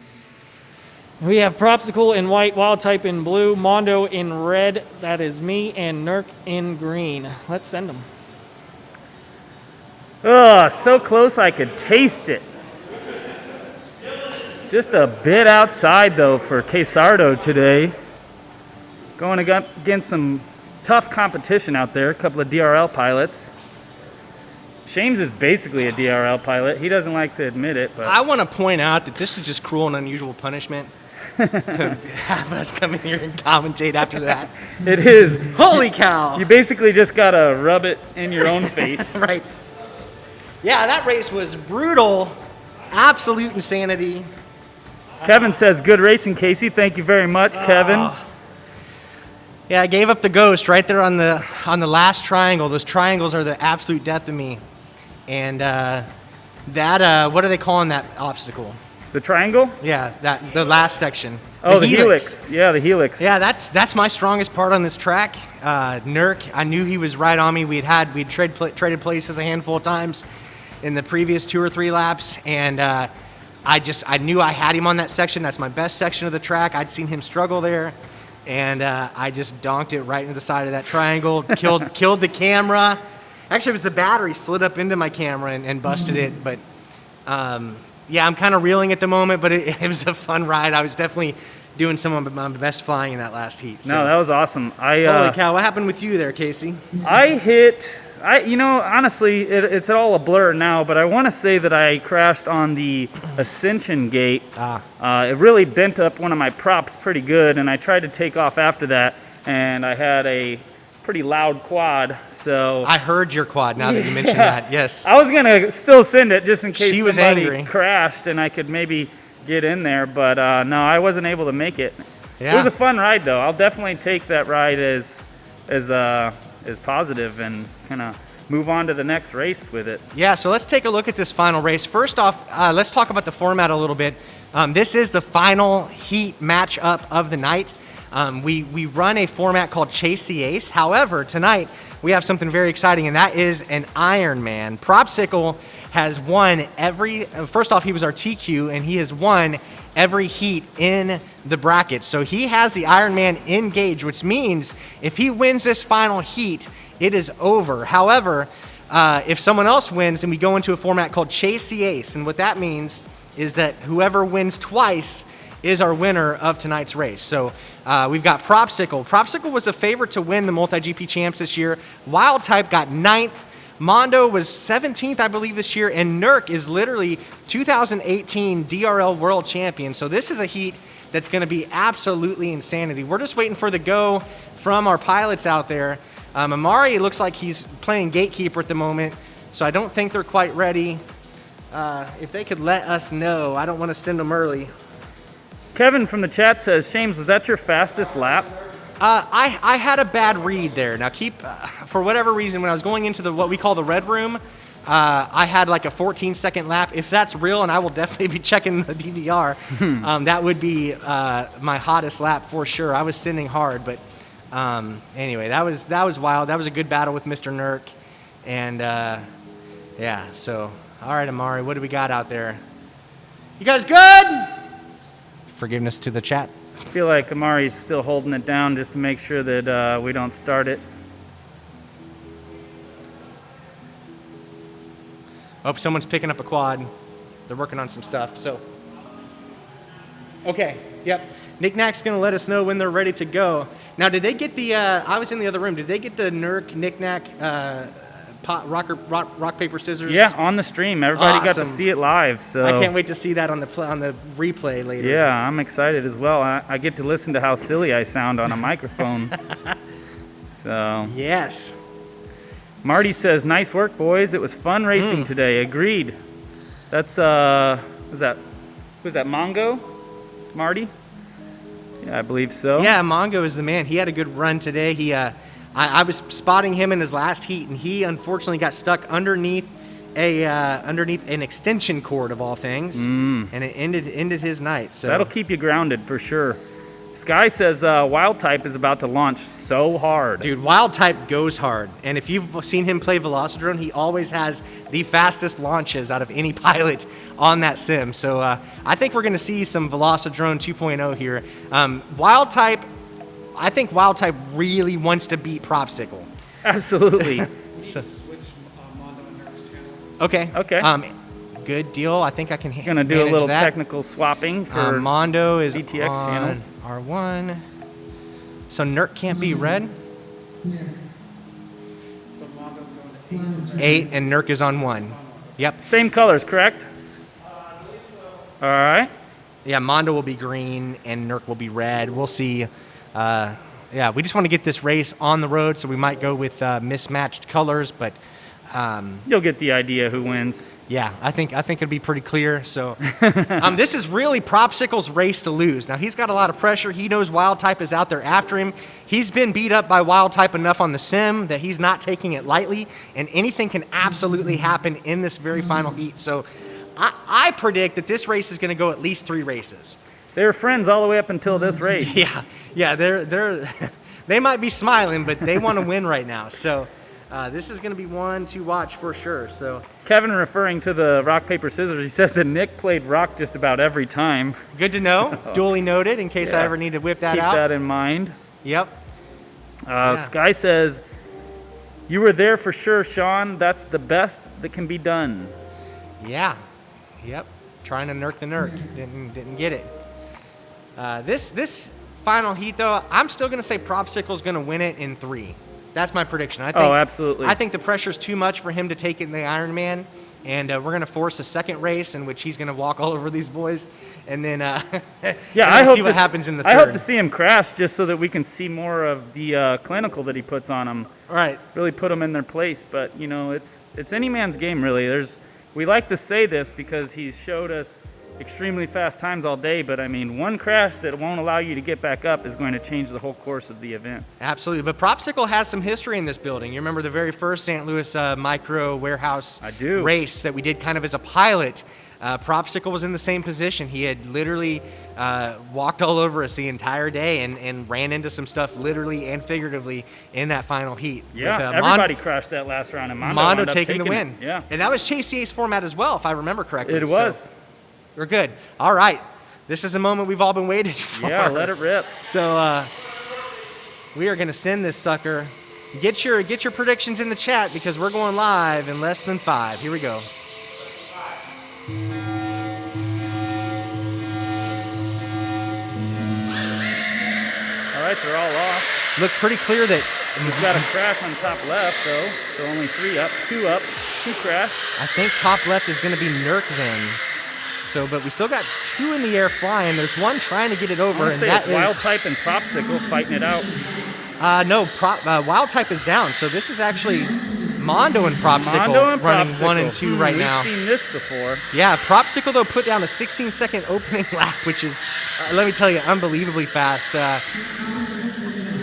A: We have Propsicle in white, Wild Type in blue, Mondo in red, that is me, and Nurk in green. Let's send them.
B: Oh, so close I could taste it. Just a bit outside, though, for Quesardo today. Going against some tough competition out there, a couple of DRL pilots. Shames is basically a DRL pilot. He doesn't like to admit it, but...
D: I want to point out that this is just cruel and unusual punishment. To have us come in here and commentate after that.
B: It is.
D: Holy cow.
B: You basically just got to rub it in your own face.
D: Right. Yeah, that race was brutal. Absolute insanity.
B: Kevin says, good racing, Casey. Thank you very much, Kevin.
D: Yeah, I gave up the ghost right there on the last triangle. Those triangles are the absolute death of me. And that, what are they calling that obstacle?
B: The triangle?
D: Yeah, the last section.
B: Oh, the helix. Yeah, the helix.
D: Yeah, that's my strongest part on this track. Nurk, I knew he was right on me. We'd traded places a handful of times in the previous 2 or 3 laps, and I knew I had him on that section. That's my best section of the track. I'd seen him struggle there, and I just donked it right into the side of that triangle, killed the camera. Actually, it was the battery slid up into my camera and busted it, but yeah, I'm kind of reeling at the moment, but it was a fun ride. I was definitely doing some of my best flying in that last heat. So.
B: No, that was awesome.
D: Holy cow, what happened with you there, Casey?
B: Honestly, it's all a blur now, but I want to say that I crashed on the ascension gate. It really bent up one of my props pretty good, and I tried to take off after that, and I had a pretty loud quad. So
D: I heard your quad now that you mentioned that. Yes.
B: I was gonna still send it just in case
D: she was
B: somebody
D: angry.
B: crashed and I could maybe get in there, but no, I wasn't able to make it.
D: Yeah.
B: It was a fun ride though. I'll definitely take that ride as positive and kind of move on to the next race with it.
D: Yeah, so let's take a look at this final race. First off, let's talk about the format a little bit. This is the final heat matchup of the night. We run a format called Chase the Ace. However, tonight we have something very exciting, and that is an Ironman. Propsicle has won first off, he was our TQ, and he has won every heat in the bracket. So he has the Ironman engaged, which means if he wins this final heat, it is over. However, if someone else wins, then we go into a format called Chase the Ace, and what that means is that whoever wins twice is our winner of tonight's race. So we've got Propsicle. Propsicle was a favorite to win the multi-GP champs this year. Wild Type got 9th. Mondo was 17th, I believe, this year. And Nurk is literally 2018 DRL World Champion. So this is a heat that's going to be absolutely insanity. We're just waiting for the go from our pilots out there. Amari looks like he's playing gatekeeper at the moment, so I don't think they're quite ready. If they could let us know. I don't want to send them early.
B: Kevin from the chat says, Shames, was that your fastest lap?
D: I had a bad read there. Now for whatever reason, when I was going into what we call the red room, I had like a 14-second lap. If that's real, and I will definitely be checking the DVR, that would be my hottest lap for sure. I was sending hard, but anyway, that was wild. That was a good battle with Mr. Nurk, and yeah. So all right, Amari, what do we got out there? You guys good? Forgiveness to the chat.
B: I feel like Amari's still holding it down just to make sure that we don't start it.
D: Oh, someone's picking up a quad. They're working on some stuff, so. Okay, yep. Knickknack's gonna let us know when they're ready to go. Now, did they get the, I was in the other room, did they get the Nurk Knickknack rock, paper, scissors?
B: Yeah, on the stream. Everybody got to see it live. So
D: I can't wait to see that on the replay later.
B: Yeah, I'm excited as well. I get to listen to how silly I sound on a microphone. So
D: yes.
B: Marty says, "Nice work, boys. It was fun racing today." Agreed. That's who's that? Mongo? Marty? Yeah, I believe so.
D: Yeah, Mongo is the man. He had a good run today. He I was spotting him in his last heat, and he unfortunately got stuck underneath an extension cord of all things, and it ended his night. So
B: that'll keep you grounded for sure. Sky says Wild Type is about to launch so hard.
D: Dude, Wild Type goes hard, and if you've seen him play Velocidrone, he always has the fastest launches out of any pilot on that sim. So I think we're going to see some Velocidrone 2.0 here. Wild Type. I think Wild Type really wants to beat Propsicle.
B: Absolutely.
H: Switch Mondo and Nurk's channels.
D: Okay.
B: Okay.
D: Good deal. I think I can
B: gonna do a little
D: that.
B: Technical swapping for
D: Mondo is
B: VTX
D: on
B: channels.
D: R1. So Nurk can't be red.
H: So Mondo's going to 8.
D: 8 and Nurk is on 1. Yep.
B: Same colors, correct? All right.
D: Yeah, Mondo will be green and Nurk will be red. We'll see. Yeah, we just want to get this race on the road, so we might go with mismatched colors, but
B: You'll get the idea who wins.
D: Yeah, I think it'd be pretty clear. So this is really Propsicle's race to lose. Now he's got a lot of pressure. He knows Wild Type is out there after him. He's been beat up by Wild Type enough on the sim that he's not taking it lightly, and anything can absolutely happen in this very final heat. So I predict that this race is going to go at least 3 races.
B: They were friends all the way up until this race.
D: Yeah, they're they might be smiling, but they want to win right now. So. This is going to be one to watch for sure. So
B: Kevin, referring to the rock, paper, scissors, he says that Nick played rock just about every time.
D: Good to know. So, duly noted in case I ever need to whip that out.
B: Keep that in mind.
D: Yep.
B: Sky says, you were there for sure, Sean. That's the best that can be done.
D: Yeah. Yep. Trying to nerk the nerk. Didn't get it. This final heat, though, I'm still going to say Propsicle's going to win it in 3. That's my prediction. I think,
B: absolutely.
D: I think the pressure's too much for him to take it in the Ironman, and we're going to force a second race in which he's going to walk all over these boys, and then
B: I hope
D: see what happens in the third.
B: I hope to see him crash just so that we can see more of the clinical that he puts on them.
D: Right.
B: Really put them in their place. But you know, it's any man's game really. We like to say this because he's showed us extremely fast times all day, but I mean, one crash that won't allow you to get back up is going to change the whole course of the event.
D: Absolutely, but Propsicle has some history in this building. You remember the very first St. Louis micro warehouse race that we did kind of as a pilot. Propsicle was in the same position. He had literally walked all over us the entire day and ran into some stuff literally and figuratively in that final heat.
B: Yeah, with, everybody crashed that last round, and
D: Mondo taking the win.
B: Yeah,
D: and that was Chase CA's format as well, if I remember correctly.
B: It was.
D: So, we're good. All right. This is the moment we've all been waiting for.
B: Yeah, let it rip.
D: So we are going to send this sucker. Get your predictions in the chat because we're going live in less than 5. Here we go.
B: All right, they're all off.
D: Look pretty clear that
B: we've got a crash on top left, though. So only 3 up, 2 up, 2 crash.
D: I think top left is going to be Nurk then. So, but we still got 2 in the air flying. There's one trying to get it over, and that is
B: Wild Type and Propsicle fighting it out.
D: No, Wild Type is down. So this is actually Mondo and Propsicle running 1 and 2 right now.
B: We've seen this before.
D: Yeah, Propsicle though put down a 16-second opening lap, which is, let me tell you, unbelievably fast.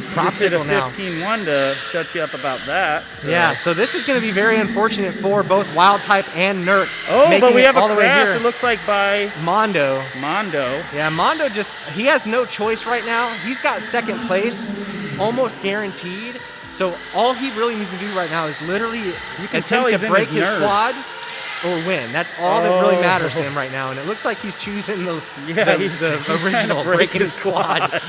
D: Propsicle now.
B: 15-1 to shut you up about that. So.
D: Yeah, so this is going to be very unfortunate for both Wild Type and Nurk.
B: Oh, but we have a crash, it looks like, by
D: Mondo.
B: Yeah,
D: Mondo he has no choice right now. He's got second place, almost guaranteed. So all he really needs to do right now is literally attempt to break his quad or win. That's all that really matters to him right now. And it looks like he's choosing the original, breaking his quad.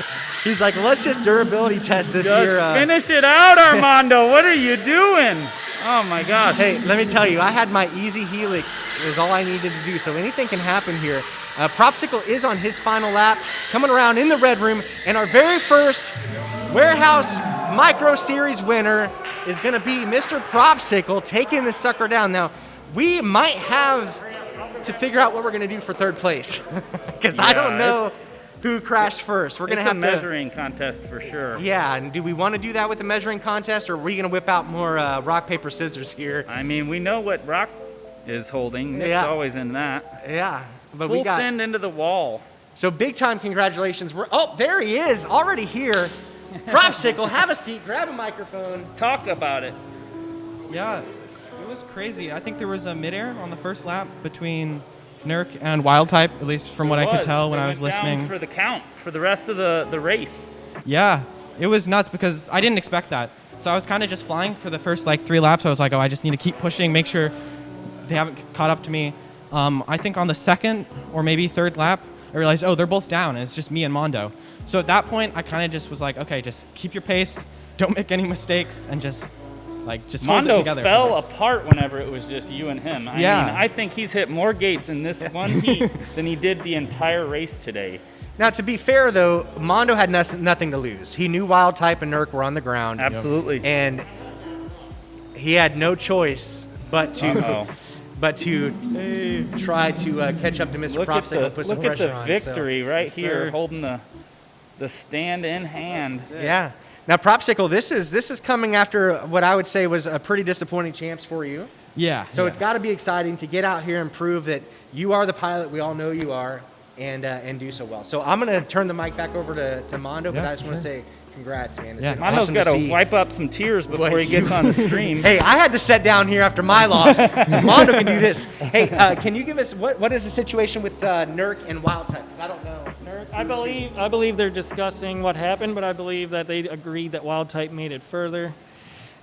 D: He's like, let's just durability test this here.
B: Finish it out, Armando. What are you doing? Oh, my gosh.
D: Hey, let me tell you, I had my easy helix is all I needed to do. So anything can happen here. Propsicle is on his final lap, coming around in the red room. And our very first Warehouse Micro Series winner is going to be Mr. Propsicle taking this sucker down. Now, we might have to figure out what we're going to do for third place because I don't know who crashed first. We're going to have
B: a measuring contest for sure.
D: Yeah, and do we want to do that with a measuring contest, or are we going to whip out more rock, paper, scissors here?
B: I mean, we know what rock is holding. Nick's always in that.
D: Yeah. But
B: Full send into the wall.
D: So big time congratulations. Oh, there he is, already here. Propsicle, have a seat, grab a microphone.
B: Talk about it.
L: Yeah, it was crazy. I think there was a midair on the first lap between Nurk and Wild Type, at least from what I could tell when I was listening.
B: For the count for the rest of the race.
L: Yeah, it was nuts because I didn't expect that. So I was kind of just flying for the first 3 laps. I was like, oh, I just need to keep pushing, make sure they haven't caught up to me. I think on the second or maybe third lap, I realized, oh, they're both down, and it's just me and Mondo. So at that point, I kind of just was like, okay, just keep your pace, don't make any mistakes, and just hold it together.
B: Mondo fell apart whenever it was just you and him. I mean, I think he's hit more gates in this one heat than he did the entire race today.
D: Now, to be fair, though, Mondo had nothing to lose. He knew Wild Type and Nurk were on the ground.
B: Absolutely.
D: And he had no choice but to try to catch up to Mr. Propsicle and put some pressure on.
B: Look at the victory right here, holding the stand in hand.
D: Yeah. Now, Propsicle, this is coming after what I would say was a pretty disappointing champs for you.
L: Yeah.
D: So it's got to be exciting to get out here and prove that you are the pilot we all know you are, and do so well. So I'm gonna turn the mic back over to Mondo, but I just want to say congrats, man. It's been
B: Mondo's
D: awesome
B: got to
D: see
B: wipe up some tears before he gets on the stream.
D: Hey, I had to sit down here after my loss. So Mondo can do this. Hey, can you give us what is the situation with NERC and Wild Type? Because I don't know.
A: I believe they're discussing what happened, but I believe that they agreed that Wild Type made it further.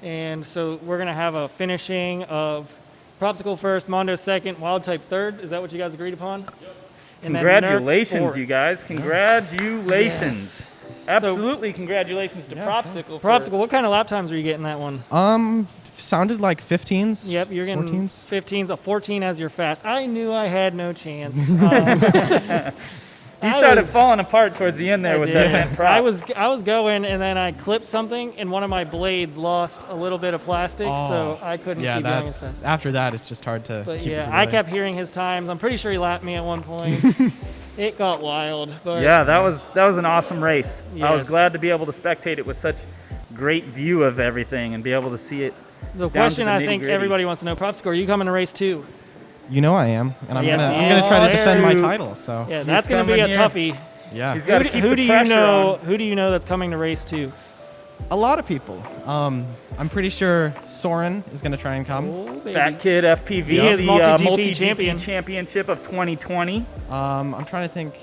A: And so we're going to have a finishing of Propsicle first, Mondo second, Wild Type third. Is that what you guys agreed upon? Yep.
B: Congratulations, you guys. Congratulations.
A: Yes.
B: Absolutely, congratulations to Propsicle.
A: Propsicle, what kind of lap times were you getting that one?
L: Sounded like 15s.
A: Yep, you're getting
L: 14s.
A: 15s, a 14 as your fast. I knew I had no chance.
B: He started falling apart towards the end there with that vent prop.
A: I was going, and then I clipped something, and one of my blades lost a little bit of plastic, so I couldn't keep going as fast.
L: After that, it's just hard to
A: But
L: keep it
A: yeah,
L: together.
A: I kept hearing his times. I'm pretty sure he lapped me at one point. It got wild. But
B: Yeah, that was an awesome race. I was
A: Yes.
B: glad to be able to spectate it with such great view of everything and be able to see it.
A: The
B: down
A: question
B: to the
A: I think
B: nitty-gritty.
A: everybody wants to know, Propsicle, are you coming to race 2?
L: You know I am, and I'm
A: Yes,
L: gonna try to
A: you
L: defend my
A: are.
L: title. So
A: Yeah, that's going to be a toughie.
L: Yeah.
B: He's got to keep
A: Who
B: the
A: do you
B: pressure
A: know?
B: on.
A: Who do you know that's coming to race 2?
L: A lot of people. I'm pretty sure Soren is gonna try and come.
A: Oh, baby.
B: Fat Kid FPV,
A: He is
B: the
A: multi-GP
B: multi-GP
A: champion.
B: championship of 2020.
L: I'm trying to think.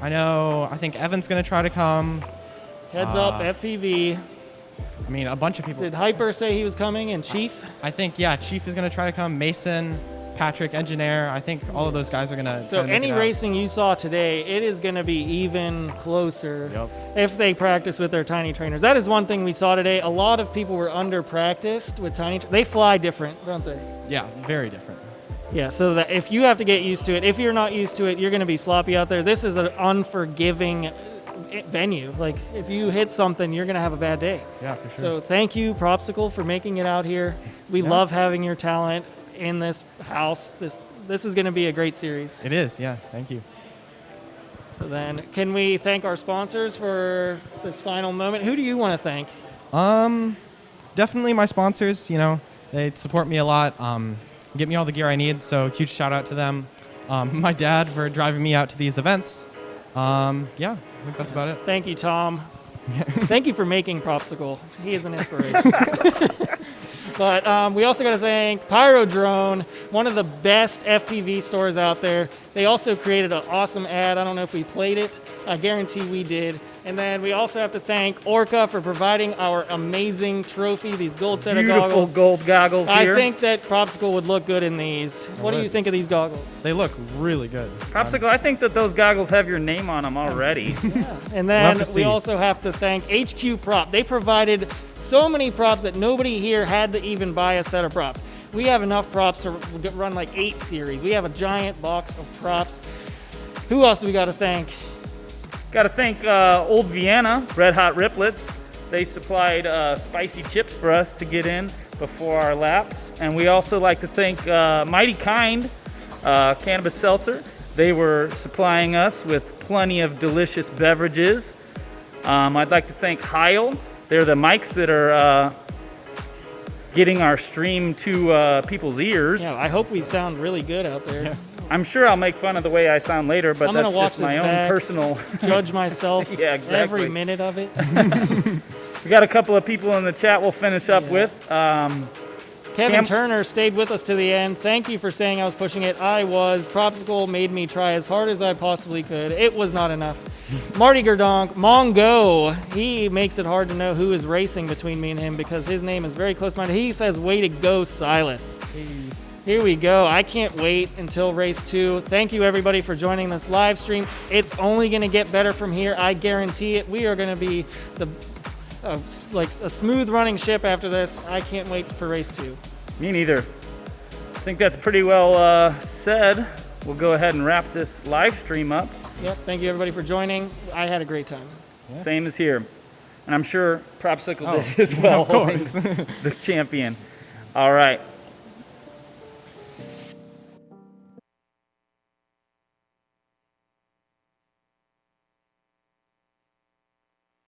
L: I think Evan's gonna try to come.
A: Heads up, FPV.
L: I mean, a bunch of people.
A: Did Hyper say he was coming, and Chief?
L: I think Chief is gonna try to come. Mason, Patrick, Engineer. I think all of those guys are gonna.
A: So
L: try to make
A: any
L: it out.
A: racing you saw today, it is going to be even closer if they practice with their tiny trainers. That is one thing we saw today. A lot of people were under practiced with tiny. They fly different, don't they?
L: Yeah, very different.
A: Yeah. So that if you have to get used to it, if you're not used to it, you're going to be sloppy out there. This is an unforgiving venue. Like if you hit something, you're going to have a bad day.
L: Yeah, for sure.
A: So thank you, Propsicle, for making it out here. We love having your talent in this house. This is going to be a great series.
L: It is. Yeah. Thank you.
A: So then, can we thank our sponsors for this final moment? Who do you want to thank?
L: Definitely my sponsors. You know, they support me a lot. Get me all the gear I need. So huge shout out to them. My dad for driving me out to these events. Yeah, I think that's about it.
A: Thank you, Tom. Thank you for making Propsicle. He is an inspiration. But we also got to thank Pyrodrone, one of the best FPV stores out there. They also created an awesome ad. I don't know if we played it. I guarantee we did. And then we also have to thank Orqa for providing our amazing trophy, these gold set of
B: Beautiful
A: goggles.
B: gold goggles here.
A: I think that Propsicle would look good in these. What do you think of these goggles?
L: They look really good.
B: Propsicle, I think that those goggles have your name on them already.
A: And then
L: Love to
A: we
L: see.
A: also have to thank HQProp. They provided so many props that nobody here had to even buy a set of props. We have enough props to run like 8 series. We have a giant box of props. Who else do we got to thank?
B: Got to thank Old Vienna, Red Hot Riplets. They supplied spicy chips for us to get in before our laps. And we also like to thank Mighty Kind Cannabis Seltzer. They were supplying us with plenty of delicious beverages. I'd like to thank Heil. They're the mics that are getting our stream to people's ears.
A: Yeah, I hope we sound really good out there.
B: Yeah. I'm sure I'll make fun of the way I sound later, but
A: I'm
B: that's
A: gonna watch
B: just my
A: this
B: own
A: back,
B: personal...
A: judge myself
B: Yeah, exactly.
A: every minute of it.
B: We got a couple of people in the chat we'll finish up with.
A: Kevin Turner stayed with us to the end. Thank you for saying I was pushing it. I was. Propsicle made me try as hard as I possibly could. It was not enough. Marty Gerdonk, Mongo, he makes it hard to know who is racing between me and him because his name is very close to mine. He says, way to go, Silas. Here we go. I can't wait until race 2. Thank you, everybody, for joining this live stream. It's only going to get better from here. I guarantee it. We are going to be like a smooth running ship after this. I can't wait for race 2.
B: Me neither. I think that's pretty well said. We'll go ahead and wrap this live stream up.
A: Yep. Thank you, everybody, for joining. I had a great time.
B: Yeah. Same as here. And I'm sure Propsicle did as well.
L: Of course.
B: The champion. All right.